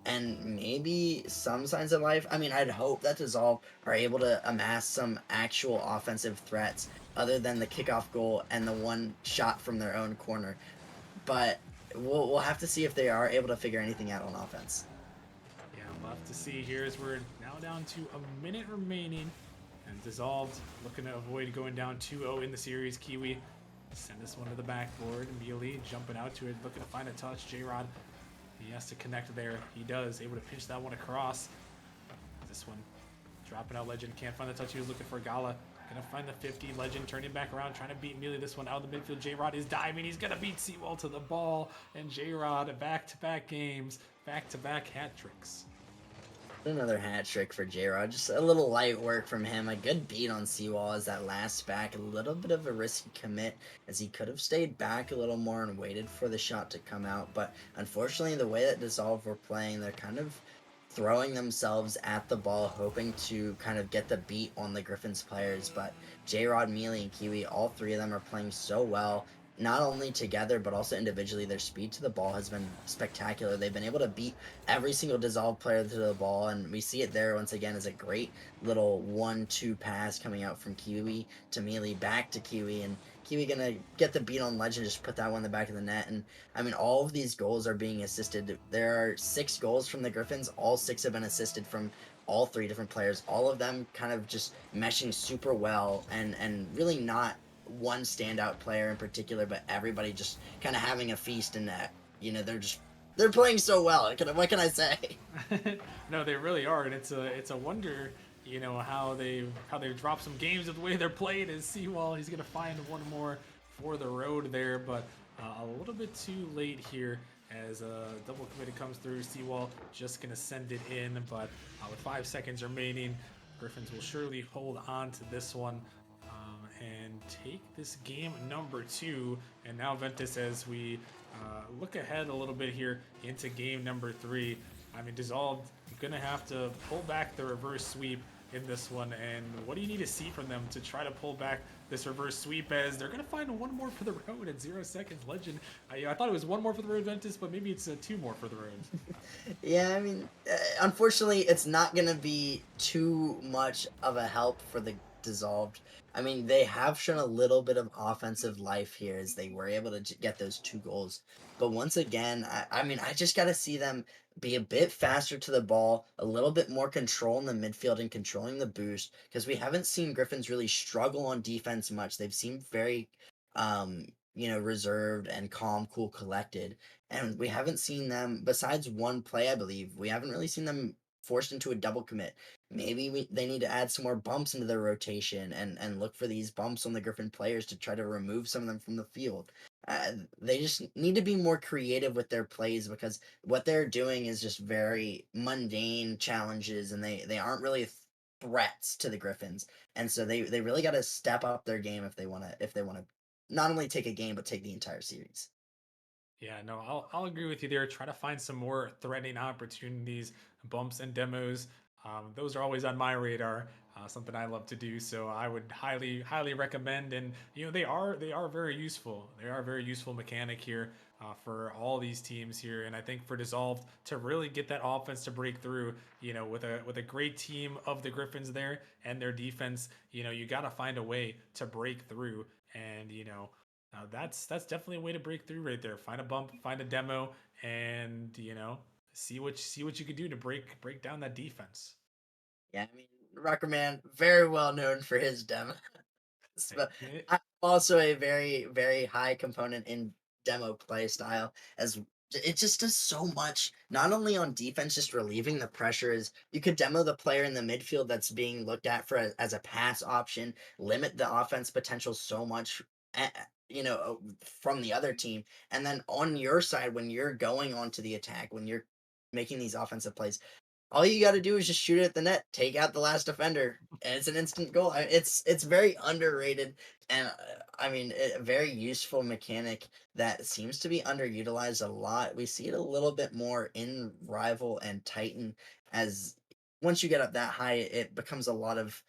S8: and maybe some signs of life. I mean, I'd hope that Dissolve are able to amass some actual offensive threats other than the kickoff goal and the 1 shot from their own corner, but we'll have to see if they are able to figure anything out on offense.
S2: Yeah, we'll have to see here as we're now down to a minute remaining, and Dissolved looking to avoid going down 2-0 in the series. Kiwi send this one to the backboard. Mealy jumping out to it, looking to find a touch. J-Rod, he has to connect there. He does, able to pinch that one across. This one dropping out. Legend can't find the touch he was looking for. Gala gonna find the 50. Legend turning back around, trying to beat Mealy. This one out of the midfield. J-Rod is diving. He's gonna beat Seawall to the ball, and J-Rod back-to-back games, back-to-back hat tricks.
S8: Another hat trick for J-Rod. Just a little light work from him. A good beat on Seawall as that last back. A little bit of a risky commit as he could have stayed back a little more and waited for the shot to come out. But unfortunately, the way that Dissolve were playing, they're kind of throwing themselves at the ball, hoping to kind of get the beat on the Griffins players. But J-Rod, Mealy, and Kiwi, all 3 of them are playing so well. Not only together, but also individually. Their speed to the ball has been spectacular. They've been able to beat every single Dissolve player to the ball, and we see it there once again as a great little 1-2 pass coming out from Kiwi to Mealy, back to Kiwi, and Kiwi gonna get the beat on Legend, just put that one in the back of the net. And I mean, all of these goals are being assisted. There are 6 goals from the Griffins. All 6 have been assisted from all 3 different players. All of them kind of just meshing super well, and really not one standout player in particular, but everybody just kind of having a feast in that. You know, they're playing so well. What can I say?
S2: No, they really are, and it's a wonder, you know, how they've dropped some games with the way they're playing. As Seawall, he's gonna find 1 more for the road there, but a little bit too late here as double committed comes through. Seawall just gonna send it in, but with 5 seconds remaining, Griffins will surely hold on to this one and take this game number 2. And now Ventus, as we look ahead a little bit here into game number 3, I mean, Dissolved gonna have to pull back the reverse sweep in this one. And what do you need to see from them to try to pull back this reverse sweep, as they're going to find one more for the road at 0 seconds? Legend. I thought it was one more for the road, Ventus, but maybe it's two more for the road.
S8: Yeah, I mean, unfortunately, it's not going to be too much of a help for the Dissolved. I mean, they have shown a little bit of offensive life here as they were able to get those 2 goals. But once again, I mean, I just got to see them be a bit faster to the ball, a little bit more control in the midfield and controlling the boost, because we haven't seen Griffins really struggle on defense much. They've seemed very, reserved and calm, cool, collected. And we haven't seen them, besides one play, I believe, we haven't really seen them forced into a double commit. Maybe they need to add some more bumps into their rotation and look for these bumps on the Griffin players to try to remove some of them from the field. They just need to be more creative with their plays, because what they're doing is just very mundane challenges, and they aren't really threats to the Griffins. And so they really got to step up their game if they want to not only take a game but take the entire series.
S2: Yeah, no, I'll agree with you there. Try to find some more threatening opportunities, bumps and demos. Those are always on my radar. Something I love to do. So I would highly recommend. And they are very useful. They are a very useful mechanic here for all these teams here. And I think for Dissolved to really get that offense to break through, with a great team of the Griffins there and their defense, you got to find a way to break through. And that's definitely a way to break through right there. Find a bump, find a demo, and see what you can do to break down that defense.
S8: Yeah, I mean, Ruckerman, very well known for his demo. But
S2: Eh,
S8: I'm also a very, very high component in demo play style, as it just does so much, not only on defense, just relieving the pressures. You could demo the player in the midfield that's being looked at as a pass option, limit the offense potential so much, from the other team. And then on your side, when you're going onto the attack, when you're making these offensive plays, all you got to do is just shoot it at the net, take out the last defender, and it's an instant goal. It's very underrated, and I mean, a very useful mechanic that seems to be underutilized a lot. We see it a little bit more in Rival and Titan, as once you get up that high, it becomes a lot of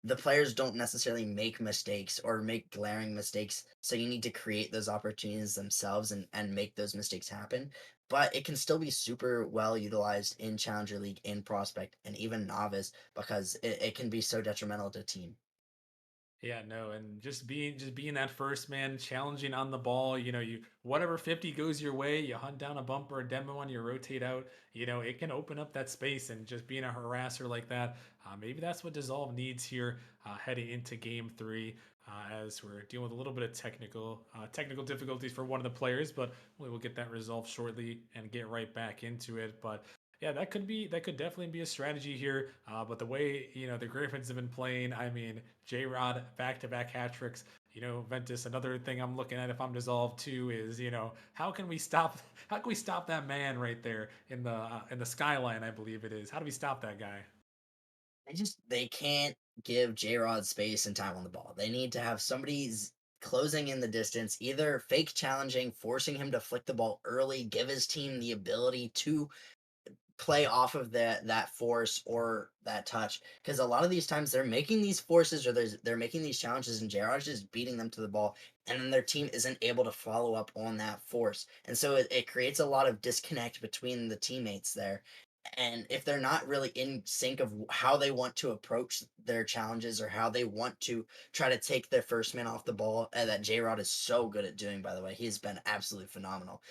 S8: the players don't necessarily make mistakes or make glaring mistakes, so you need to create those opportunities themselves and make those mistakes happen. But it can still be super well utilized in Challenger League, in Prospect, and even Novice, because it can be so detrimental to team.
S2: Yeah, no, and just being that first man, challenging on the ball. You whatever 50 goes your way, you hunt down a bump or a demo and you rotate out. It can open up that space, and just being a harasser like that. Maybe that's what Dissolve needs here, heading into Game 3. As we're dealing with a little bit of technical difficulties for one of the players, but we will get that resolved shortly and get right back into it. But yeah, that could definitely be a strategy here. But the way the Griffins have been playing, I mean, J Rod back-to-back hat tricks. Ventus. Another thing I'm looking at if I'm Dissolved too is how can we stop that man right there in the skyline, I believe it is. How do we stop that guy?
S8: They can't give J Rod space and time on the ball. They need to have closing in the distance, either fake challenging, forcing him to flick the ball early, give his team the ability to play off of that force or that touch, because a lot of these times they're making these forces, or they're making these challenges, and Jared's just beating them to the ball, and then their team isn't able to follow up on that force, and so it creates a lot of disconnect between the teammates there. And if they're not really in sync of how they want to approach their challenges, or how they want to try to take their first man off the ball, that J Rod is so good at doing, by the way, he's been absolutely phenomenal.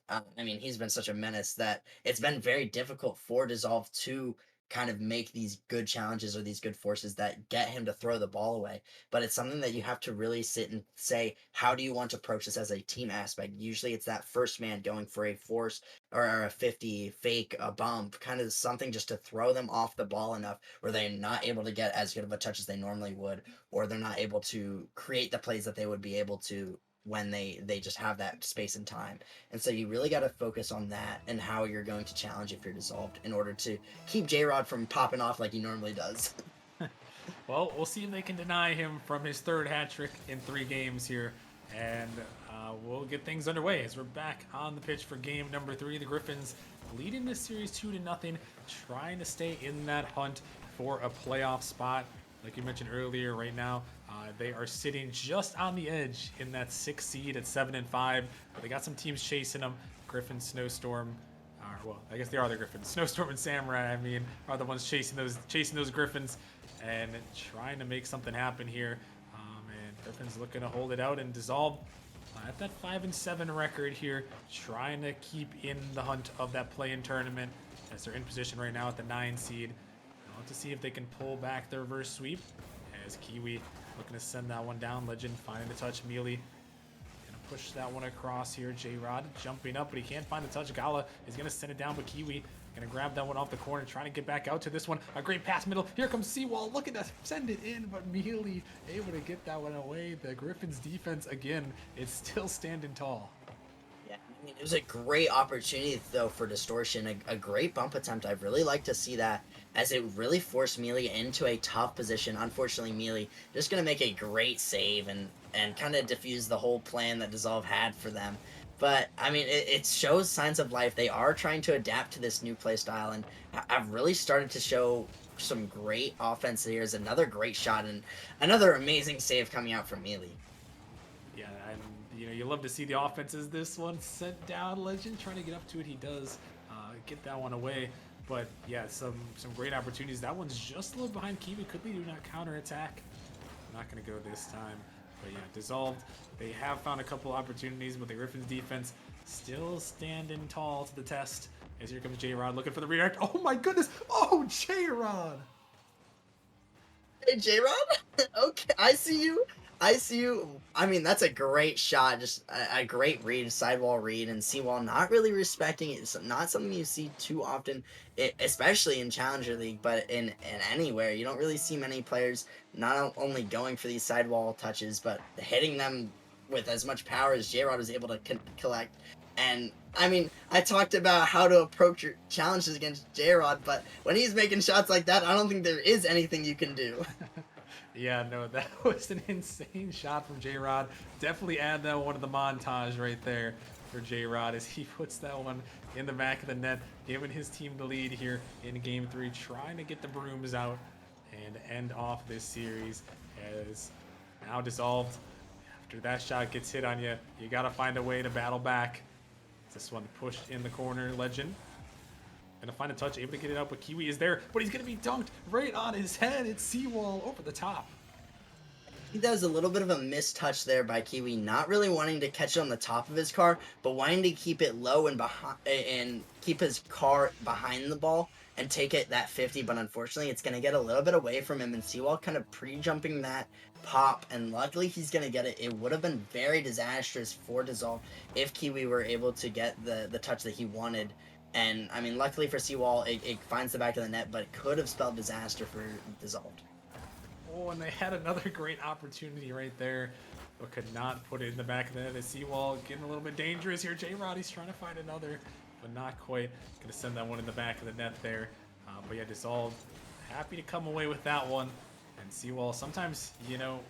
S8: I mean, he's been such a menace that it's been very difficult for Dissolve to kind of make these good challenges or these good forces that get him to throw the ball away. But it's something that you have to really sit and say, how do you want to approach this as a team aspect? Usually it's that first man going for a force or a 50 fake, a bump, kind of something just to throw them off the ball enough where they're not able to get as good of a touch as they normally would, or they're not able to create the plays that they would be able to when they just have that space and time. And so you really got to focus on that and how you're going to challenge if you're Dissolved, in order to keep J Rod from popping off like he normally does.
S2: Well, we'll see if they can deny him from his third hat trick in 3 games here, and we'll get things underway as we're back on the pitch for game number 3. The Griffins leading this series 2-0, trying to stay in that hunt for a playoff spot. Like you mentioned earlier, right now they are sitting just on the edge in that 6th seed at 7-5. But they got some teams chasing them. Griffin, Snowstorm, well, I guess they are the Griffins. Snowstorm and Samurai, I mean, are the ones chasing those Griffins and trying to make something happen here. And Griffin's looking to hold it out and dissolve at that 5-7 record here, trying to keep in the hunt of that play-in tournament as they're in position right now at the 9 seed. To see if they can pull back the reverse sweep as Kiwi looking to send that one down. Legend finding the touch. Mealy gonna push that one across here. J-Rod jumping up, but he can't find the touch. Gala is gonna send it down, but Kiwi gonna grab that one off the corner, trying to get back out to this one. A great pass middle. Here comes Seawall looking to send it in, but Mealy able to get that one away. The Griffins defense again is still standing tall.
S8: Yeah, I mean, it was a great opportunity, though, for Distortion. A great bump attempt. I'd really like to see that, as it really forced Mealy into a tough position. Unfortunately, Mealy just going to make a great save and kind of diffuse the whole plan that Dissolve had for them. But, I mean, it shows signs of life. They are trying to adapt to this new play style, and I've really started to show some great offense. Here's another great shot and another amazing save coming out from Mealy.
S2: Yeah, and you love to see the offenses. This one sent down. Legend trying to get up to it. He does get that one away. But yeah, some great opportunities. That one's just a little behind Kiwi. Could they do not counterattack? Not going to go this time. But yeah, Dissolved. They have found a couple opportunities, but the Griffins defense still standing tall to the test. As here comes J-Rod looking for the redirect. Oh my goodness! Oh, J-Rod!
S8: Hey, J-Rod? Okay, I see you. I mean, that's a great shot. Just a great read, sidewall read, and Seawall not really respecting it. It's not something you see too often, especially in Challenger League, but in anywhere. You don't really see many players not only going for these sidewall touches, but hitting them with as much power as J-Rod was able to collect. And, I mean, I talked about how to approach your challenges against J-Rod, but when he's making shots like that, I don't think there is anything you can do.
S2: Yeah, no, that was an insane shot from J-Rod. Definitely add that one to the montage right there for J-Rod as he puts that one in the back of the net, giving his team the lead here in Game 3, trying to get the brooms out and end off this series as now Dissolved. After that shot gets hit on you, you got to find a way to battle back. This one pushed in the corner, Legend. Gonna find a touch, able to get it up, but Kiwi is there, but he's gonna be dunked right on his head. It's Seawall over the top.
S8: I think that was a little bit of a missed touch there by Kiwi, not really wanting to catch it on the top of his car, but wanting to keep it low and behind, and keep his car behind the ball and take it that 50. But unfortunately, it's gonna get a little bit away from him, and Seawall kind of pre-jumping that pop, and luckily he's gonna get it. It would have been very disastrous for Dissolve if Kiwi were able to get the touch that he wanted. And, I mean, luckily for Seawall, it finds the back of the net, but it could have spelled disaster for Dissolved.
S2: Oh, and they had another great opportunity right there, but could not put it in the back of the net. As Seawall getting a little bit dangerous here. J-Rod, he's trying to find another, but not quite. Gonna send that one in the back of the net there. But yeah, Dissolved happy to come away with that one. And Seawall, sometimes,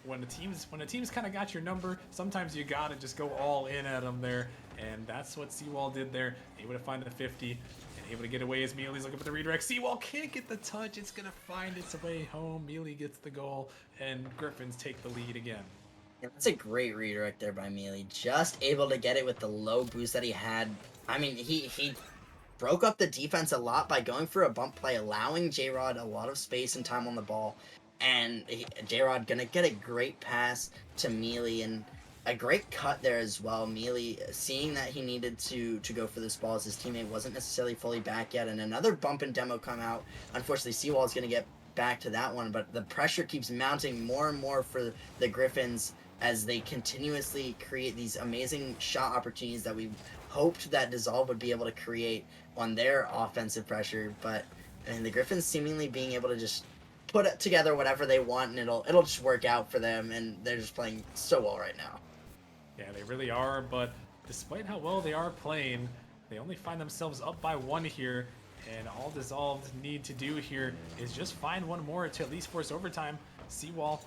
S2: when a team's kind of got your number, sometimes you gotta just go all in at them there. And that's what Seawall did there. Able to find the 50 and able to get away as Mealy's looking for the redirect. Seawall can't get the touch. It's going to find its way home. Mealy gets the goal and Griffins take the lead again.
S8: Yeah, that's a great redirect there by Mealy. Just able to get it with the low boost that he had. I mean, he broke up the defense a lot by going for a bump play, allowing J-Rod a lot of space and time on the ball. And J-Rod going to get a great pass to Mealy and a great cut there as well. Mealy seeing that he needed to go for this ball as his teammate wasn't necessarily fully back yet, and another bump and demo come out. Unfortunately, Seawall is going to get back to that one, but the pressure keeps mounting more and more for the Griffins as they continuously create these amazing shot opportunities that we hoped that Dissolve would be able to create on their offensive pressure. But the Griffins seemingly being able to just put together whatever they want, and it'll just work out for them, and they're just playing so well right now.
S2: Yeah, they really are, but despite how well they are playing, they only find themselves up by 1 here, and all Dissolved need to do here is just find one more to at least force overtime. Seawall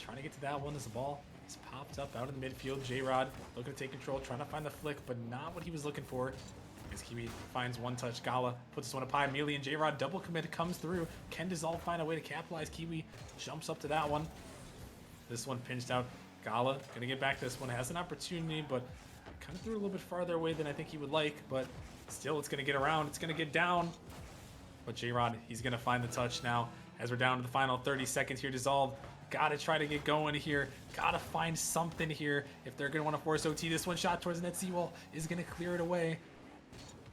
S2: trying to get to that one as the ball is popped up out in the midfield. J-Rod looking to take control, trying to find the flick, but not what he was looking for. as Kiwi finds one touch. Gala puts this one up high. Melee and J-Rod double commit comes through. Can Dissolve find a way to capitalize? Kiwi jumps up to that one. This one pinched out. Gala gonna get back to this one. Has an opportunity, but kind of threw a little bit farther away than I think he would like. But still, it's gonna get around. It's gonna get down. But J-Rod, he's gonna find the touch now. As we're down to the final 30 seconds here, Dissolve. Gotta try to get going here. Gotta find something here. If they're gonna want to force OT, this one shot towards the net seawall is gonna clear it away.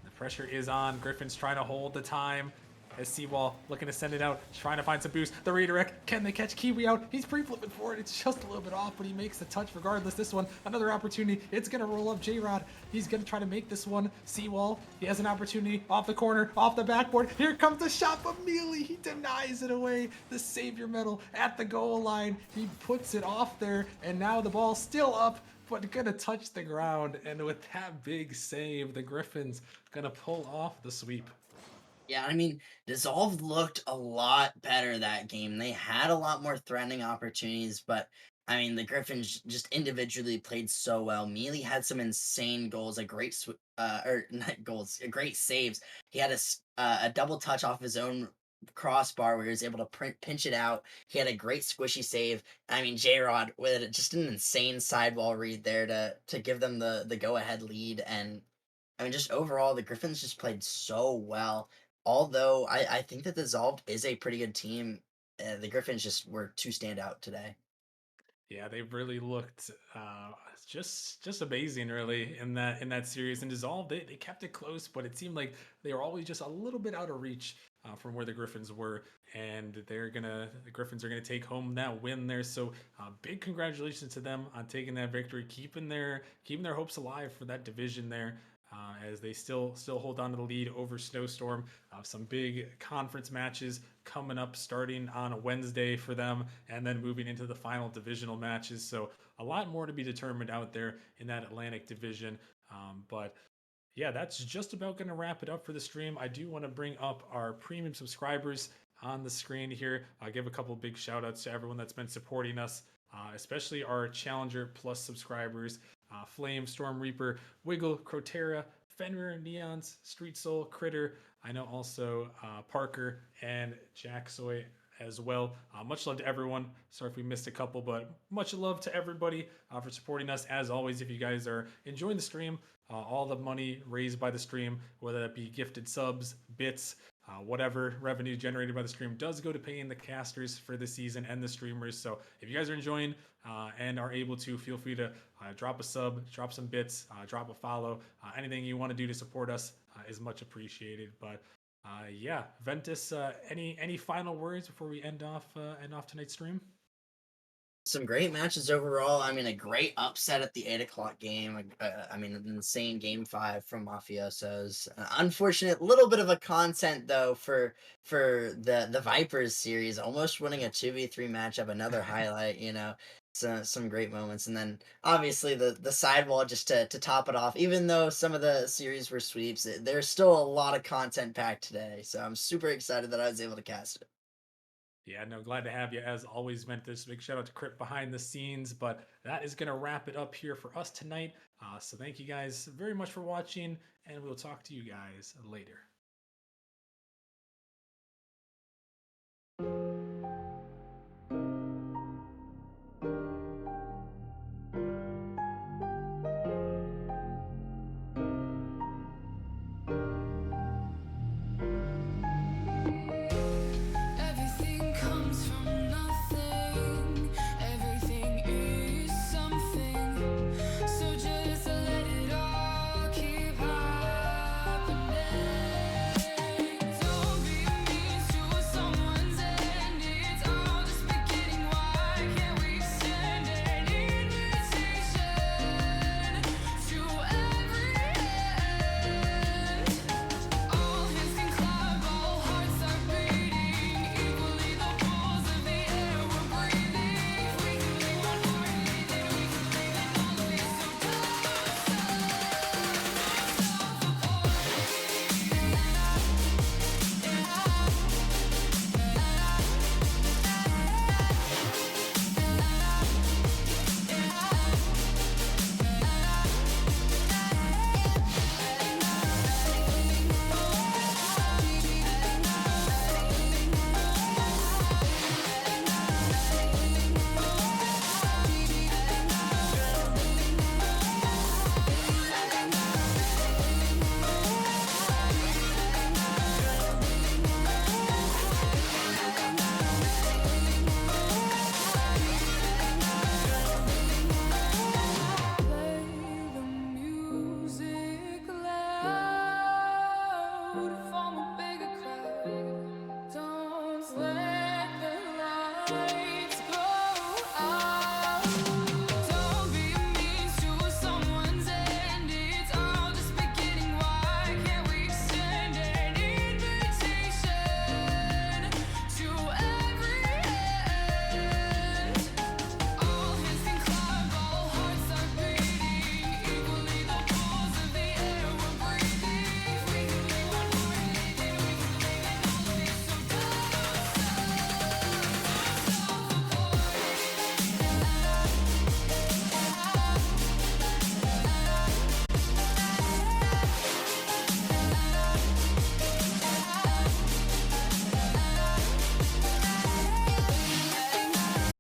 S2: The pressure is on. Griffin's trying to hold the time. As Seawall looking to send it out, trying to find some boost. The redirect, can they catch Kiwi out? He's pre-flipping forward. It's just a little bit off, but he makes the touch regardless. This one, another opportunity. It's going to roll up J-Rod. He's going to try to make this one. Seawall, he has an opportunity off the corner, off the backboard. Here comes the shot, but Mealy, he denies it away. The Savior medal at the goal line. He puts it off there, and now the ball's still up, but gonna touch the ground. And with that big save, the Griffins gonna pull off the sweep.
S8: Yeah, I mean, Dissolve looked a lot better that game. They had a lot more threatening opportunities, but I mean, the Griffins just individually played so well. Mealy had some insane goals, a great or not goals, great saves. He had a double touch off his own crossbar where he was able to pinch it out. He had a great squishy save. I mean, J-Rod with just an insane sidewall read there to give them the go ahead lead. And I mean, just overall, the Griffins just played so well. Although I think that Dissolved is a pretty good team, the Griffins just were too stand out today.
S2: Yeah, they really looked just amazing, really, in that series. And Dissolve, they kept it close, but it seemed like they were always just a little bit out of reach from where the Griffins were. And the Griffins are gonna take home that win there. So big congratulations to them on taking that victory, keeping their hopes alive for that division there. As they still hold on to the lead over Snowstorm. Some big conference matches coming up starting on a Wednesday for them, and then moving into the final divisional matches. So a lot more to be determined out there in that Atlantic division. But yeah, that's just about going to wrap it up for the stream. I do want to bring up our premium subscribers on the screen here. I'll give a couple big shout outs to everyone that's been supporting us, especially our Challenger Plus subscribers. Flame, Storm Reaper, Wiggle, Crotera, Fenrir, Neons, Street Soul, Critter. I know also Parker and Jacksoy as well. Much love to everyone. Sorry if we missed a couple, but much love to everybody for supporting us. As always, if you guys are enjoying the stream, all the money raised by the stream, whether that be gifted subs, bits, whatever revenue generated by the stream, does go to paying the casters for the season and the streamers. So if you guys are enjoying and are able to, feel free to drop a sub, drop some bits, drop a follow. Anything you want to do to support us is much appreciated. But yeah, Ventus, any final words before we end off tonight's stream?
S8: Some great matches overall. I mean, a great upset at the 8 o'clock game. I mean, an insane game 5 from Mafiosos. Unfortunate little bit of a content though for the Vipers series, almost winning a 2v3 matchup. Another highlight, you know. Some great moments, and then obviously the sidewall just to top it off. Even though some of the series were sweeps, there's still a lot of content packed today. So I'm super excited that I was able to cast it.
S2: Yeah, no, glad to have you as always, Ventus. Big shout out to Crypt behind the scenes, but that is going to wrap it up here for us tonight. So thank you guys very much for watching, and we'll talk to you guys later.
S1: Everything comes from nothing. Everything is something. So just let it all keep happening. forever.